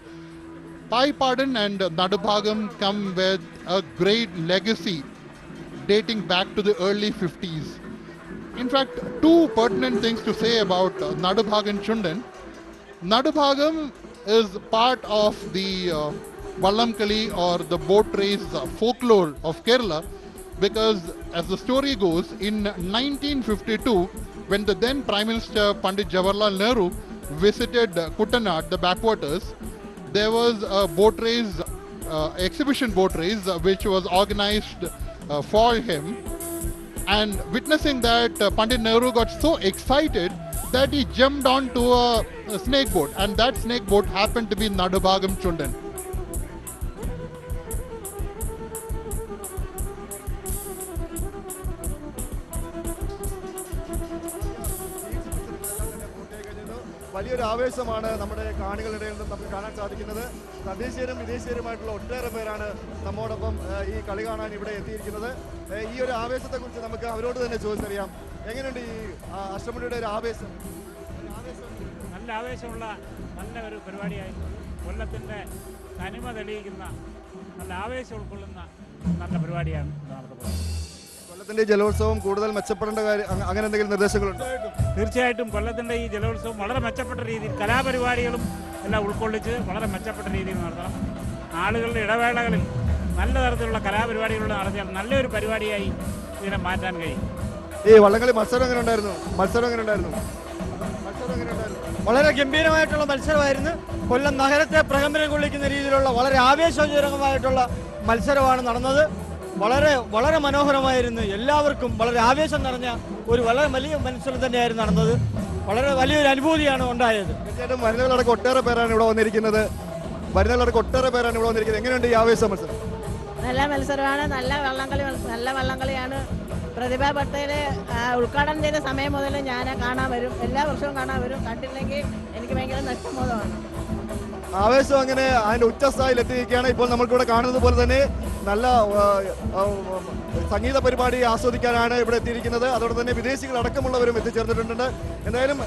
Pai Padan and Nadubhagam come with a great legacy dating back to the early 50s. In fact, 2 pertinent things to say about Nadubhagam Chundan. Nadubhagam is part of the Vallamkali or the boat race folklore of Kerala, because as the story goes, in 1952, when the then Prime Minister Pandit Jawaharlal Nehru visited Kuttanad, the backwaters, there was a boat race, exhibition boat race, which was organized for him. And witnessing that, Pandit Nehru got so excited that he jumped onto a snake boat, and that snake boat happened to be Nadubhagam Chundan. വലിയൊരു ആവേശമാണ് നമ്മുടെ കാണികളുടെ നമുക്ക് കാണാൻ സാധിക്കുന്നത്. തദ്ദേശീയരും വിദേശീയരുമായിട്ടുള്ള ഒട്ടേറെ പേരാണ് നമ്മോടൊപ്പം ഈ കളി കാണാൻ ഇവിടെ എത്തിയിരിക്കുന്നത്. ഈ ഒരു ആവേശത്തെക്കുറിച്ച് നമുക്ക് അവരോട് തന്നെ ചോദിച്ചറിയാം. എങ്ങനെയുണ്ട് ഈ അഷ്ടമുടിയുടെ ഒരു ആവേശം? നല്ല ആവേശമുള്ള നല്ല ഒരു പരിപാടിയായിരുന്നു. കൊല്ലത്തിൻ്റെ തനിമ തെളിയിക്കുന്ന നല്ല ആവേശം ഉൾക്കൊള്ളുന്ന നല്ല പരിപാടിയാണ് നടത്തപ്പെടുന്നത്. കൊല്ലത്തിന്റെ ജലോത്സവം കൂടുതൽ മെച്ചപ്പെടേണ്ട കാര്യം അങ്ങനെ എന്തെങ്കിലും നിർദ്ദേശങ്ങളുണ്ട്? തീർച്ചയായിട്ടും കൊല്ലത്തിൻ്റെ ഈ ജലോത്സവം വളരെ മെച്ചപ്പെട്ട രീതിയിൽ കലാപരിപാടികളും എല്ലാം ഉൾക്കൊള്ളിച്ച് വളരെ മെച്ചപ്പെട്ട രീതിയിൽ നടത്തണം. ആളുകളുടെ ഇടവേളകളിൽ നല്ല തരത്തിലുള്ള കലാപരിപാടികളിലൂടെ നടത്തിയാൽ നല്ലൊരു പരിപാടിയായി ഇതിനെ മാറ്റാൻ കഴിയും. ഈ വള്ളംകളി മത്സരം എങ്ങനെ ഉണ്ടായിരുന്നു? വളരെ ഗംഭീരമായിട്ടുള്ള മത്സരമായിരുന്നു. കൊല്ലം നഗരത്തെ പ്രകമ്പനം കൊള്ളിക്കുന്ന രീതിയിലുള്ള വളരെ ആവേശജനകമായിട്ടുള്ള മത്സരമാണ് നടന്നത്. വളരെ മനോഹരമായിരുന്നു. എല്ലാവർക്കും വളരെ ആവേശം നിറഞ്ഞ ഒരു വളരെ വലിയ മത്സരം തന്നെയായിരുന്നു നടന്നത്. വളരെ വലിയൊരു അനുഭൂതിയാണ് ഉണ്ടായത്. തീർച്ചയായിട്ടും വരുന്നവരടക്കം ഒട്ടേറെ പേരാണ് ഇവിടെ വന്നിരിക്കുന്നത്. എങ്ങനെയുണ്ട് ഈ ആവേശ മത്സരം? നല്ല മത്സരമാണ്. നല്ല വള്ളംകളിയാണ്. പ്രതിഭ പട്ടേല് ഉദ്ഘാടനം ചെയ്ത സമയം മുതൽ ഞാൻ കാണാൻ വരും. എല്ലാ വർഷവും കാണാൻ വരും. കണ്ടില്ലെങ്കിൽ എനിക്ക് ഭയങ്കര നഷ്ടബോധമാണ്. ആവേശം അങ്ങനെ അതിന്റെ ഉച്ചസ്ഥായിൽ എത്തിയിരിക്കുകയാണ്. ഇപ്പോൾ നമ്മൾക്കിവിടെ കാണുന്നത് പോലെ തന്നെ നല്ല സംഗീത പരിപാടി ആസ്വദിക്കാനാണ് ഇവിടെ എത്തിയിരിക്കുന്നത്. അതോടെ തന്നെ വിദേശികൾ അടക്കമുള്ളവരും എത്തിച്ചേർന്നിട്ടുണ്ട്. എന്തായാലും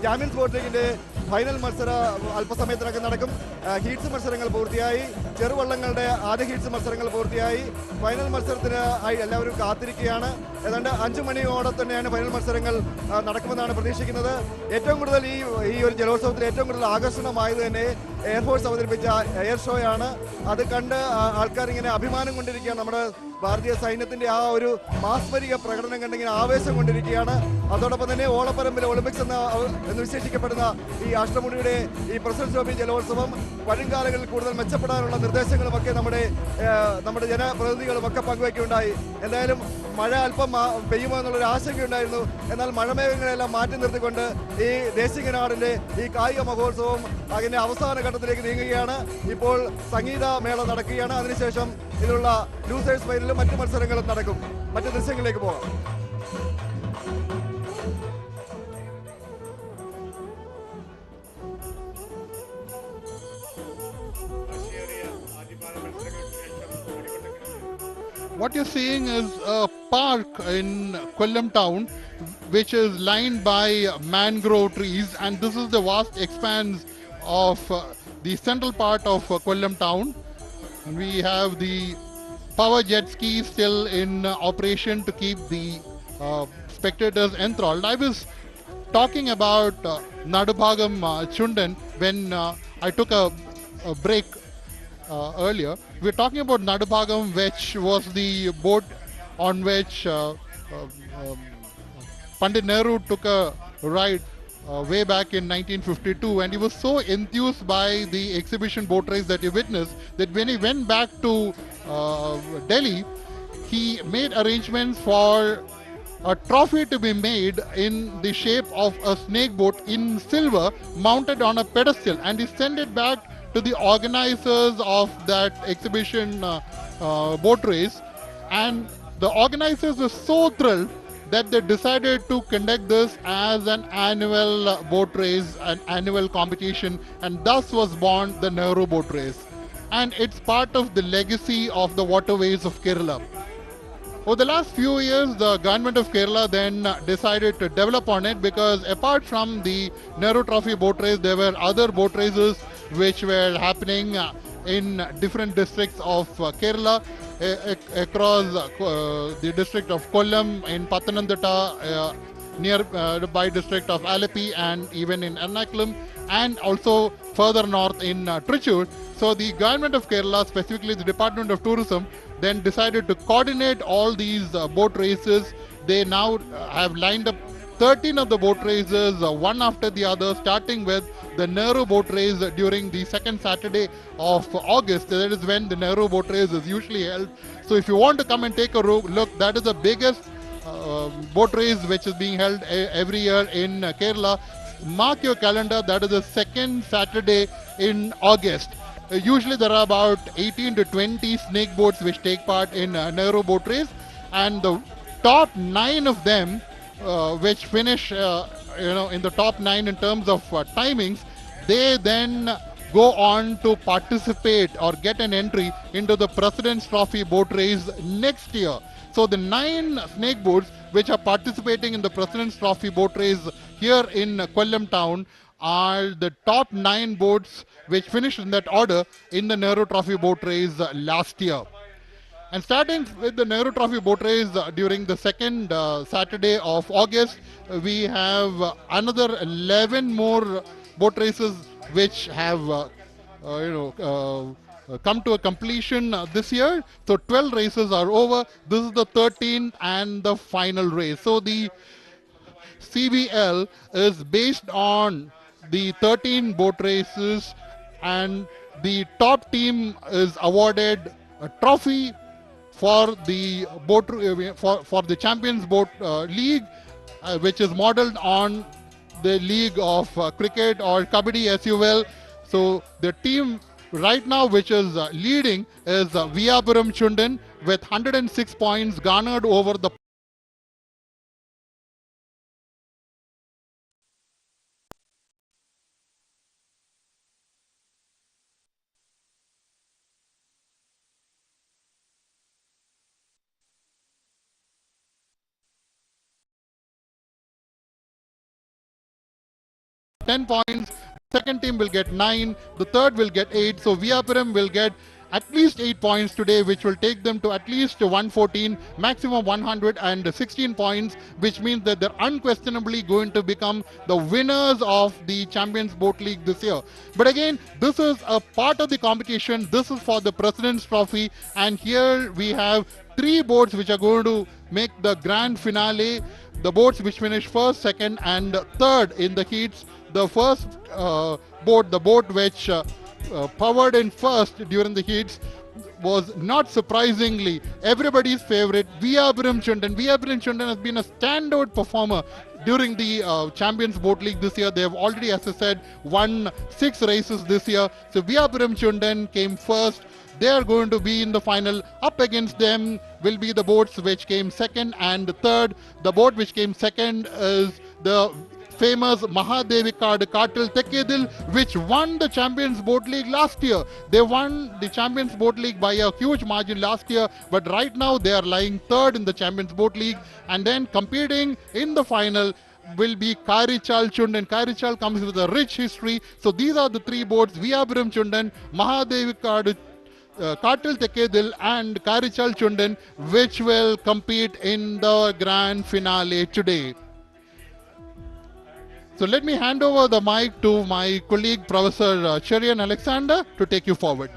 ചാമ്പ്യൻസ് ബോട്ട് ലീഗിന്റെ ഫൈനൽ മത്സരം അല്പസമയത്തിനകം നടക്കും. ഹീറ്റ്സ് മത്സരങ്ങൾ പൂർത്തിയായി. ചെറുവള്ളങ്ങളുടെ ആദ്യ ഹീറ്റ്സ് മത്സരങ്ങൾ പൂർത്തിയായി. ഫൈനൽ മത്സരത്തിന് ആയി എല്ലാവരും കാത്തിരിക്കുകയാണ്. ഏതാണ്ട് 5 മണിയോടെ തന്നെയാണ് ഫൈനൽ മത്സരങ്ങൾ നടക്കുമെന്നാണ് പ്രതീക്ഷിക്കുന്നത്. ഏറ്റവും കൂടുതൽ ഈ ഒരു ജലോത്സവത്തിൽ ഏറ്റവും കൂടുതൽ ആകർഷണമായത് തന്നെ എയർഫോഴ്സ് അവതരിപ്പിച്ച എയർ ഷോയാണ്. അത് കണ്ട് ആൾക്കാർ ഇങ്ങനെ അഭിമാനം കൊണ്ടിരിക്കുകയാണ്. നമ്മുടെ ഭാരതീയ സൈന്യത്തിന്റെ ആ ഒരു മാസ്മരിക പ്രകടനം കണ്ടിങ്ങനെ ആവേശം കൊണ്ടിരിക്കുകയാണ്. അതോടൊപ്പം തന്നെ ഓളപ്പറമ്പിലെ ഒളിമ്പിക്സ് എന്ന് വിശേഷിക്കപ്പെടുന്ന ഈ അഷ്ടമുടിയുടെ ഈ പ്രസിഡന്റ് ട്രോഫി ജലോത്സവം വരുംകാലങ്ങളിൽ കൂടുതൽ മെച്ചപ്പെടാനുള്ള നിർദ്ദേശങ്ങളുമൊക്കെ നമ്മുടെ ജനപ്രതിനിധികളും ഒക്കെ പങ്കുവയ്ക്കുകയുണ്ടായി. എന്തായാലും മഴ അല്പം പെയ്യുമോ എന്നുള്ളൊരു ആശങ്കയുണ്ടായിരുന്നു. എന്നാൽ മഴമേഘങ്ങളെല്ലാം മാറ്റി നിർത്തിക്കൊണ്ട് ഈ ദേശികനാടിന്റെ ഈ കായിക മഹോത്സവം അതിന്റെ അവസാന ഘട്ടത്തിലേക്ക് നീങ്ങുകയാണ്. ഇപ്പോൾ സംഗീത മേള നടക്കുകയാണ്. അതിനുശേഷം ഇതിലുള്ള ലൂസേഴ്സ് ഫൈനലും മറ്റു മത്സരങ്ങളും നടക്കും. മറ്റു ദൃശ്യങ്ങളിലേക്ക് പോകാം. What you're seeing is a park in Kollam town which is lined by mangrove trees, and this is the vast expanse of the central part of Kollam town. And we have the power jet ski still in operation to keep the spectators enthralled. I was talking about Nadubhagam Chundan when I took a break earlier. We were talking about Nadubhagam, which was the boat on which Pandit Nehru took a ride way back in 1952, and he was so enthused by the exhibition boat race that he witnessed that when he went back to Delhi, he made arrangements for a trophy to be made in the shape of a snake boat in silver mounted on a pedestal, and he sent it back to the organizers of that exhibition boat race. And the organizers were so thrilled that they decided to conduct this as an annual boat race, an annual competition, and thus was born the Nehru boat race. And it's part of the legacy of the waterways of Kerala. Over the last few years, the government of Kerala then decided to develop on it, because apart from the Nehru Trophy boat race, there were other boat races which were happening in different districts of Kerala, across the district of Kollam, in Pathanamthitta, nearby district of Alleppey, and even in Ernakulam, and also further north in Trichy. So the government of Kerala, specifically the Department of Tourism, then decided to coordinate all these boat races. They now have lined up 13 of the boat races, one after the other, starting with the Nehru boat race during the second Saturday of August. That is when the Nehru boat race is usually held. So if you want to come and take a look, that is the biggest boat race which is being held every year in Kerala. Mark your calendar, that is the second Saturday in August. Usually there are about 18 to 20 snake boats which take part in Nehru boat race, and the top 9 of them which finish in the top 9 in terms of timings, they then go on to participate or get an entry into the President's Trophy boat race next year. So the 9 snake boats which are participating in the President's Trophy boat race here in Kollam town are the top 9 boats which finished in that order in the Nehru Trophy boat race last year. And starting with the Nehru Trophy boat race during the second Saturday of August, we have another 11 more boat races which have come to a completion this year. So 12 races are over. This is the 13th and the final race. So the CBL is based on the 13 boat races, and the top team is awarded a trophy for the boat for the Champions Boat League, which is modeled on the league of cricket, or Kabaddi as you will. So the team right now which is leading is Viyapuram Chundan with 106 points garnered over the ten points. Second team will get 9, the third will get 8. So Viyapuram will get at least 8 points today, which will take them to at least 114, maximum 116 points, which means that they're unquestionably going to become the winners of the Champions Boat League this year. But again, this is a part of the competition. This is for the President's Trophy, and here we have three boats which are going to make the grand finale. The boats which finish first, second and third in the heats. The first boat, the boat which powered in first during the heats, was not surprisingly everybody's favorite, Veppu Chundan. Veppu Chundan has been a standout performer during the Champions Boat League this year. They have already, as I said, won 6 races this year. So Veppu Chundan came first. They are going to be in the final. Up against them will be the boats which came second and third. The boat which came second is the famous Mahadevi Kartil Tekkedil, which won the Champions Boat League last year. They won the Champions Boat League by a huge margin last year, but right now they are lying third in the Champions Boat League. And then competing in the final will be Karichal Chundan. Karichal comes with a rich history. So these are the 3 boats: Veppu Chundan, Mahadevi Kartil Tekkedil and Karichal Chundan, which will compete in the grand finale today. So let me hand over the mic to my colleague, Professor Cherian Alexander, to take you forward.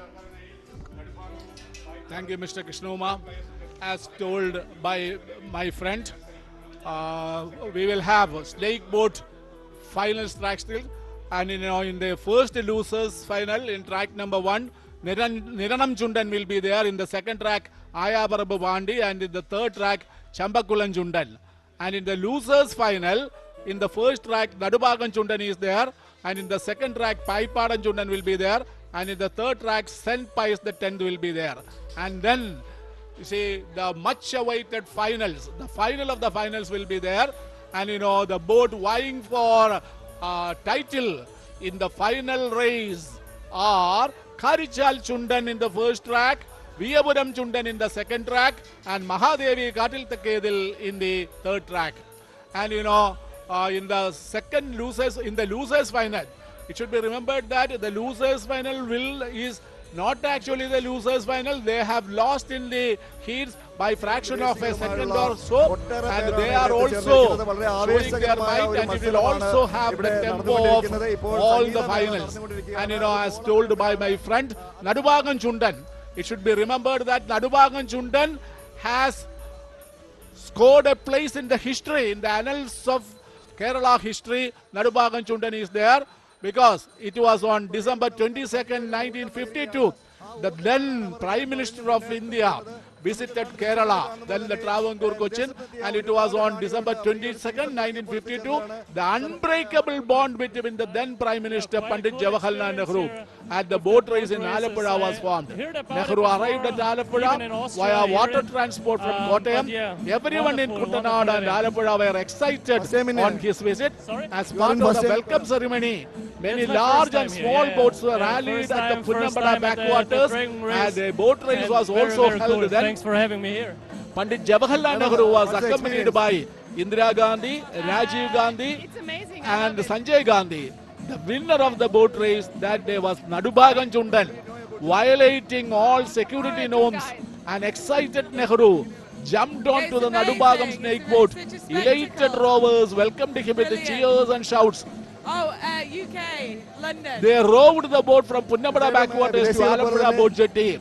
Thank you, Mr. Krishnuma. As told by my friend, we will have a snake boat final track still, and in the first losers final in track number 1, Niranam Chundan will be there. In the second track, Ayabarabu Vandi, and in the third track, Chambakulan Chundan. And in the losers final, in the first track, Nadubagan Chundan is there, and in the second track, Paipadan Chundan will be there, and in the third track, St. Pius the 10th will be there. And then, you see, the much awaited finals, the final of the finals will be there, and the boat vying for title in the final race are Karichal Chundan in the first track, Veppu Chundan in the second track, and Mahadevi Kartil Tekkedil in the third track. And in the second losers, in the losers final, it should be remembered that the losers final is not actually the losers final. They have lost in the heats by fraction of a second or so, and they are also showing their might, and it will also have the tempo of all the finals. And as told by my friend Nadubagan Chundan, it should be remembered that Nadubagan Chundan has scored a place in the history, in the annals of Kerala history. Nadubagan Chundan is there because it was on December 22nd, 1952, the then Prime Minister of India visited Kerala, then the Travancore Cochin, and it was on December 22nd, 1952, the unbreakable bond between the then Prime Minister Pandit Jawaharlal Nehru at the boat race in Alappuzha was formed. Nehru arrived at Alappuzha via water transport from Kottayam. Everyone in Kuttanad and Alappuzha were excited on his visit. As part of the welcome ceremony, many large and small boats were rallied at the Punnambada backwaters, and a boat race was also held then. Thanks for having me here. Pandit Jawaharlal Nehru was accompanied by Indira Gandhi, Rajiv Gandhi and Sanjay Gandhi. The winner of the boat race that day was Nadubagan Chundan. Violating all security norms, an excited Nehru jumped onto the Nadubagam snake boat. Elated rowers welcomed him with cheers and shouts. UK, London. They rowed the boat from Punnambada backwaters to Alappuzha boat jetty.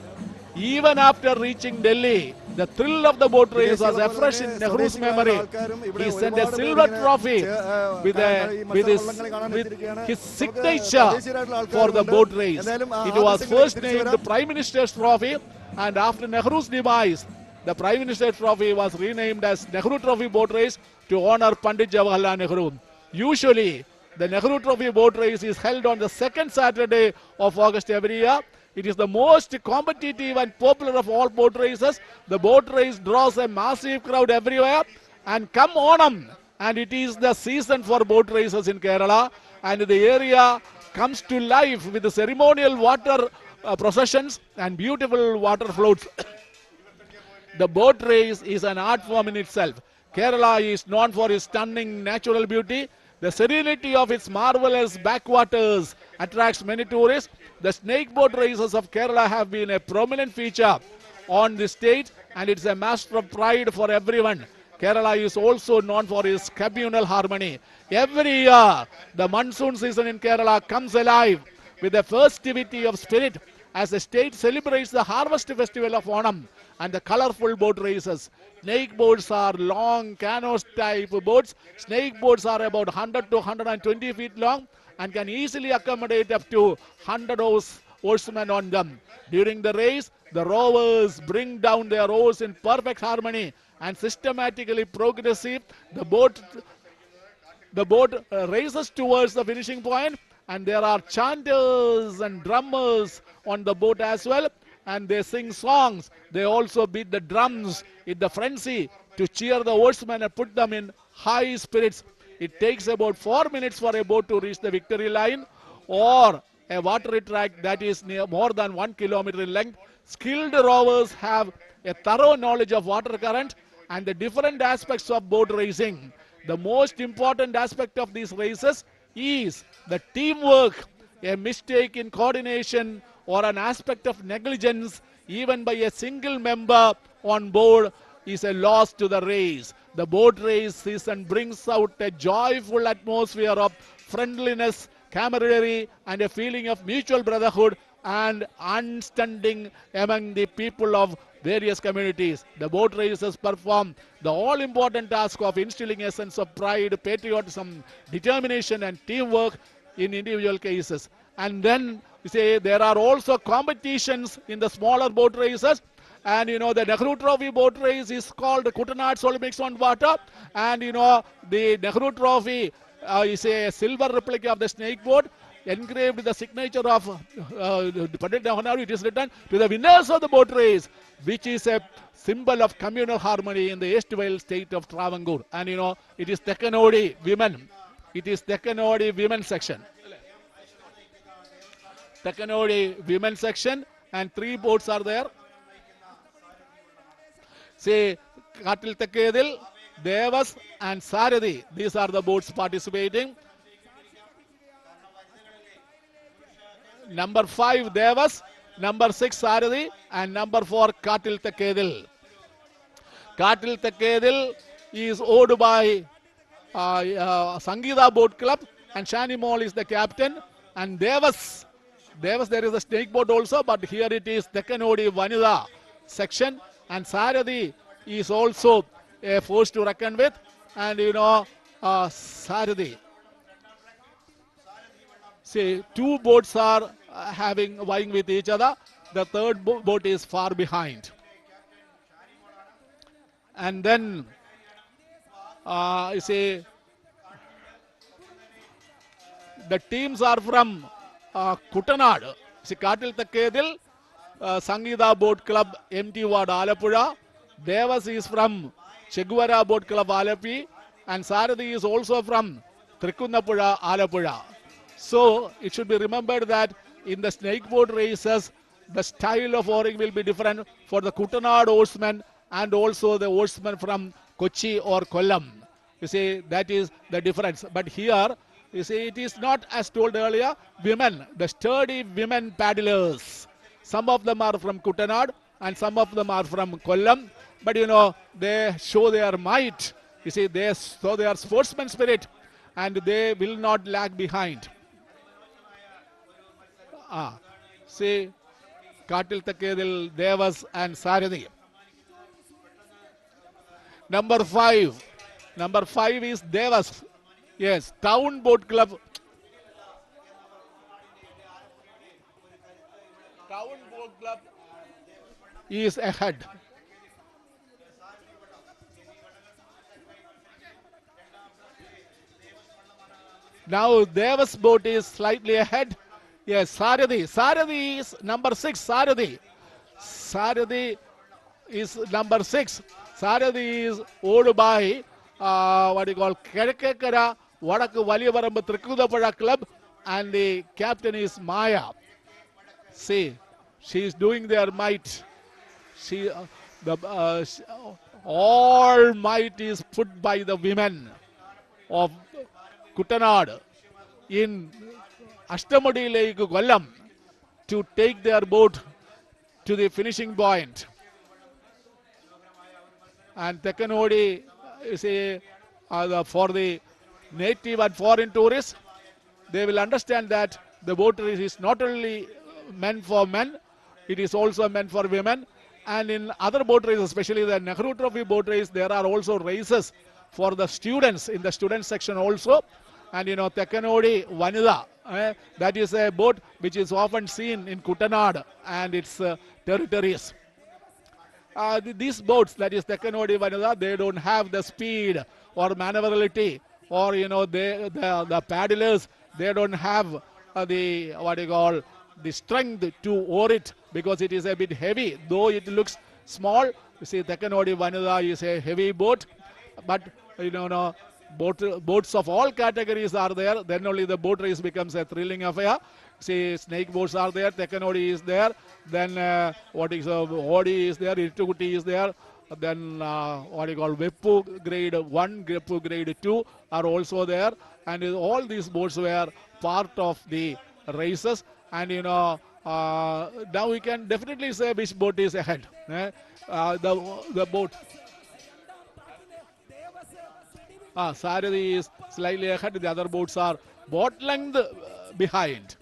Even after reaching Delhi, the thrill of the boat race was afresh in Nehru's memory. He sent a silver trophy with his signature for the boat race. It was first named the Prime Minister's Trophy, and after Nehru's demise, the Prime Minister's Trophy was renamed as Nehru Trophy Boat Race to honor Pandit Jawaharlal Nehru. Usually, the Nehru Trophy Boat Race is held on the second Saturday of August every year. It is the most competitive and popular of all boat races. The boat race draws a massive crowd everywhere. And come Onam, and it is the season for boat races in Kerala. And the area comes to life with the ceremonial water processions and beautiful water floats. The boat race is an art form in itself. Kerala is known for its stunning natural beauty. The serenity of its marvelous backwaters attracts many tourists. The snake boat races of Kerala have been a prominent feature on the state, and it's a matter of pride for everyone. Kerala is also known for its communal harmony. Every year, the monsoon season in Kerala comes alive with the festivity of spirit as the state celebrates the harvest festival of Onam and the colorful boat races. Snake boats are long canoes type boats. Snake boats are about 100 to 120 feet long and can easily accommodate up to 100 oarsmen on them. During the race, the rowers bring down their oars in perfect harmony and systematically progressive. The boat races towards the finishing point, and there are chanters and drummers on the boat as well, and they sing songs. They also beat the drums in the frenzy to cheer the oarsmen and put them in high spirits. It takes about 4 minutes for a boat to reach the victory line or a watery track that is more than 1 kilometer in length. Skilled rowers have a thorough knowledge of water current and the different aspects of boat racing. The most important aspect of these races is the teamwork. A mistake in coordination or an aspect of negligence, even by a single member on board, is a loss to the race. The boat race season brings out a joyful atmosphere of friendliness, camaraderie, and a feeling of mutual brotherhood and understanding among the people of various communities. The boat races perform the all-important task of instilling a sense of pride, patriotism, determination, and teamwork in individual cases. And then you say there are also competitions in the smaller boat races. And you know, the Nehru Trophy boat race is called Kutanad Olympics on water. And you know, the Nehru Trophy is a silver replica of the snake boat, engraved with the signature of Pandit Nehru. It is written to the winners of the boat race, which is a symbol of communal harmony in the erstwhile state of Travancore. And you know, it is Tekkanodi women. It is Tekkanodi women section. Tekkanodi women section, and 3 boats are there. Say Katil Tekkedil, Devas, and Saradi. These are the boats participating. Number 5 Devas, number 6 Saradi, and number 4 Katil Tekkedil. Katil Tekkedil is owned by Sangeeta Boat Club, and Shani Mall is the captain. And Devas, there is a snake boat also, but here it is Tekkanodi Vanida section. And Saradi is also a force to reckon with. And you know, Saradi. See, 2 boats are vying with each other. The third boat is far behind. And then, you see, the teams are from Kutanad. See, Katil Tekkedil, Sangeeta Boat Club, MT Ward, Alapura. Devas is from Cheguvara Boat Club, Alapi. And Saradi is also from Trikundapura, Alapura. So, it should be remembered that in the snake boat races, the style of oaring will be different for the Kutanad oarsmen and also the oarsmen from Kochi or Kollam. You see, that is the difference. But here, you see, it is not as told earlier, women, the sturdy women paddlers. Some of them are from Kutanad and some of them are from Kollam. But you know, they show their might. You see, they show their sportsman spirit and they will not lag behind. See, Katil Tekkedil, Devas, and Saradi. Number 5 is Devas. Yes, Town Boat Club. Town Boat Club is ahead. Now Devas boat is slightly ahead. Yes, Saradi is number 6. Saradi is number 6. Saradi is owned by what you call Kerakekara Vadaku Valiyavaramba Trikundapura Club, and the captain is Maya. See, she is doing their might. All might is put by the women of Kutanad in Ashtamudi Lake, Kollam, to take their boat to the finishing point. And Tekkanodi is for the native and foreign tourists. They will understand that the boat race is not only meant for men, it is also meant for women. And in other boat races, especially the Nehru Trophy boat race, there are also races for the students in the student section also. And Tekkanodi Vanida, that is a boat which is often seen in Kuttanad and its territories. These boats, that is Tekkanodi Vanida, they don't have the speed or maneuverability, or the paddlers, they don't have the strength to oar it, because it is a bit heavy, though it looks small. You see, Tekkanodi Vanida is a heavy boat, but boats of all categories are there. Then only the boat race becomes a thrilling affair. See, snake boats are there, Tekkanodi is there, then Odi is there, Iruttukuthi is there, then Veppu grade 1, Veppu grade 2 are also there, and all these boats were part of the races. And now we can definitely say which boat is ahead. The boat. Sarathi is slightly ahead. The other boats are boat length behind.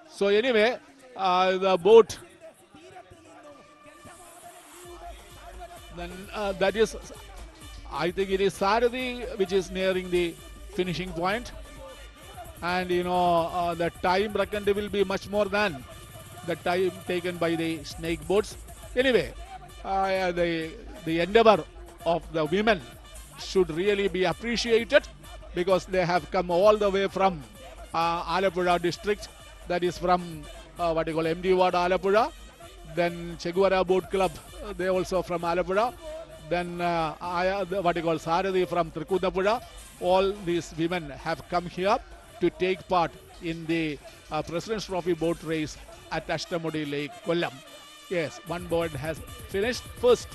So anyway, the boat, then that is, I think it is Sarathi which is nearing the finishing point, and the time reckoned will be much more than the time taken by the snake boats. Anyway, the endeavor of the women should really be appreciated, because they have come all the way from Alappuzha district, that is from MD Ward Alappuzha, then Cheguvara Boat Club, they also from Alappuzha, then Sarathi from Trikundapuzha. All these women have come here to take part in the President's Trophy boat race at Ashtamudi Lake, Kollam. Yes, one boat has finished first.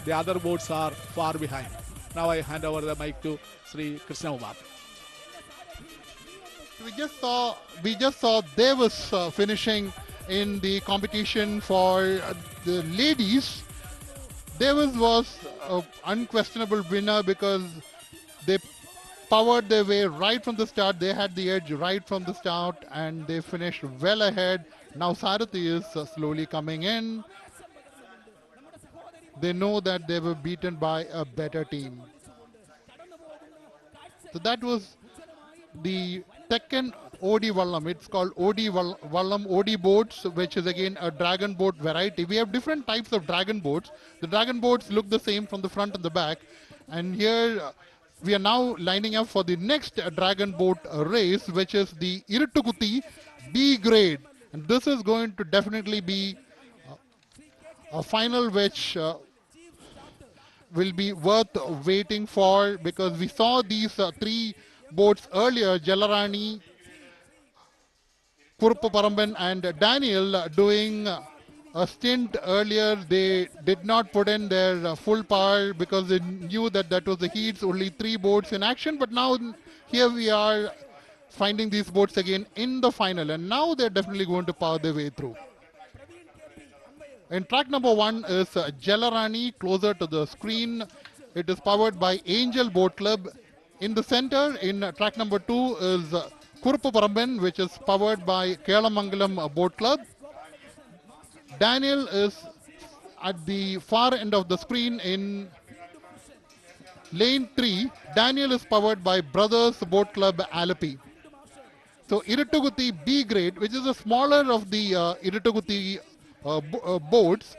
The other boats are far behind. Now I hand over the mic to Sri Krishna Umar. We just saw Davis finishing in the competition for the ladies. Davis was an unquestionable winner because they powered their way right from the start. They had the edge right from the start and they finished well ahead. Now Sarathi is slowly coming in. They know that they were beaten by a better team. So that was the Tekkan Odi Vallam. It's called Odi Vallam Odi boats, which is again a dragon boat variety. We have different types of dragon boats. The dragon boats look the same from the front and the back. And here we are now lining up for the next dragon boat race, which is the Iruttukuthi B grade. And this is going to definitely be a final which will be worth waiting for, because we saw these three boats earlier, Jalarani, Kuruppu Paramban and Daniel doing a stint earlier. They did not put in their full power because they knew that that was the heats, only three boats in action. But now here we are finding these boats again in the final, and now they're definitely going to power their way through. And track number 1 is Jalarani, closer to the screen. It is powered by Angel Boat Club. In the center, in track number 2 is Kuruppu Paramban, which is powered by Kelamangalam Boat Club. Daniel is at the far end of the screen in lane 3. Daniel is powered by Brothers Boat Club Alapi. So Iruttukuthi B grade, which is the smaller of the Iruttukuthi boats.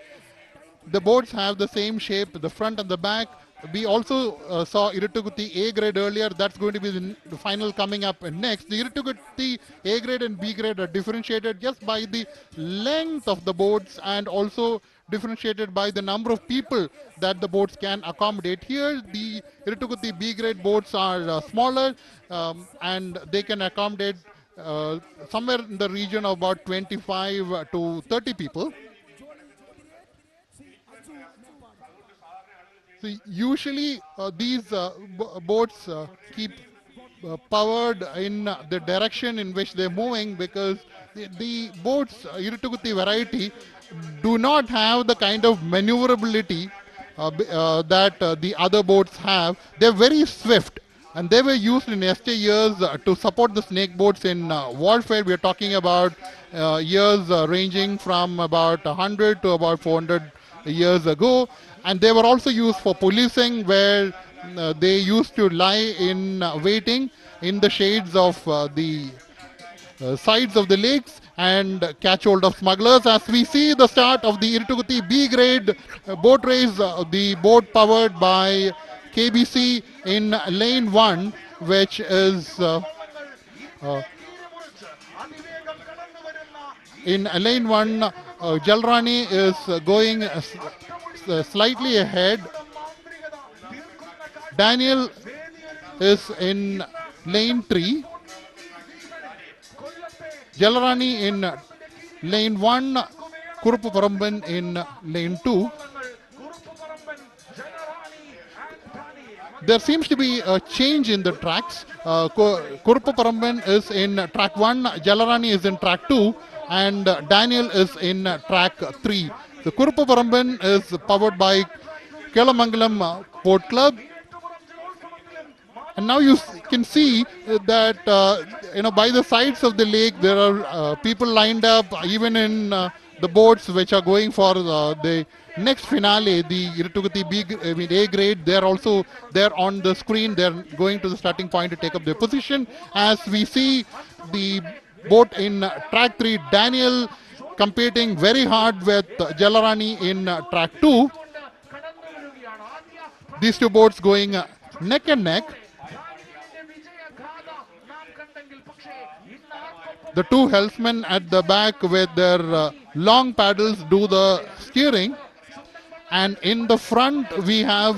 The boats have the same shape, the front and the back. We also saw Iruttukuthi A grade earlier. That's going to be the final coming up next. The Iruttukuthi A grade and B grade are differentiated just by the length of the boats and also differentiated by the number of people that the boats can accommodate. Here, the Iruttukuthi B grade boats are smaller and they can accommodate somewhere in the region of about 25 to 30 people. So usually these boats keep powered in the direction in which they're moving, because the boats, Iruttukuthi variety, do not have the kind of maneuverability that the other boats have. They're very swift. And they were used in yesteryears to support the snake boats in warfare. We are talking about years ranging from about 100 to about 400 years ago. And they were also used for policing, where they used to lie in waiting in the shades of the sides of the lakes and catch hold of smugglers. As we see the start of the Iruttukuthi B grade boat race, the boat powered by KBC in lane 1, which is in lane 1, Jalrani is going slightly ahead. Daniel is in lane 3. Jalrani in lane 1, Kuruppu Paramban in lane 2. There seems to be a change in the tracks. Kuruppu Paramban is in track 1, Jalrani is in track 2, and Daniel is in track 3. The Kuruppu Paramban is powered by Kelamangalam Port Club. And now you can see that by the sides of the lake there are people lined up, even in the boats which are going for the next finale, the Iruttukuthi A grade. They're also there on the screen. They're going to the starting point to take up their position. As we see the boat in track 3, Daniel competing very hard with Jalrani in track 2. These two boats going neck and neck. The two helmsmen at the back with their long paddles do the steering. And in the front we have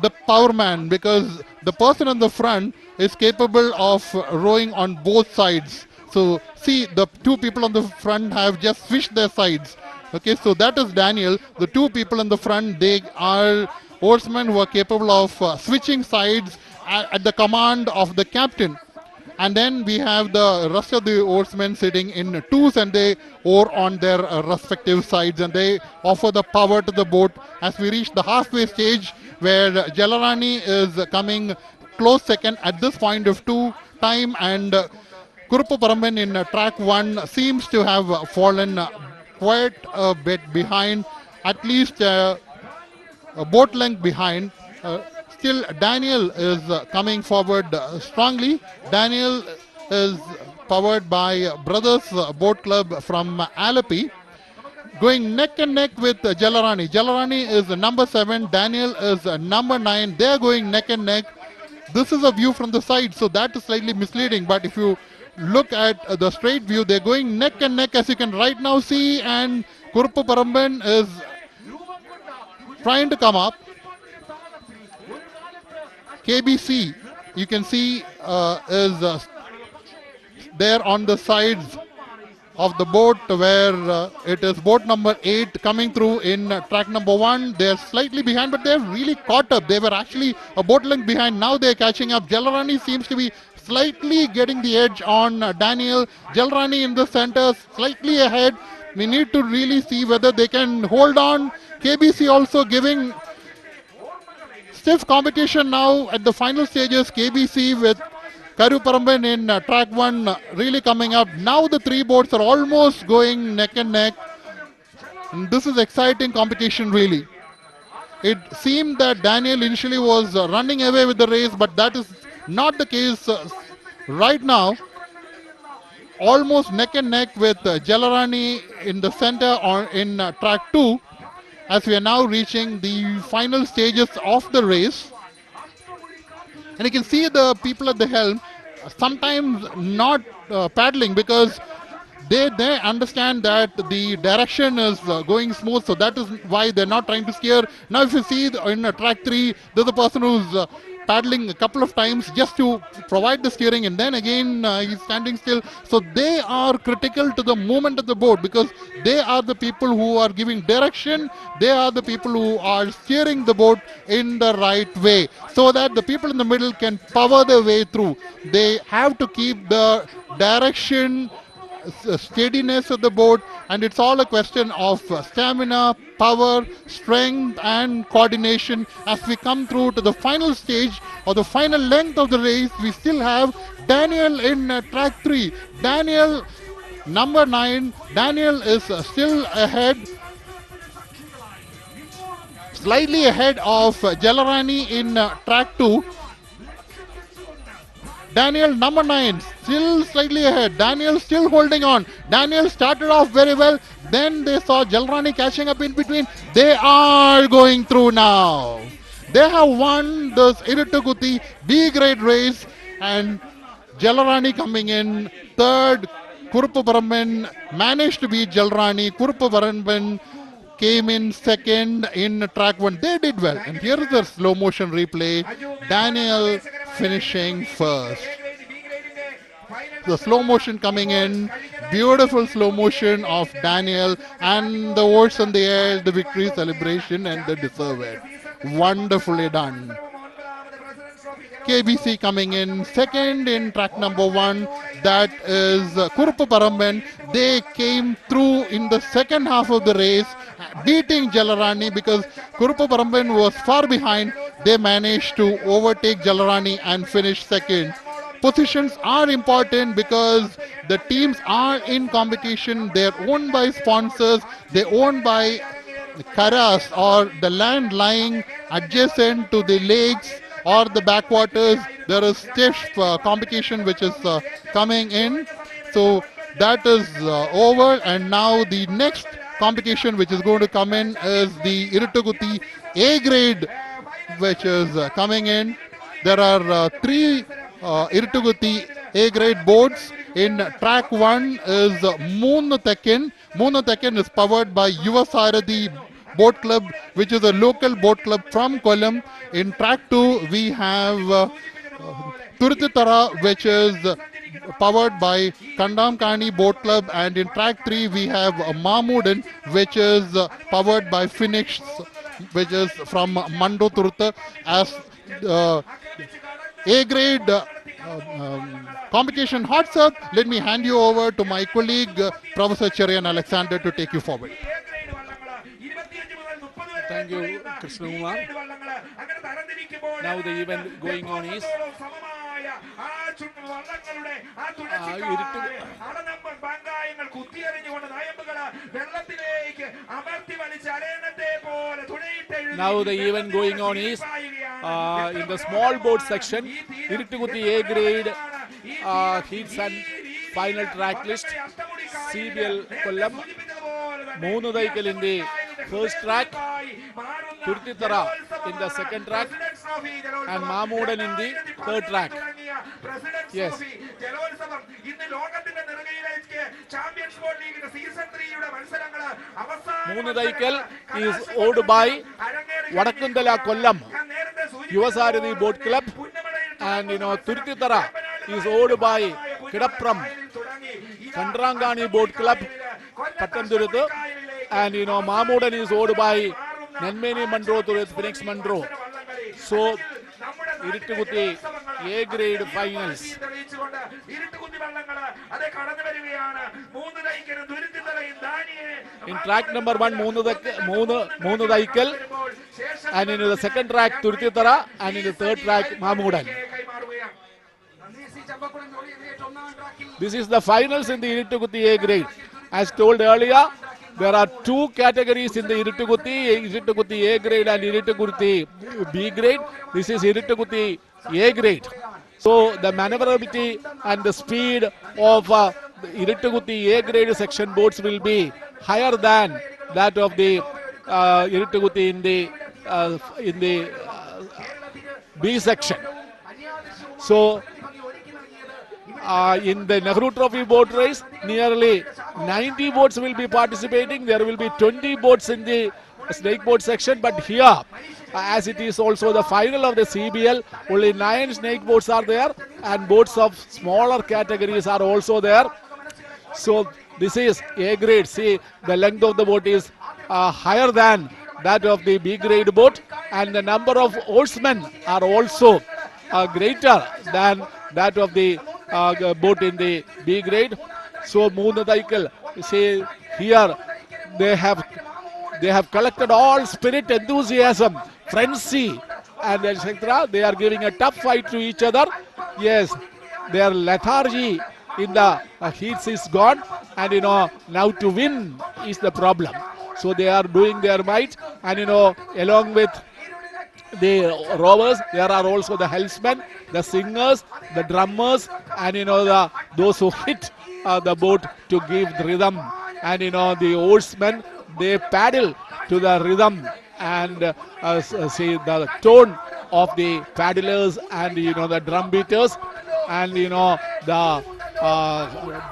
the powerman, because the person on the front is capable of rowing on both sides. So see, the two people on the front have just switched their sides. Okay, so that is Daniel. The two people in the front, they are oarsmen who are capable of switching sides at the command of the captain. And then we have the rest of the oarsmen sitting in twos, and they oar on their respective sides, and they offer the power to the boat as we reach the halfway stage, where Jalrani is coming close second at this point of time, and Kuruppu Paramban in track 1 seems to have fallen quite a bit behind, at least a boat length behind. Still, Daniel is coming forward strongly. Daniel is powered by Brothers Boat Club from Alleppey, going neck and neck with Jalrani. Jalrani is number 7, Daniel is number 9. They are going neck and neck. This is a view from the side, so that is slightly misleading. But if you look at the straight view, they're going neck and neck, as you can right now see. And Kuruppu Paramban is trying to come up. KBC, you can see, is there on the sides of the boat, where it is boat number 8 coming through in track number 1. They're slightly behind, but they're really caught up. They were actually a boat length behind. Now they're catching up. Jalrani seems to be slightly getting the edge on Daniel. Jalrani in the center, slightly ahead. We need to really see whether they can hold on. KBC also giving stiff competition now at the final stages. KBC with Karu Paramban in track 1 really coming up. Now the three boats are almost going neck and neck. And this is exciting competition really. It seemed that Daniel initially was running away with the race, but that is not the case right now. Almost neck and neck with Jalrani in the center or in track 2. As we are now reaching the final stages of the race. And you can see the people at the helm sometimes not paddling, because they understand that the direction is going smooth, so that is why they're not trying to steer. Now if you see in track 3, there's a person who's paddling a couple of times just to provide the steering, and then again he's standing still. So they are critical to the movement of the boat, because they are the people who are giving direction. They are the people who are steering the boat in the right way, so that the people in the middle can power their way through. They have to keep the direction steadiness of the boat, and it's all a question of stamina, power, strength, and coordination. As we come through to the final stage or the final length of the race, we still have Daniel in track 3. Daniel, number 9. Daniel is still ahead, slightly ahead of Jalarani in track 2. Daniel, number 9, still slightly ahead. Daniel still holding on. Daniel started off very well. Then they saw Jalarani catching up in between. They are going through now. They have won this Iruttukuthi B grade race, and Jalarani coming in third. Kuruppu Varamban managed to beat Jalarani. Kuruppu Varamban came in second in track 1. They did well. And here is the slow motion replay. Daniel finishing first. The slow motion coming in. Beautiful slow motion of Daniel, and the words on the air, the victory celebration, and they deserve it. Wonderfully done. KBC coming in second in track number 1. That is Kuruppu Varamban. They came through in the second half of the race, beating Jalarani because Kuruppu Varamban was far behind. They managed to overtake Jalarani and finish second. Positions are important because the teams are in competition. They're owned by sponsors. They're owned by karas, or the land lying adjacent to the lakes or the backwaters. There is stiff competition which is coming in. So that is over, and now the next competition which is going to come in is the Iruttukuthi A grade, which is coming in. There are 3 Iruttukuthi A grade boats. In track 1 is Moonu Tekkan. Moonu Tekkan is powered by Yuva Sarathi Boat Club, which is a local boat club from Kollam. In track 2 we have Turutitara, which is powered by Kandamkani Boat Club, and in track 3 we have Mamudan, which is powered by Phoenix, which is from Mando Turutha. As A grade competition hearts up, let me hand you over to my colleague Professor Cherian Alexander to take you forward. Thank you, Krishna Kumar. Now the event going on is in the small boat section, Iruttukuthi A grade heats and final track list. CBL Kollam, Moonu Daikal in the first track, Turutitara in the second track, and Mamudan in the third track. Yes. Moonu Daikal is owned by Vadakundala Kollam, Yuva Sarathi Boat Club, and Turutitara is owned by Kidapram, Kandrangani Boat Club, Pattandurathu, and Mamudan is owned by Nenmeni Mandro to Phoenix Mandro. So Iruttukuthi A grade finals. In track number 1, Moonu Daikal, and in the second track Turutitara, and in the third track Mamudan. This is the finals in the Iruttukuthi A grade. As told earlier, there are 2 categories in the Iruttukuthi A grade and Iruttukuthi B grade. This is Iruttukuthi A grade. So the maneuverability and the speed of the Iruttukuthi A grade section boats will be higher than that of the Iruttukuthi in the B section. So in the Nehru Trophy boat race, nearly 90 boats will be participating. There will be 20 boats in the snake boat section, but here, as it is also the final of the CBL, only 9 snake boats are there, and boats of smaller categories are also there. So this is A grade. See, the length of the boat is higher than that of the B grade boat, and the number of oarsmen are also greater than that of the boat in the B grade. So Moon Cycle, say here they have collected all spirit, enthusiasm, frenzy, and etc. They are giving a tough fight to each other. Yes, their lethargy in the heats is gone, and now to win is the problem. So they are doing their might, and along with the rowers, there are also the helmsmen, the singers, the drummers, and those who hit the boat to give the rhythm, and the oarsmen, they paddle to the rhythm and see the tone of the paddlers and the drum beaters, and the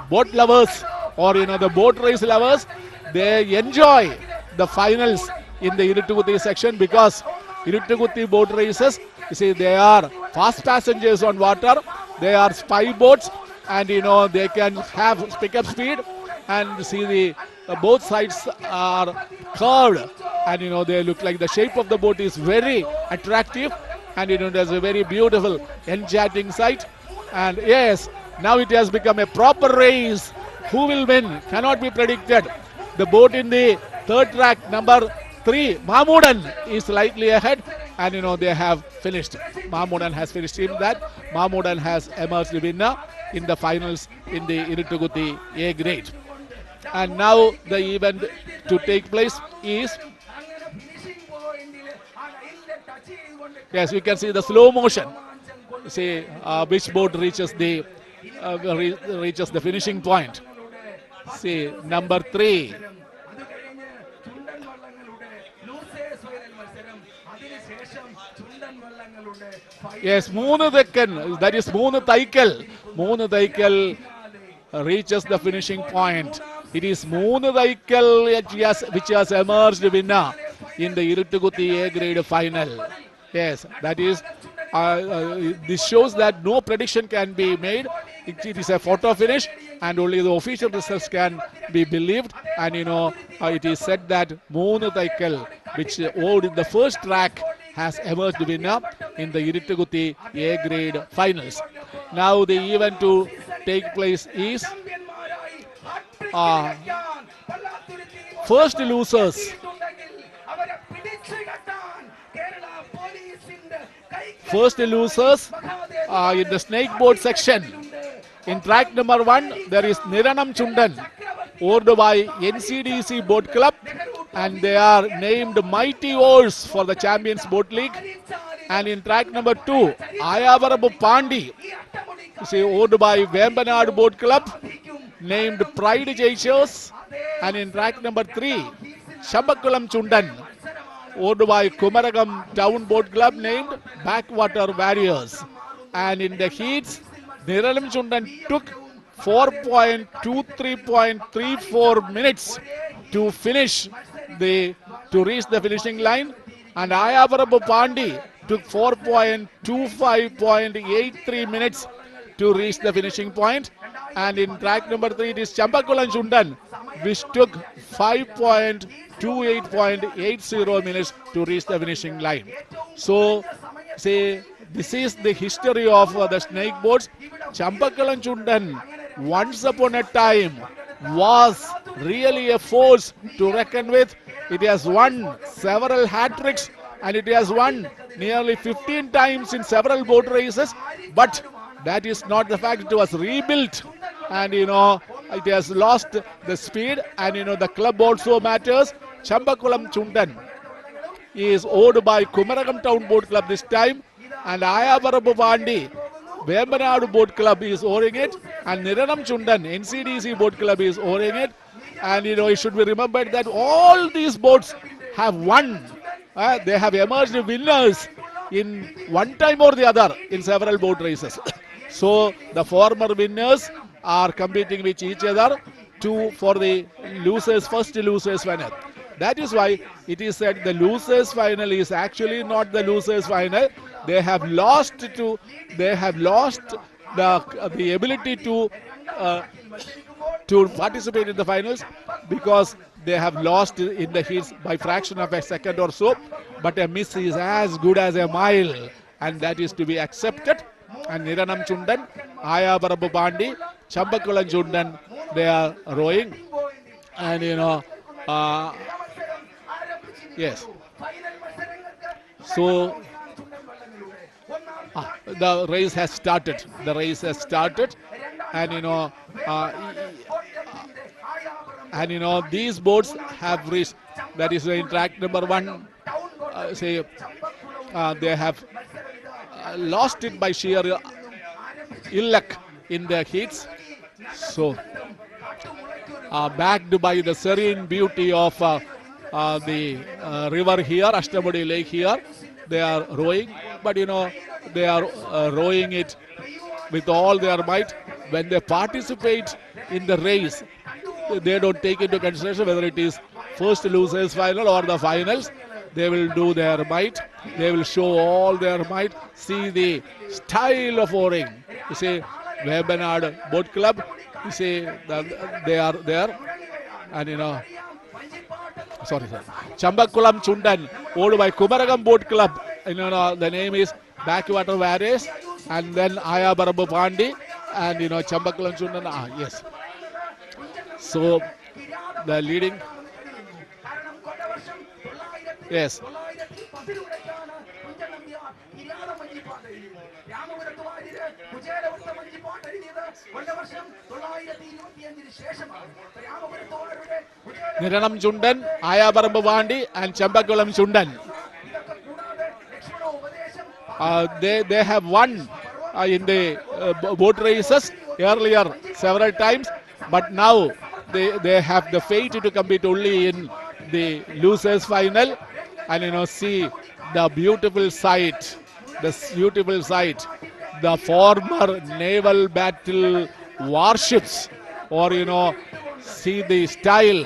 boat lovers or the boat race lovers, they enjoy the finals in the Iruttukuthi section, because Iruttukuthi boat races, they are fast passengers on water, they are spy boats, and they can have pickup speed, and the both sides are curved, and they look like the shape of the boat is very attractive, and there's a very beautiful enchanting sight. And yes, now it has become a proper race. Who will win cannot be predicted. The boat in the third track, number 3, Mahmudan, is slightly ahead, and they have finished. Mahmudan has finished in that. Mahmudan has emerged the winner in the finals in the Iruttukuthi A grade. And now the event to take place is, yes, you can see the slow motion. See which boat reaches the finishing point. See number 3. Yes, Moonu Dekkan, that is Moonu Thaikal. Moonu Thaikal reaches the finishing point. It is Moonu Thaikal which has emerged winner in the Iruttukuthi A grade final. Yes, that is, this shows that no prediction can be made. It is a photo finish, and only the official results can be believed. And it is said that Moonu Thaikal, which owed in the first track, has emerged winner in the Iruttukuthi A grade finals. Now the event to take place is first losers. First losers in the snakeboard section. In track number 1, there is Niranam Chundan, owned by NCDC Boat Club, and they are named Mighty Oars for the Champions Boat League. And in track number 2, Ayavarabu Pandi, owned by Vembanad Boat Club, named Pride Chasers. And in track number 3, Chambakulam Chundan, owned by Kumaragam Town Boat Club, named Backwater Warriors. And in the heats, Niranam Chundan took 4.23.34 minutes to finish to reach the finishing line, and Ayavarabu Pandi took 4.25.83 minutes to reach the finishing point. And in track number 3, it is Chambakulam Chundan, which took 5.28.80 minutes to reach the finishing line. So, this is the history of the snake boats. Chambakulam Chundan, once upon a time, was really a force to reckon with. It has won several hat-tricks, and it has won nearly 15 times in several boat races. But that is not the fact. It was rebuilt, and it has lost the speed, and the club also matters. Chambakulam Chundan is owned by Kumaragam Town Boat Club this time, and Ayavarabu Pandi, Vembanadu Boat Club, is owning it, and Niranam Chundan, NCDC Boat Club, is owning it. And it should be remembered that all these boats have won. They have emerged winners in one time or the other in several boat races. So the former winners are competing with each other for the first losers final. That is why it is said the losers final is actually not the losers final. They have lost the ability to participate in the finals, because they have lost in the heats by fraction of a second or so. But a miss is as good as a mile, and that is to be accepted. And Niranam Chundan, Ayavarabu Pandi, Chambakulam Chundan they are rowing, and yes. So the race has started. The race has started, and these boats have reached. That is in track number 1. They have lost it by sheer ill luck in their heats. So backed by the serene beauty of the river here, Ashtamudi Lake here, they are rowing, but they are rowing it with all their might. When they participate in the race, they don't take into consideration whether it is first losers final or the finals. They will do their might. They will show all their might. See the style of oaring. You see, Webenard Boat Club. You see that they are there, and Chambakulam Chundan, owned by Kumaragam Boat Club. The name is Backwater Warriors, and then Ayabarabu Pandi, and Chambakulam Chundan. Yes. So the leading. Yes. Niranam Chundan, Ayabarambu Pandi, and Chambakulam Chundan. They have won in the boat races earlier several times, but now they have the fate to compete only in the losers final. And see the beautiful sight, the former naval battle warships, or see the style,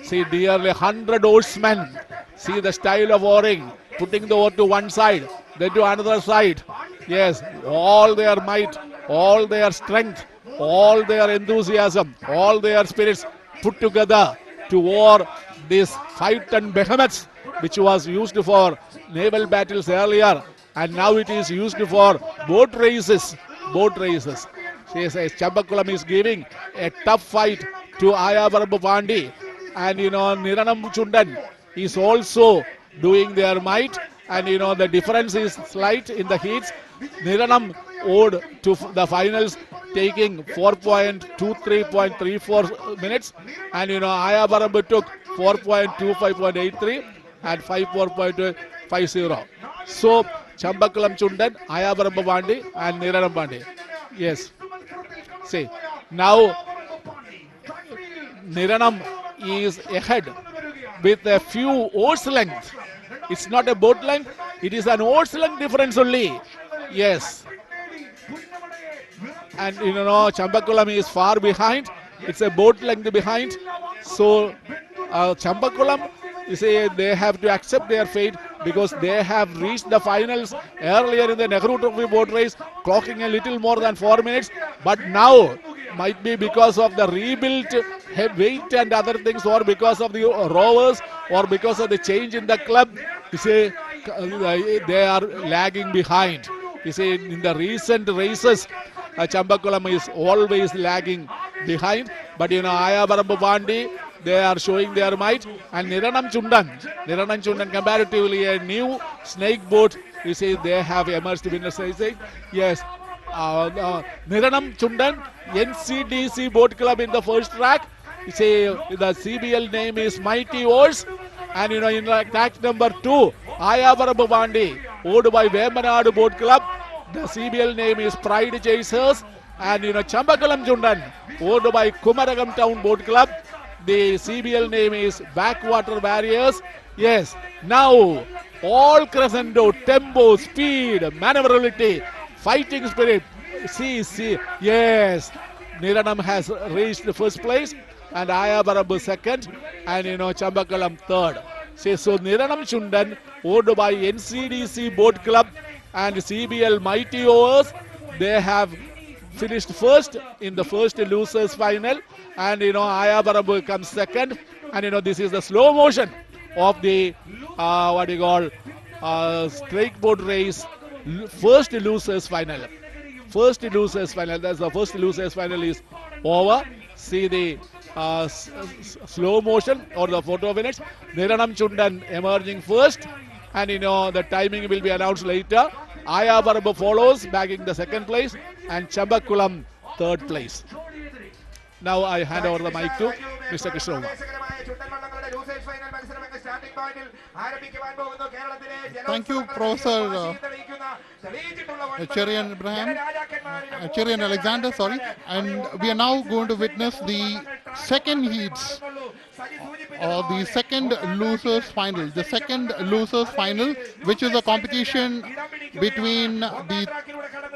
see nearly 100 oarsmen, see the style of oaring, putting the oar to one side, then to another side. Yes, all their might, all their strength, all their enthusiasm, all their spirits put together to oar these 5-ton behemoths, which was used for naval battles earlier, and now it is used for boat races. Yes, Chambakulam is giving a tough fight to Ayabarambu Pandi, and Niranam Chundan is also doing their might, and the difference is slight in the heats. Niranam owed to the finals taking 4.23.34 minutes, and Ayabarambu took 4.25.83 and 54.50. So Chambakulam Chundan, Ayabarambu Pandi, and Niranam Pandi. Yes. See, now Niranam is ahead with a few oars length. It's not a boat length, it is an oars length difference only. Yes. And Chambakulam is far behind. It's a boat length behind. So Chambakulam, you say, they have to accept their fate because they have reached the finals earlier in the Nehru Trophy boat race, clocking a little more than 4 minutes. But now, might be because of the rebuilt weight and other things, or because of the rowers, or because of the change in the club, you say, they are lagging behind. You see, in the recent races, Chambakulam is always lagging behind. But Ayabarambu Pandi, they are showing their might. And Niranam Chundan, comparatively a new snake boat, you see, they have emerged winners. Yes. Niranam Chundan, NCDC Boat Club in the first track. You see, the CBL name is Mighty Oars. And in track number 2, Ayabarambu Pandi, owned by Vemanadu Boat Club. The CBL name is Pride Chasers. And Chambakulam Chundan, owned by Kumaragam Town Boat Club. The CBL name is Backwater Warriors. Yes, now all crescendo, tempo, speed, maneuverability, fighting spirit. See, yes, Niranam has reached the first place, and Ayabarambu second, and Chambakulam third. See, so Niranam Chundan, owned by NCDC Boat Club and CBL Mighty Oars, they have finished first in the first losers final, and Ayabarambu comes second, and this is the slow motion of the strike boat race first losers final. That's the first losers final is over. see the slow motion or the photo finish. Niranam Chundan emerging first, and the timing will be announced later. Ayavarbu follows, bagging the second place, and Chambakulam third place. Now I hand over the mic to Mr. Krishna. Thank you, Professor Cherian Alexander, sorry. And we are now going to witness the second heats, or the second losers final. The second losers final, which is a competition between the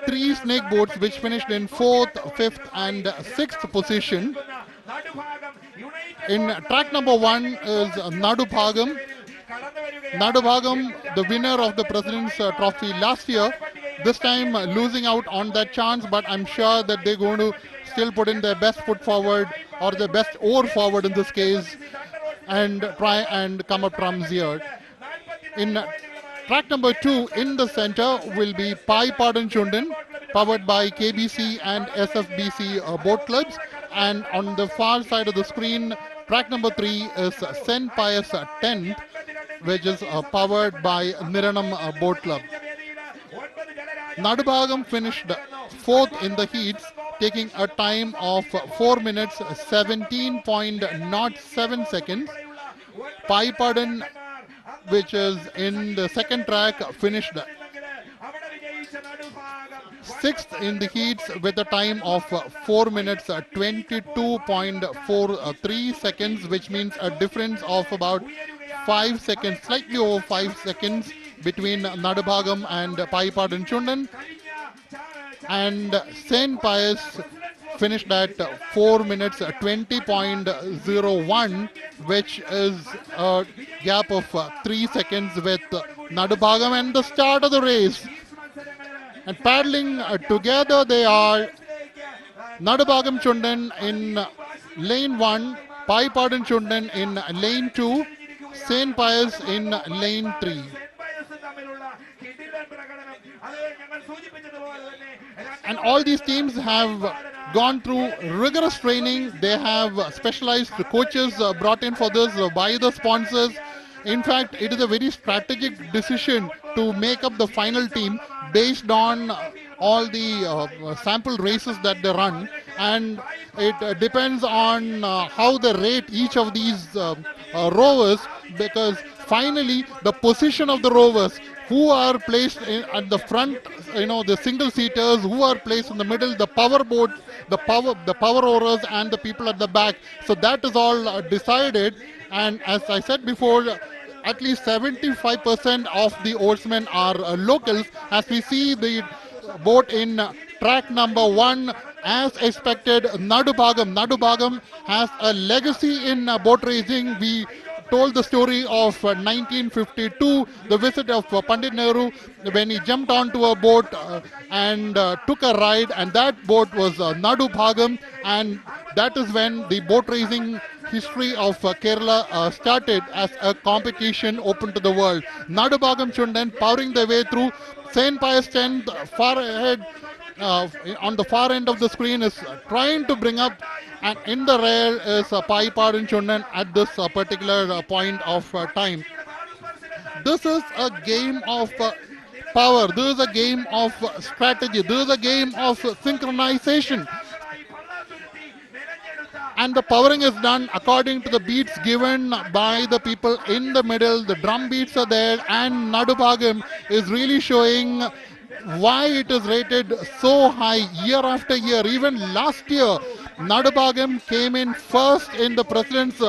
three snake boats which finished in 4th, 5th and 6th position. In track number 1 is Nadubhagam. Nadubhagam, the winner of the President's Trophy last year, this time losing out on that chance, but I'm sure that they're going to still put in their best foot forward, or their best oar forward in this case, and try and come up trumps here. In track number 2, in the center, will be Pai Padan Chundan, powered by KBC and SFBC boat clubs. And on the far side of the screen, track number 3 is St. Pius 10th, which is powered by Niranam Boat Club. Nadubhagam finished 4th in the heats, taking a time of 4 minutes 17.07 seconds. Pai Padan, which is in the second track, finished 6th in the heats with a time of 4 minutes 22.43 seconds, which means a difference of about 5 seconds, slightly over 5 seconds between Nadubhagam and Pai Padan Chundan. And St. Pius finished at 4 minutes 20.01, which is a gap of 3 seconds with Nadubhagam. And the start of the race, and paddling together they are Nadubhagam Chundan in lane 1, Pai Padan Chundan in lane 2, St. Pius in lane 3. And all these teams have gone through rigorous training. They have specialized coaches brought in for this by the sponsors. In fact, it is a very strategic decision to make up the final team based on all the sample races that they run, and it depends on how they rate each of these rowers, because finally the position of the rowers, who are placed at the front, the single seaters, who are placed in the middle, the power boats, the power rowers, and the people at the back. So that is all decided. And as I said before, at least 75% of the oarsmen are locals. As we see the boat in track number 1, as expected, Nadubhagam has a legacy in boat racing. We told the story of 1952, the visit of Pandit Nehru, when he jumped onto a boat and took a ride, and that boat was Nadubhagam, and that is when the boat racing history of Kerala started as a competition open to the world. Nadubhagam Chundan powering their way through. St. Pius 10th far ahead on the far end of the screen is trying to bring up, and in the rear is Pai Padan Chundan at this particular point of time. This is a game of power. This is a game of strategy. This is a game of synchronization. And the powering is done according to the beats given by the people in the middle. The drum beats are there, and Nadubhagam is really showing why it is rated so high year after year. Even last year, Nadubhagam came in first in the President's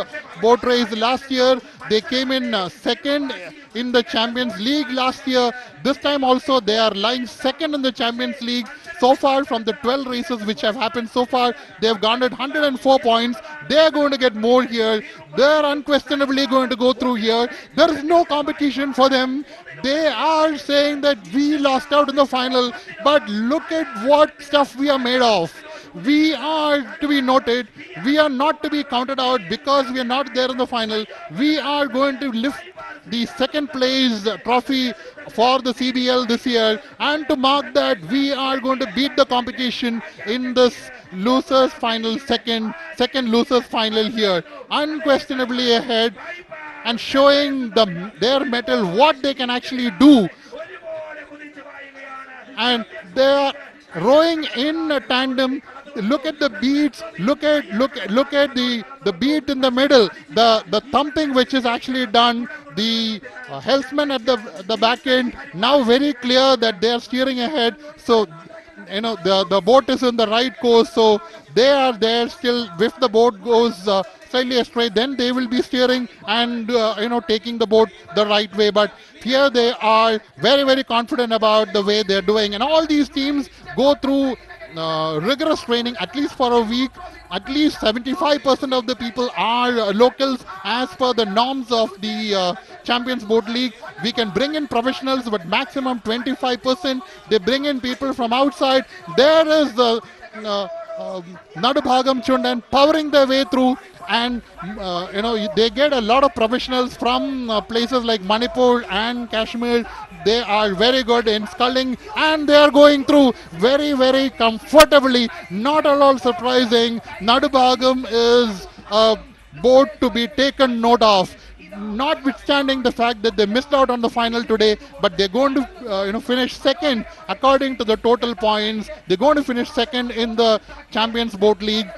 boat race last year. They came in second in the Champions League last year. This time also they are lying second in the Champions League. So far, from the 12 races which have happened so far, they have garnered 104 points. They are going to get more here. They are unquestionably going to go through here. There is no competition for them. They are saying that we lost out in the final, but look at what stuff we are made of. We are to be noted. We are not to be counted out because we are not there in the final. We are going to lift the second place trophy for the CBL this year, and to mark that, we are going to beat the competition in this losers final second losers final here. Unquestionably ahead and showing their mettle, what they can actually do. And they are rowing in a tandem. Look at the beats. Look at the beat in the middle. The thumping which is actually done. The helmsman at the back end now very clear that they are steering ahead. So the boat is in the right course. So they are there still. If the boat goes slightly astray, then they will be steering and taking the boat the right way. But here they are very confident about the way they're doing, and all these teams go through rigorous training at least for a week. At least 75% of the people are locals as per the norms of the Champions Boat League. We can bring in professionals, but maximum 25%. They bring in people from outside. There is the Nadubhagam Chundan powering their way through, and they get a lot of professionals from places like Manipur and Kashmir. They are very good in sculling, and they are going through very comfortably. Not at all surprising. Nadubhagam is a boat to be taken note of, notwithstanding the fact that they missed out on the final today, but they're going to finish second according to the total points. They're going to finish second in the Champions Boat League,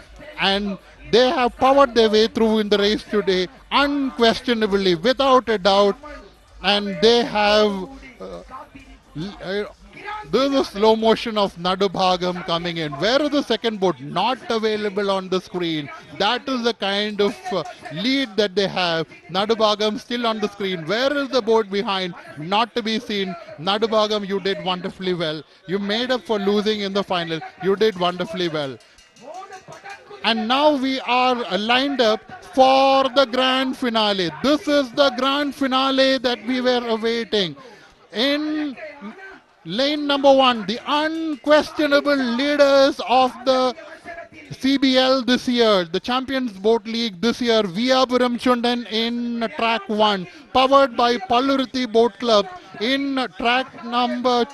and they have powered their way through in the race today, unquestionably, without a doubt. And they have there's a slow motion of Nadubhagam coming in. Where is the second boat? Not available on the screen. That is the kind of lead that they have. Nadubhagam still on the screen. Where is the boat behind? Not to be seen. Nadubhagam, you did wonderfully well. You made up for losing in the final. You did wonderfully well. And now we are lined up for the grand finale. This is the grand finale that we were awaiting. In lane number 1, the unquestionable leaders of the CBL this year, the Champions Boat League this year, Viyapuram Chundan in track 1, powered by Pallurthi Boat Club in track number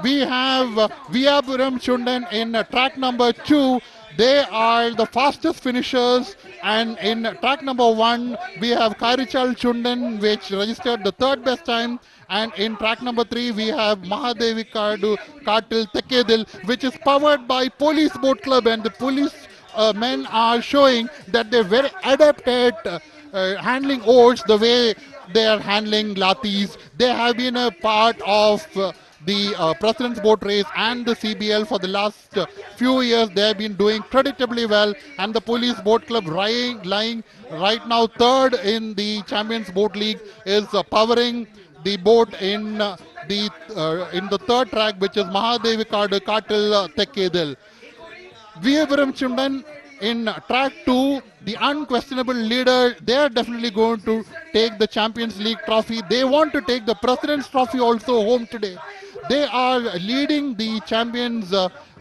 we have Viyapuram Chundan in track number 2. They are the fastest finishers, and in track number 1 we have Kairichal Chundan, which registered the 3rd best time, and in track number 3 we have Mahadevi Kartil Tekedil, which is powered by Police Boat Club, and the police men are showing that they're very adept at handling oars the way they are handling lathis. They have been a part of the President's Boat Race and the CBL for the last few years. They have been doing creditably well, and the Police Boat Club lying right now 3rd in the Champions Boat League is powering the boat in the 3rd track, which is Mahadevi Kartil Tekedil. Viyapuram Chundan in track 2, the unquestionable leader. They are definitely going to take the Champions League trophy. They want to take the President's Trophy also home today. They are leading the Champions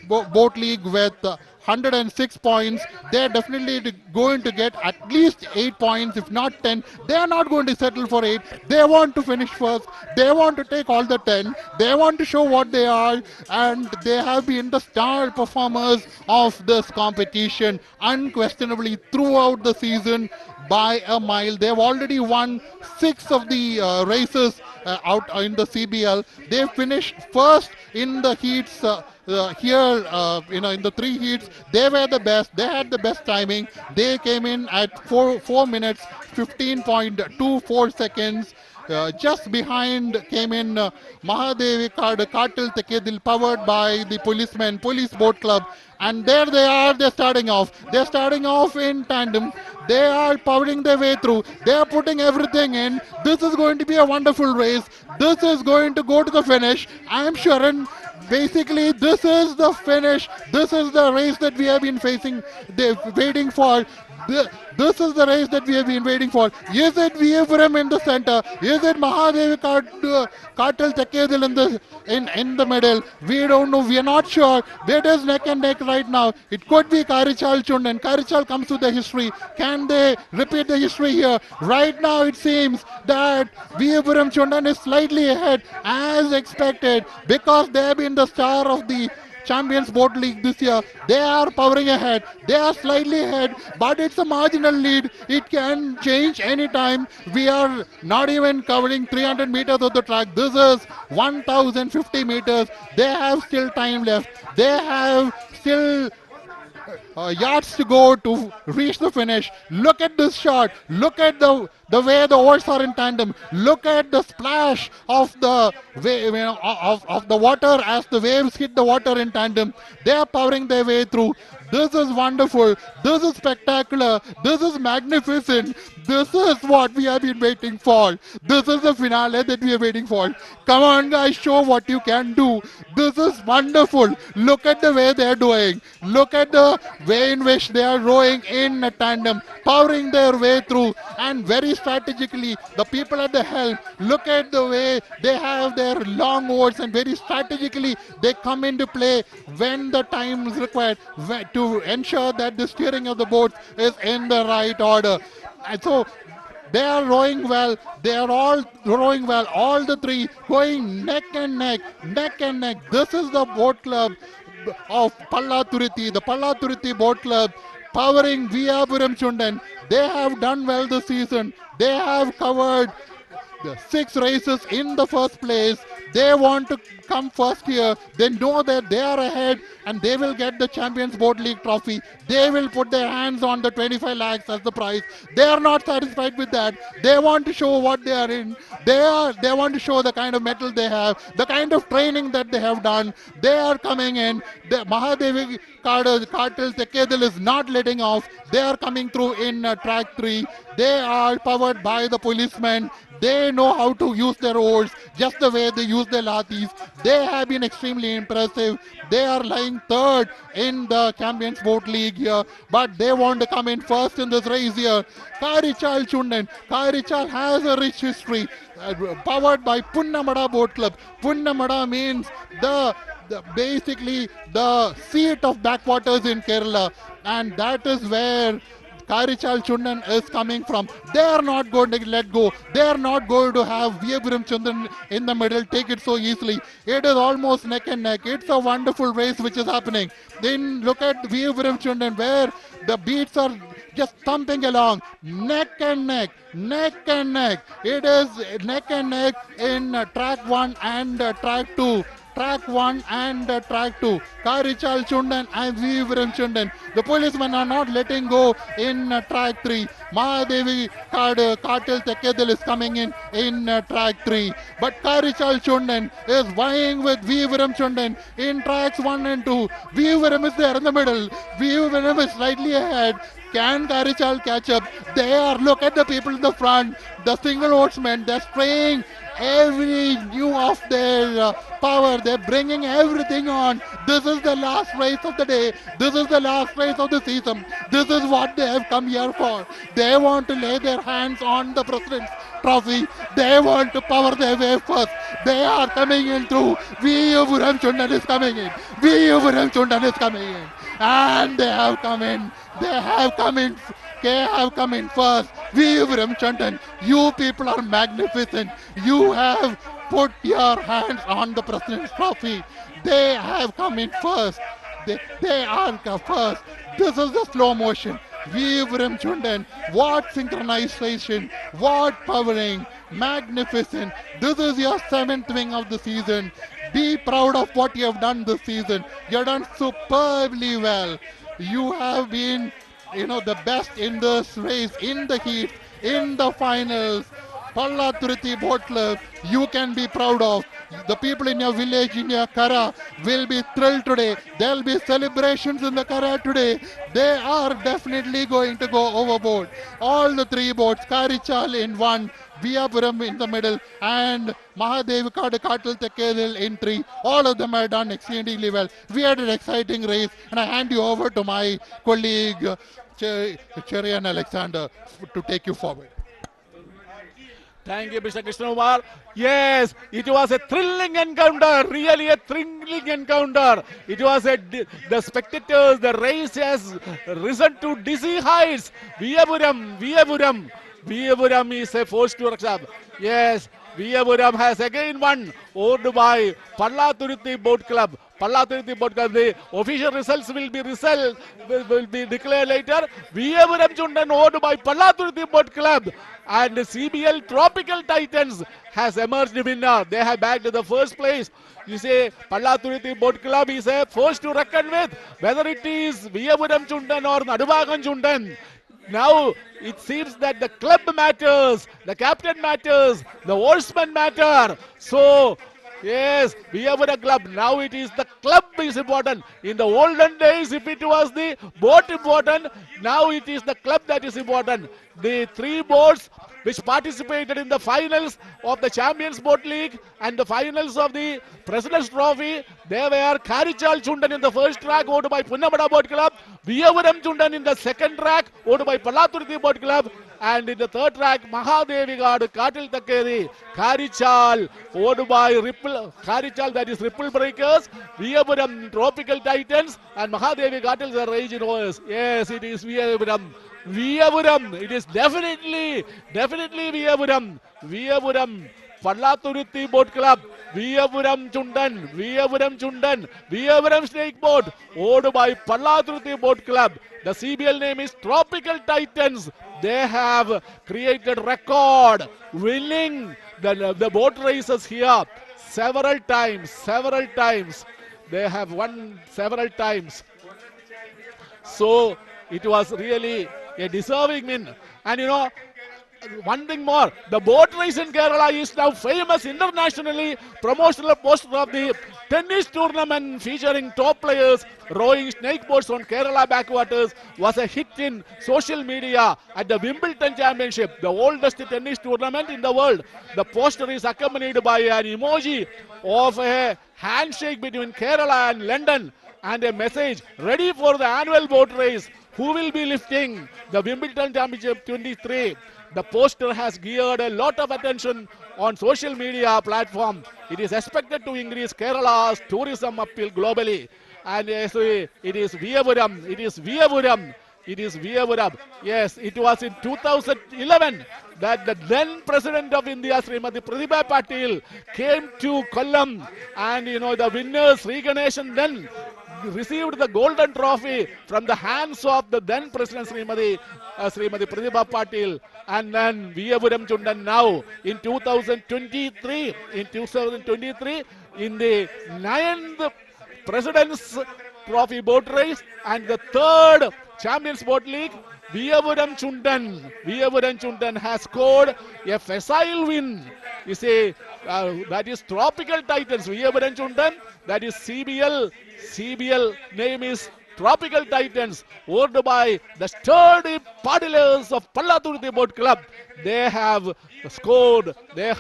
Boat League with 106 points. They are definitely going to get at least 8 points, if not 10. They are not going to settle for 8. They want to finish first. They want to take all the 10. They want to show what they are, and they have been the star performers of this competition unquestionably throughout the season by a mile. They have already won 6 of the races out in the CBL. They finished first in the heats here, in the 3 heats. They were the best. They had the best timing. They came in at 4 minutes 15.24 seconds. Just behind came in Mahadevi Kartil Tekedil, powered by the Police Boat Club. And there they are, they're starting off. They're starting off in tandem. They are powering their way through. They are putting everything in. This is going to be a wonderful race. This is going to go to the finish, I'm sure. And basically, this is the finish. This is the race that we have been waiting for. This is the race that we have been waiting for. Is it Veppuram in the center? Is it Mahadevi Kartal Tekkedil in the middle? We don't know. We are not sure. It is neck and neck right now. It could be Karichal Chundan. Karichal comes with the history. Can they repeat the history here? Right now it seems that Veppuram Chundan is slightly ahead as expected because they have been the star of the Champions Boat League this year. They are powering ahead. They are slightly ahead, but it's a marginal lead. It can change anytime. We are not even covering 300 meters of the track. This is 1050 meters. They have still time left. They have still yards to go to reach the finish. Look at this shot. Look at the way the oars are in tandem. Look at the splash of the of the water as the waves hit the water in tandem. They are powering their way through. This is wonderful. This is spectacular. This is magnificent. This is what we have been waiting for. This is the finale that we are waiting for. Come on, guys, show what you can do. This is wonderful. Look at the way they are doing. Look at the way in which they are rowing in a tandem, powering their way through, and very strategically, the people at the helm, look at the way they have their long oars, and very strategically they come into play when the time is required to ensure that the steering of the boat is in the right order. And so they are rowing well. They are all rowing well. All the three going neck and neck, neck and neck. This is the boat club of Pallaturthi, the Pallaturthi Boat Club, powering Veppuram Chundan. They have done well this season. They have covered the 6 races in the first place. They want to come first here. They know that they are ahead and they will get the Champions Boat League trophy. They will put their hands on the 25 lakhs as the prize. They are not satisfied with that. They want to show what they are in. They want to show the kind of mettle they have, the kind of training that they have done. They are coming in. The Mahadevi Kartal Tekkedil is not letting off. They are coming through in track 3. They are powered by the policemen. They know how to use their oars just the way they use their lathis. They have been extremely impressive. They are lying third in the Champions Boat League here, but they want to come in first in this race here. Karichal Chundan. Karichal has a rich history, powered by Punnamada Boat Club. Punnamada means basically the seat of backwaters in Kerala, and that is where Karichal Chundan is coming from. They are not going to let go. They are not going to have Veppuram Chundan in the middle take it so easily. It is almost neck and neck. It's a wonderful race which is happening. Then look at Veppuram Chundan where the beats are just thumping along. Neck and neck. Neck and neck. It is neck and neck in track 1 and track 2. Track 1 and track 2. Karichal Chundan and Veppuram Chundan. The policemen are not letting go in track 3. Mahadevi Kartal Tekkedil is coming in track 3. But Karichal Chundan is vying with Veppuram Chundan in tracks 1 and 2. Veppuram is there in the middle. Veppuram is slightly ahead. Can Karichal catch up? Look at the people in the front. The single oarsmen, they're spraying every new of their power. They're bringing everything on. This is the last race of the day. This is the last race of the season. This is what they have come here for. They want to lay their hands on the President's Trophy. They want to power their way first. They are coming in through. Veppuram Chundan is coming in. Veppuram Chundan is coming in. And they have come in. They have come in. They have come in first. Veppuram Chundan, you people are magnificent. You have put your hands on the President's Trophy. They have come in first. They are first. This is the slow motion. Veppuram Chundan, what synchronization, what powering, magnificent. This is your 7th win of the season. Be proud of what you have done this season. You have done superbly well. You have been the best in this race, in the heat, in the finals. Pallaturthi Boat Club, you can be proud of. The people in your village, in your Kara, will be thrilled today. There will be celebrations in the Kara today. They are definitely going to go overboard. All the three boats, Karichal in one, Viyapuram in the middle, and Mahadevakadu Katal Tekedil in three. All of them have done exceedingly well. We had an exciting race, and I hand you over to my colleague, Cherian Alexander, to take you forward. Thank you, Mr. Krishnakumar. Yes, it was a thrilling encounter, really a thrilling encounter. It was the spectators, the race has risen to dizzy heights. Viyapuram is a force to accept. Yes, Viyapuram has again won, owned by Pallathuruthi Boat Club. Pallathuruthi Boat Club. The official results will be declared later. Viyapuram Chundan owned by Pallathuruthi Boat Club, and CBL Tropical Titans has emerged winner. They have bagged the first place. You say Pallathuruthi Boat Club is a force to reckon with, whether it is Viyapuram Chundan or Naduvagan Chundan. Now it seems that the club matters, the captain matters, the horseman matter. So yes, we have a club. Now it is the club is important. In the olden days, if it was the boat important, now it is the club that is important. The three boats which participated in the finals of the Champions Boat League and the finals of the President's Trophy, they were Karichal Chundan in the first track, owned by Punnamada Boat Club, Viyapuram Chundan in the second track, owned by Pallathuruthi Boat Club, and in the third track, Mahadevigadu Katil Takeri, Karichal, owned by Karichal, that is Ripple Breakers, Viyapuram Tropical Titans, and Mahadevi Katil the Rage in OS. Yes, it is Viyapuram. It is definitely Viyapuram. Pallathuruthi Boat Club, Viyapuram Chundan, Viyapuram Snake Boat, owned by Pallathuruthi Boat Club. The CBL name is Tropical Titans. They have created record, winning the boat races here several times. They have won several times. So it was really a deserving win. And you know, one thing more, the boat race in Kerala is now famous internationally. Promotional poster of the tennis tournament featuring top players rowing snake boats on Kerala backwaters was a hit in social media at the Wimbledon Championship, the oldest tennis tournament in the world. The poster is accompanied by an emoji of a handshake between Kerala and London and a message, ready for the annual boat race. Who will be lifting the Wimbledon Championship 23? The poster has geared a lot of attention on social media platform. It is expected to increase Kerala's tourism appeal globally. And yes, it is Viyapuram. Yes, it was in 2011 that the then President of India, Srimati Pratibha Patil, came to Kollam, and you know, the winners, Sri Ganeshan, then received the golden trophy from the hands of the then President Srimati Pratibha Patil. And then Viyapuram Chundan now in 2023, in the 9th President's Trophy boat race and the 3rd Champions Boat League, Viyapuram Chundan has scored a facile win. You see, that is Tropical Titans, Viyapuram Chundan, that is CBL name is Tropical Titans, owned by the sturdy paddlers of Pallathuruthi Boat Club. They have scored a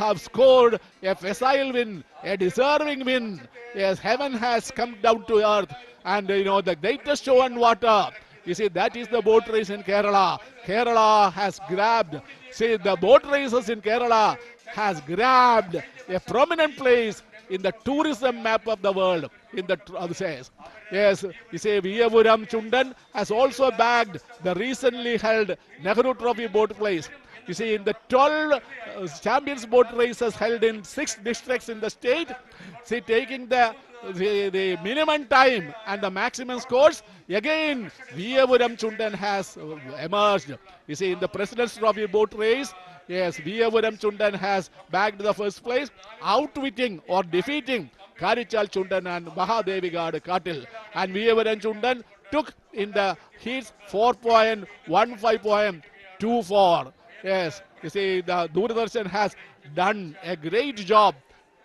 facile win, a deserving win. Yes, heaven has come down to earth, and you know, the greatest show on water. You see, that is the boat race in Kerala. Kerala has grabbed, see, the boat races in Kerala has grabbed a prominent place in the tourism map of the world. Yes, you say Viyapuram Chundan has also bagged the recently held Nehru Trophy boat race. You see, in the 12 Champions boat races held in 6 districts in the state, see, taking the minimum time and the maximum scores, again Viyapuram Chundan has emerged. You see, in the President's Trophy boat race, yes, Viyapuram Chundan has bagged the first place, outwitting or defeating Karichal Chundan and Mahadevigadu Katil. And Viyapuram Chundan took in the heats 4.15.24. Yes, you see, the Doordarshan has done a great job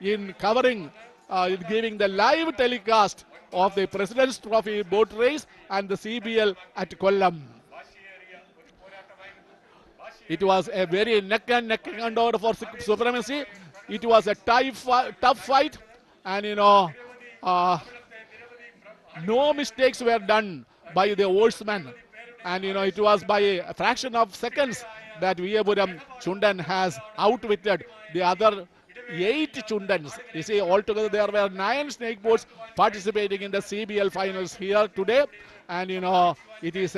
in covering, in giving the live telecast of the President's Trophy boat race and the CBL at Kollam. It was a very neck and neck endeavor for supremacy. It was a tough fight, and no mistakes were done by the oarsmen, and it was by a fraction of seconds that Veppu Chundan has outwitted the other 8 Chundans. You see, altogether there were 9 snake boats participating in the CBL finals here today, and it is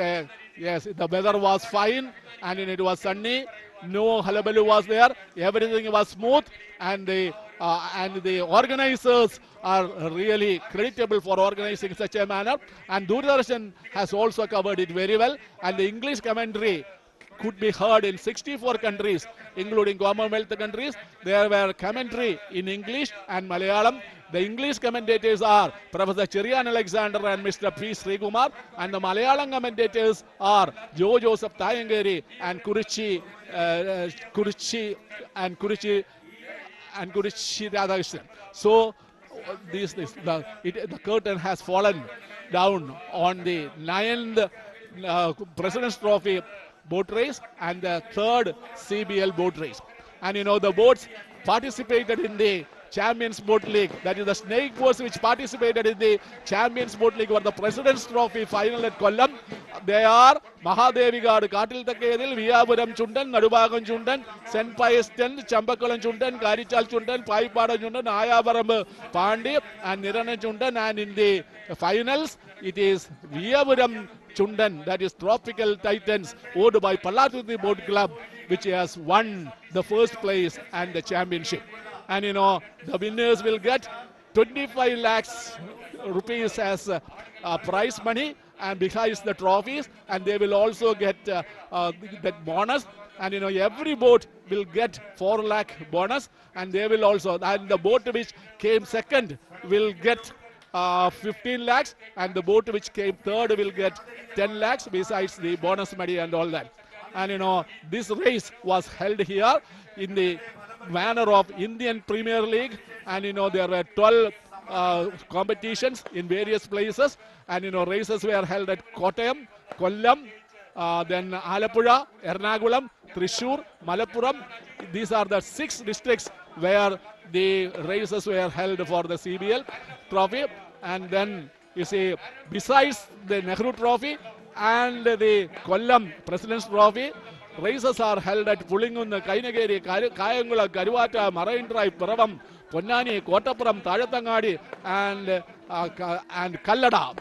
yes, the weather was fine, and it was sunny. No hullabaloo was there. Everything was smooth, and the organizers are really creditable for organizing such a manner. And Doordarshan has also covered it very well. And the English commentary could be heard in 64 countries, including Commonwealth countries. There were commentary in English and Malayalam. The English commentators are Professor Cherian Alexander and Mr. P. Srikumar, and the Malayalam commentators are Joe Joseph Tayangeri and Kurichi Radhakrishnan. So the curtain has fallen down on the 9th President's Trophy boat race and the 3rd CBL boat race. And the boats participated in the Champions Boat League, that is the snake boats which participated in the Champions Boat League, were the President's Trophy final at Kollam. They are Mahadevigad, Katil Takedil, Veppu Chundan, Nadubagam Chundan, St. Pius X, Chambakulam Chundan, Karichal Chundan, Paipada Chundan, Ayavaram Pandi, and Nirana Chundan. And in the finals, it is Veppu Chundan, that is Tropical Titans, owned by Iruttukuthi Boat Club, which has won the first place and the championship. And the winners will get 25 lakhs rupees as prize money, and besides the trophies, and they will also get that bonus. And every boat will get 4 lakh bonus, and they will also, and the boat which came second will get 15 lakhs, and the boat which came third will get 10 lakhs besides the bonus money and all that. And this race was held here in the manner of Indian Premier League, and there were 12 competitions in various places, and races were held at Kottayam, Kollam, then Alappuzha, Ernakulam, Thrissur, Malappuram. These are the 6 districts where the races were held for the CBL trophy. And then you see, besides the Nehru Trophy and the Kollam President's Trophy, races are held at Pulingunna, Kainageri, Kayangula, Karuvata, Marine Drive, Puravam, Ponnani, Kottapuram, Tajatangadi, and Kallada.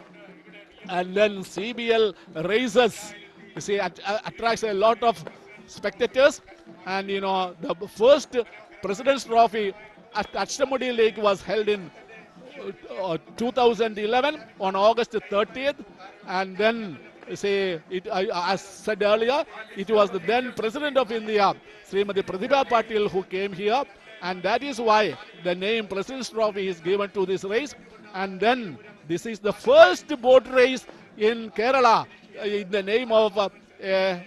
And then CBL races, you see, attracts a lot of spectators. And the first President's Trophy at Ashtamudi Lake was held in 2011 on August 30th, and then as said earlier, it was the then President of India, Srimati Pratibha Patil, who came here, and that is why the name President's Trophy is given to this race. And then this is the first boat race in Kerala in the name of a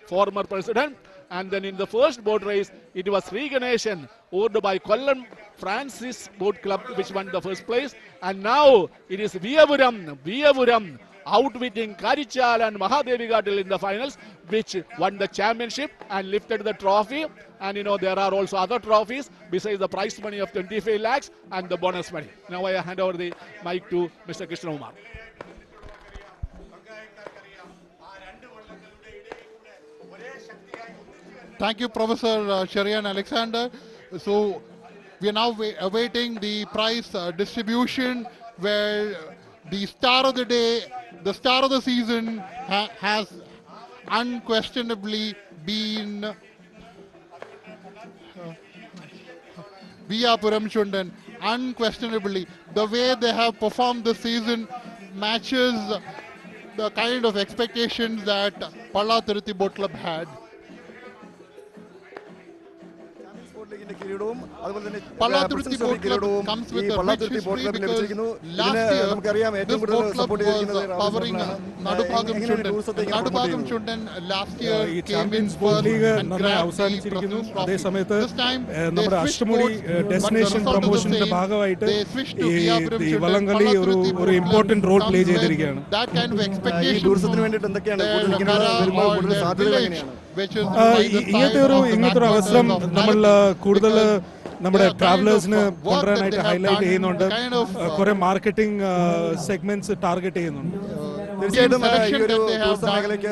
former president. And then in the first boat race, it was Sri Ganeshan, owned by Kollam Francis Boat Club, which won the first place. And now it is Veppu outwitting Karichal and Mahadevigad in the finals, which won the championship and lifted the trophy. And there are also other trophies besides the prize money of 25 lakhs and the bonus money. Now I hand over the mic to Mr. Krishna Kumar. Thank you, Professor Cherian Alexander. So we are now awaiting the prize distribution, where the star of the day, the star of the season has unquestionably been Veppu Chundan. Unquestionably, the way they have performed this season matches the kind of expectations that Iruttukuthi Boat Club had. Pallathuruthi Boat Club comes with a rich history because last year this boat club was powering Nadubhagam Chundan. Nadubhagam Chundan last year came in first and grabbed the President's Trophy. This time they switched boats, but the result is the same. They switched to Viyapuram Chundan. Pallathuruthi Boat Club comes with that kind of expectation from their Kara or their village, which is ഇങ്ങനത്തെ ഒരു അവസരം നമ്മൾ കൂടുതൽ നമ്മുടെ ട്രാവലേഴ്സിന് കൊണ്ടുവരാനായിട്ട് highlight ചെയ്യുന്നുണ്ട്. കുറെ marketing segments target ചെയ്യുന്നുണ്ട്. തീർച്ചയായിട്ടും ഈ ഒരു ടൂറിസം മേഖലയ്ക്ക്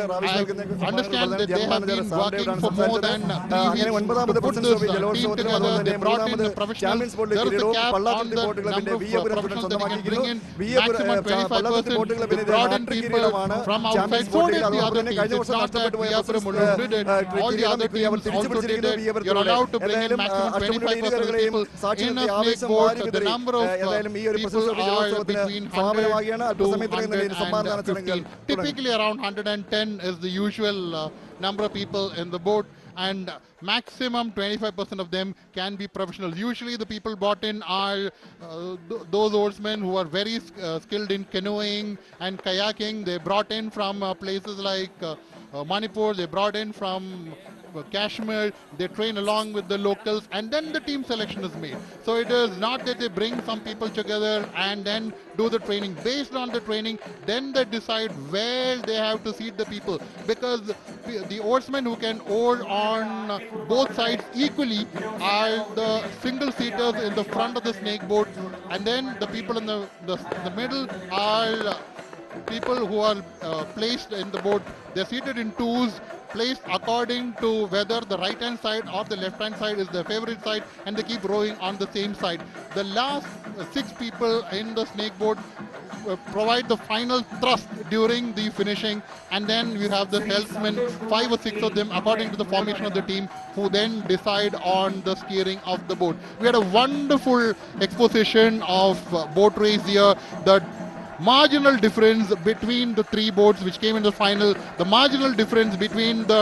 understand that they have been working for more than 3 weeks to put this team together. They brought in the professionals. There is a cap on the number of professionals that they can bring in, maximum 25%. They brought in people from outside. So did the other teams. It's not that Viyapuram alone did it. All the other teams also did it. You're allowed to bring in maximum 25% people in a snake boat. The number of people are between 100 to 150. Typically around 110 is the usual number of people in the boat, and maximum 25% of them can be professionals. Usually the people brought in are those oarsmen who are very skilled in canoeing and kayaking. They brought in from places like Manipur. They brought in from Kashmir. They train along with the locals, and then the team selection is made. So it is not that they bring some people together and then do the training. Based on the training, then they decide where they have to seat the people, because the oarsmen who can oar on both sides equally are the single seaters in the front of the snake boat, and then the people in the middle are people who are placed in the boat. They're seated in twos, placed according to whether the right hand side or the left hand side is their favorite side, and they keep rowing on the same side. The last 6 people in the snake boat provide the final thrust during the finishing, and then you have the helmsmen, 5 or 6 of them according to the formation of the team, who then decide on the steering of the boat. We had a wonderful exposition of boat race here. The marginal difference between the 3 boats which came in the final, the marginal difference between the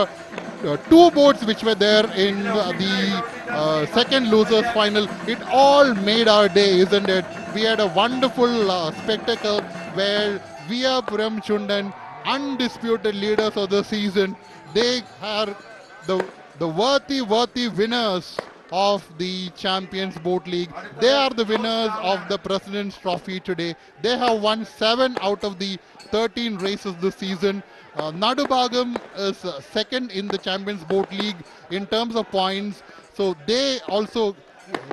2 boats which were there in the second losers final, it all made our day, isn't it? We had a wonderful spectacle where Viyapuram Chundan, undisputed leaders of the season, they are the worthy winners of the Champions Boat League. They are the winners of the President's Trophy today. They have won 7 out of the 13 races this season. Nadubhagam is second in the Champions Boat League in terms of points. So they also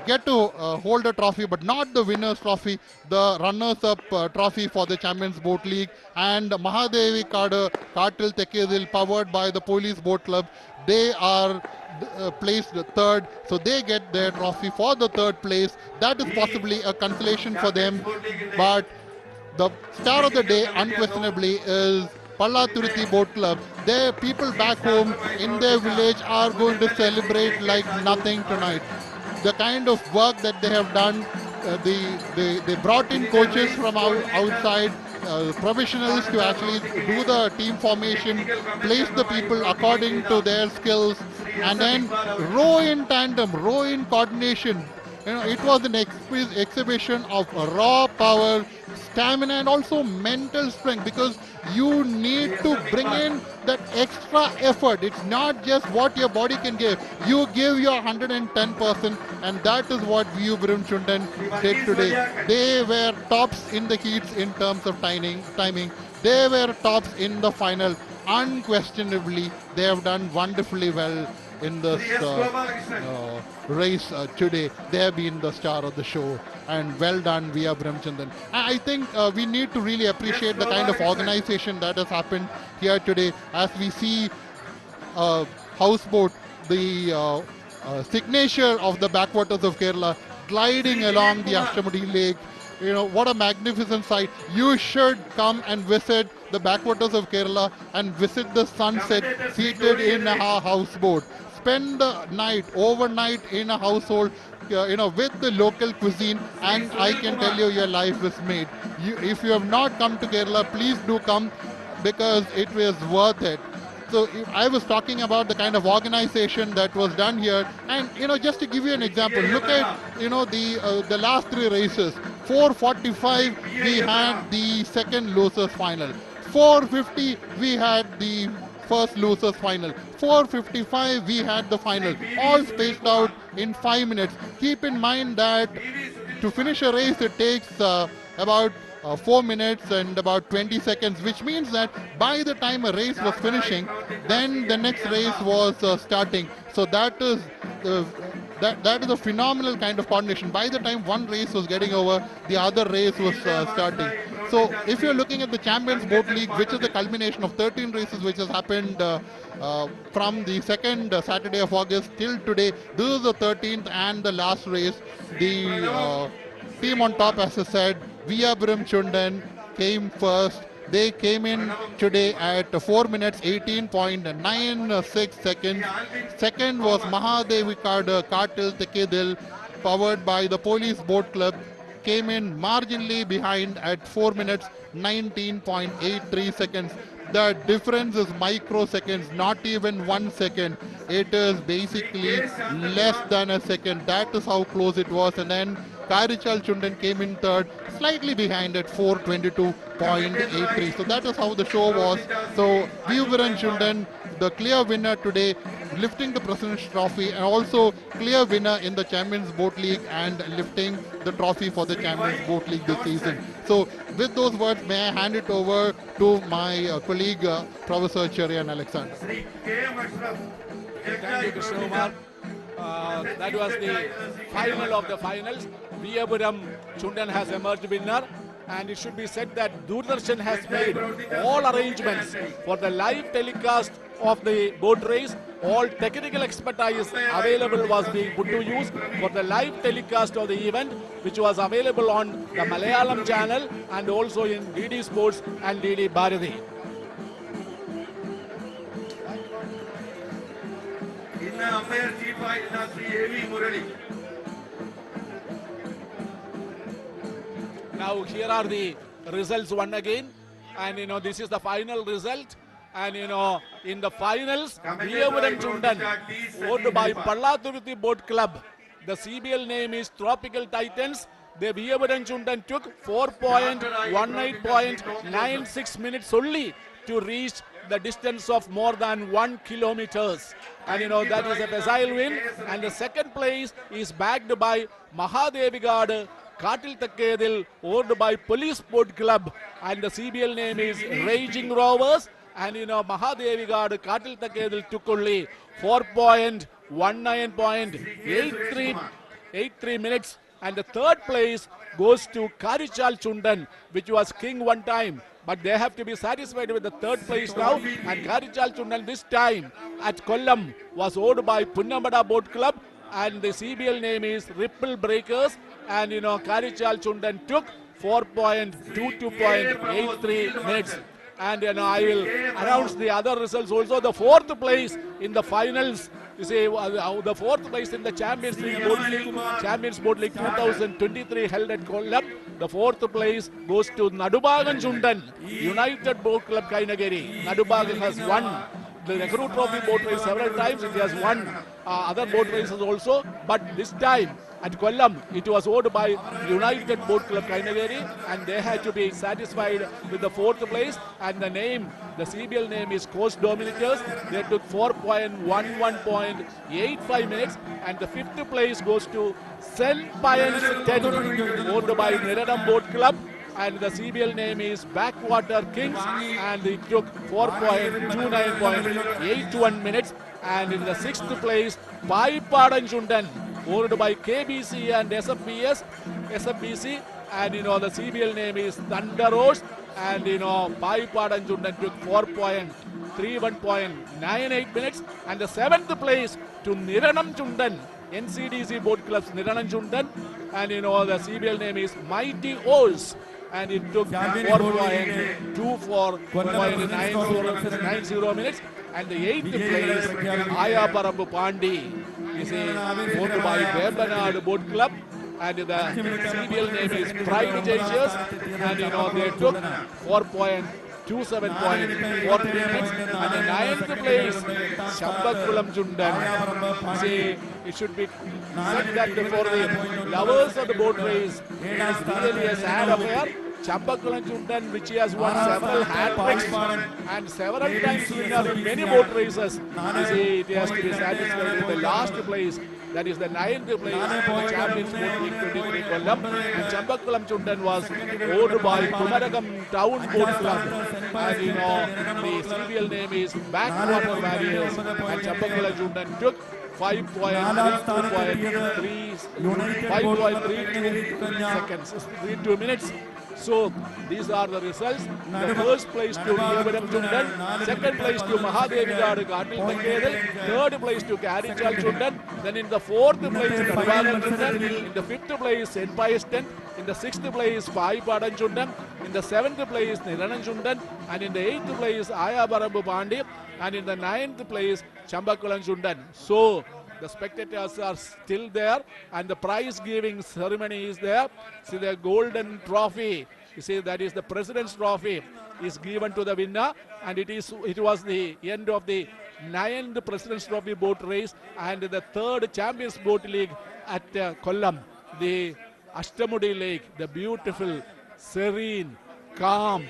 get to hold a trophy, but not the winner's trophy, the runners-up trophy for the Champions Boat League. And Mahadevi Kartil Tekkedil, powered by the Police Boat Club, they are placed third, so they get their trophy for the third place. That is possibly a consolation for them, but the star of the day unquestionably is Pallathuruthi Boat Club. Their people back home in their village are going to celebrate like nothing tonight. The kind of work that they have done, they brought in coaches from outside, professionals to actually do the team formation, place the people according to their skills, and then row in tandem, row in coordination. It was an exhibition of raw power, stamina, and also mental strength, because you need to bring in that extra effort. It's not just what your body can give. You give your 110%, and that is what Viyapuram Chundan did today. They were tops in the heats in terms of timing. They were tops in the final. Unquestionably, they have done wonderfully well in this race today. They have been the star of the show, and well done Viyapuram Chundan. I think we need to really appreciate the kind of organization that has happened here today, as we see houseboat, the signature of the backwaters of Kerala, gliding along the Ashtamudi Lake. What a magnificent sight. You should come and visit the backwaters of Kerala and visit the sunset seated in a houseboat. Spend the night, overnight in a household, with the local cuisine, and I can tell you your life is made. If you have not come to Kerala, please do come, because it was worth it. So I was talking about the kind of organization that was done here, and just to give you an example, look at the last three races. 4:45 we had the second losers final. 4:50 we had the first losers final. 4:55 we had the final, all spaced out in 5 minutes. Keep in mind that to finish a race it takes about 4 minutes and about 20 seconds, which means that by the time a race was finishing, then the next race was starting. So that is a phenomenal kind of coordination. By the time one race was getting over, the other race was starting. So if you're looking at the Champions Boat League, which is the culmination of 13 races which has happened from the second Saturday of August till today, this is the 13th and the last race. The team on top, as I said, Veppu Chundan came first. They came in today at 4 minutes 18.96 seconds. Second was Mahadevikad Kartil, powered by the Police Boat Club, came in marginally behind at 4 minutes 19.83 seconds. The difference is microseconds, not even 1 second. It is basically less than a second. That is how close it was. And then Karichal Chundan came in third, slightly behind at 4:22.83. So that is how the show was. So Veppu Chundan, the clear winner today, lifting the President's Trophy, and also clear winner in the Champions Boat League and lifting the trophy for the Champions Boat League this season. So with those words, may I hand it over to my colleague, Professor Cherian Alexander. Thank you, Krishna Kumar. That was the final of the finals. Veppu Chundan has emerged winner, and it should be said that Doordarshan has made all arrangements for the live telecast of the boat race. All technical expertise available was being put to use for the live telecast of the event, which was available on the Malayalam channel and also in DD Sports and DD Bharati. Now here are the results one again, and this is the final result. And in the finals, Veppu Chundan, owned by Iruttukuthi Boat Club. The CBL name is Tropical Titans. The Veppu Chundan took 4.18.96 minutes only to reach the distance of more than 1 kilometers. And that is a facile win. And the second place is backed by Mahadevikad Kartil, owned by Police Boat Club. And the CBL name is Raging Rovers. And Mahadevikad Kartil took only 4.19.83 minutes. And the third place goes to Karichal Chundan, which was king one time. But they have to be satisfied with the third place now. And Karichal Chundan this time at Kollam was owned by Punnamada Boat Club. And the CBL name is Ripple Breakers. And Karichal Chundan took 4.22.83 minutes. And I will announce the other results also. The fourth place in the finals, you see, the fourth place in the Champions Boat League 2023 held at Kollam. The fourth place goes to Nadubagan Chundan, United Boat Club Kainagiri. Nadubagan has won the Nehru Trophy boat race several times. It has won other boat races also, but this time at Kollam, it was owned by United Boat Club Kainagiri, and they had to be satisfied with the fourth place. And the CBL name is Coast Dominators. They took 4.11.85 minutes, and the fifth place goes to St. Pius 10, owned by Niranam Boat Club. And the CBL name is Backwater Kings, and it took 4.29.81 minutes. And in the sixth place, Paipadan Chundan, owned by KBC and SFBC, and the CBL name is Thunder Rose, and Paipadan Chundan took 4.31.98 minutes. And the seventh place to Niranam Chundan, NCDC Boat Club's Niranam Chundan, and the CBL name is Mighty Oars, and it took 4.24.90 minutes. And the eighth place, Ayaparambu Pandi, is owned by Vebanad Boat Club, and the CBL name is Pride Chasers, and they took 27.43 minutes. And the 9th place, Chambakulam Chundan. See, it should be said that for the lovers of the boat race, it is really a sad affair. Chambakulam Chundan, which he has won several hat-tricks and several times winner in many boat races. You see, it has to be satisfied with the last place. That is the 9th place in the Champions Boat League 23 Kollam. And Chambakulam Chundan was owned by Kumaragam Town Boat Club. And you know, the serial name is Backwater Warriors. And Chambakulam Chundan took 5.32 seconds, 32 minutes. So these are the results. The first place to Yevaram Chundan, second place to Mahadevidadu Katil Pakedal, third place to Karichal Chundan, then in the fourth place Kadivagal Chundan, in the fifth place St. Pius X, in the sixth place Pai Padan Chundan, in the seventh place Niranan Chundan, and in the eighth place Ayabarambu Pandi, and in the ninth place Chambakulam Chundan. So the spectators are still there, and the prize giving ceremony is there. See, the golden trophy, you see, that is the President's trophy, is given to the winner, and it was the end of the 9th President's Trophy boat race and the 3rd Champions Boat League at Kollam. The Ashtamudi Lake, the beautiful, serene, calm,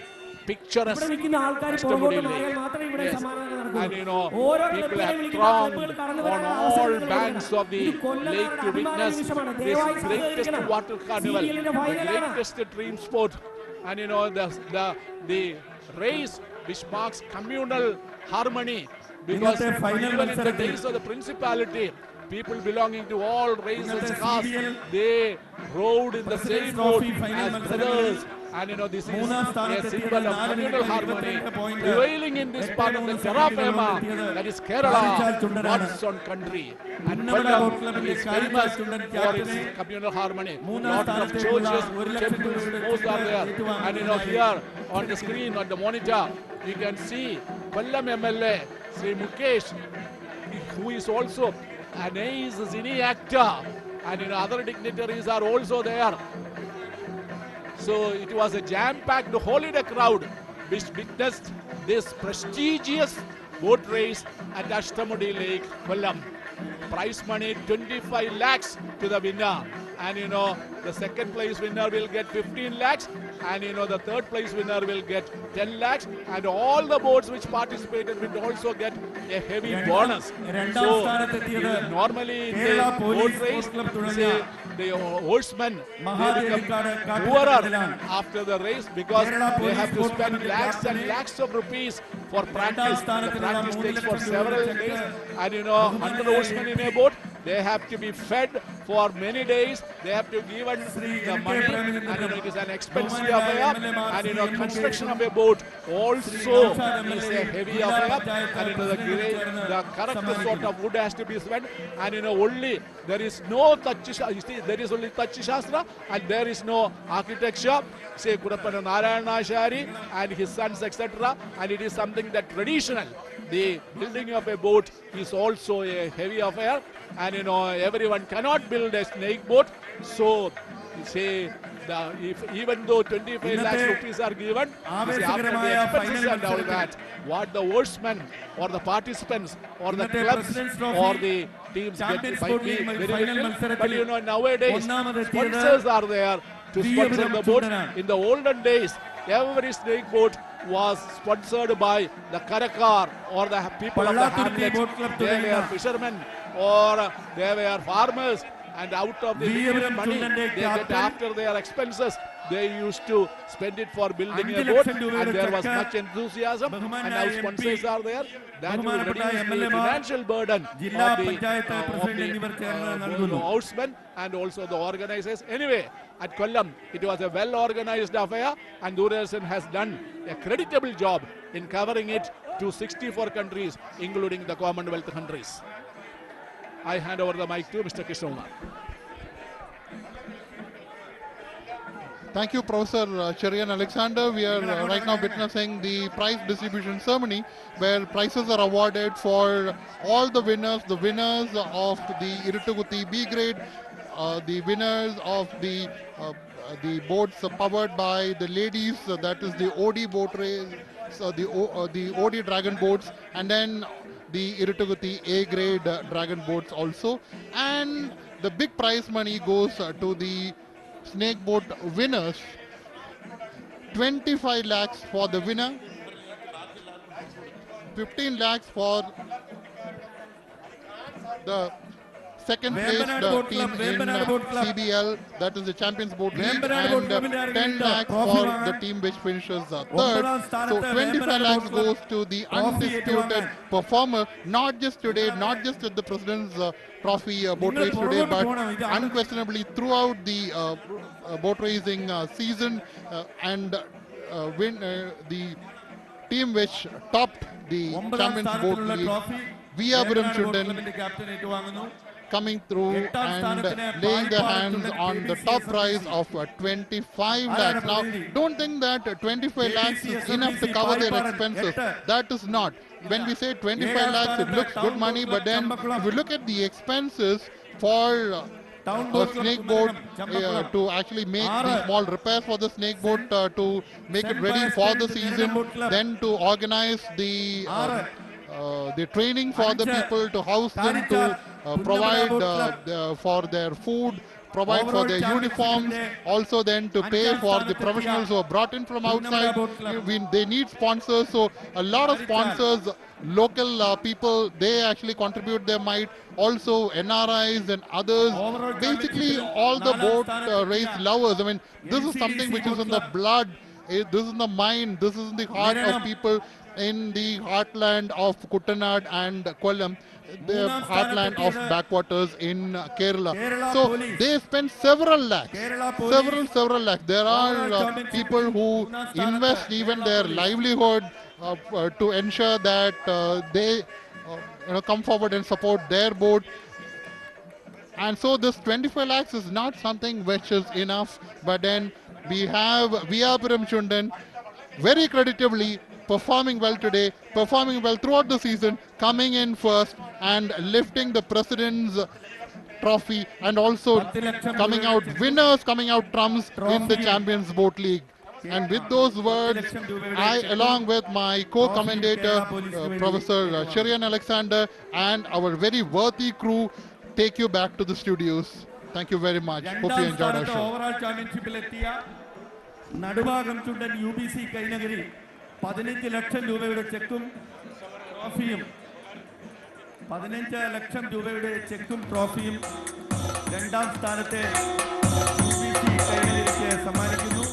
picturesque Ashtamudi Lake. Yes. And you know, people have thronged on all banks of the lake to witness this greatest water carnival, the greatest dream sport. And you know, the race which marks communal harmony, because even in the days of the principality, people belonging to all races, castes, they rode in the same boat as brothers. And you know, this is a symbol of communal harmony prevailing in this part of the terra firma, that is Kerala, God's own country. And Kollam is famous for its communal harmony. Lot of churches, temples, most are there. And you know, here on the screen, on the monitor, you can see Kollam MLA, Sri Mukesh, who is also an ace cine actor. And you know, other dignitaries are also there. So it was a jam-packed holiday crowd which witnessed this prestigious boat race at Ashtamudi Lake, Kollam. Prize money 25 lakhs to the winner. And you know, the second place winner will get 15 lakhs. And you know, the third place winner will get 10 lakhs. And all the boats which participated will also get a heavy bonus. So normally in the boat race, say, the horsemen, they become poorer after the race because they have to spend lakhs and lakhs of rupees for practice. The practice takes for several days, and you know, 100 horsemen in a boat, they have to be fed for many days. They have to give the money, and you know, it is an expensive affair. And you know, construction of a boat also is a heavy affair. And you know, the correct sort of wood has to be spent. And you know, only there is no there is only Tachishastra, and there is no architecture. Say Kudappana Narayanashari and his sons, etc. And it is something that traditional. The building of a boat is also a heavy affair. And you know, everyone cannot build a snake boat. So, say, even though 25 lakhs rupees are given, after the expenses and all that, what the horsemen or the participants or the clubs or the teams get might be very little. But you know, nowadays, sponsors are there to sponsor the boat. In the olden days, every snake boat was sponsored by the Karakar or the people of the hamlet. They were fishermen or they were farmers, and out of the money they get after their expenses, they used to spend it for building a boat, and there was much enthusiasm, and now sponsors are there. That will reduce the financial burden of the horsemen and also the organizers. Anyway, at Kollam, it was a well-organized affair, and Doordarshan has done a creditable job in covering it to 64 countries, including the Commonwealth countries. I hand over the mic to Mr. Krishna. Thank you, Professor Cherian Alexander. We are right now witnessing the prize distribution ceremony where prizes are awarded for all the winners of the Iruttukuthi B grade, the winners of the the boats powered by the ladies, that is the OD boat race, the OD dragon boats, and then the Iruttukuthi A-grade dragon boats also. And the big prize money goes to the snake boat winners. 25 lakhs for the winner, 15 lakhs for the second place team in CBL, that is the Champions Boat League, and 10 lakhs for the team which finishes third. So 25 lakhs goes to the undisputed performer, not just today, not just at the President's Trophy boat race today, but unquestionably throughout the boat racing season, and win the team which topped the Champions Boat League, Veppu Chundan, coming through and laying their hands on the top prize of 25 lakhs. Now, don't think that 25 lakhs is enough to cover their expenses. That is not. When we say 25 lakhs, it looks good money, but then if you look at the expenses for a snake boat, to actually make the small repairs for the snake boat, to make it ready for the season, then to organize the training for the people, to house them, to provide for their food, provide for their uniforms, also then to pay for the professionals who are brought in from outside. They need sponsors, so a lot of sponsors, local people, they actually contribute their might, also NRIs and others, basically all the boat race lovers. I mean, this is something which is in the blood, this is in the mind, this is in the heart of people in the heartland of Kuttanad and Kollam, the heartland of backwaters in Kerala. So they spend several lakhs, several lakhs. There are people who invest even their livelihood to ensure that they come forward and support their boat. And so this 25 lakhs is not something which is enough, but then we have Veppu Chundan very creditably performing well today, performing well throughout the season, coming in first and lifting the President's Trophy, and also coming out winners, coming out trumps in the Champions Boat League. And with those words, I, along with my co-commentator, Professor Sherian Alexander, and our very worthy crew, take you back to the studios. Thank you very much. Hope you enjoyed our show. Overall championship Nadubagam Chundan UBC Kainagiri 15 ലക്ഷം രൂപയുടെ ചെക്കും ട്രോഫിയും 15 ലക്ഷം രൂപയുടെ ചെക്കും ട്രോഫിയും രണ്ടാം സ്ഥാനത്തെ UBC കൈനഗരിക്ക് സമ്മാനിക്കുന്നു.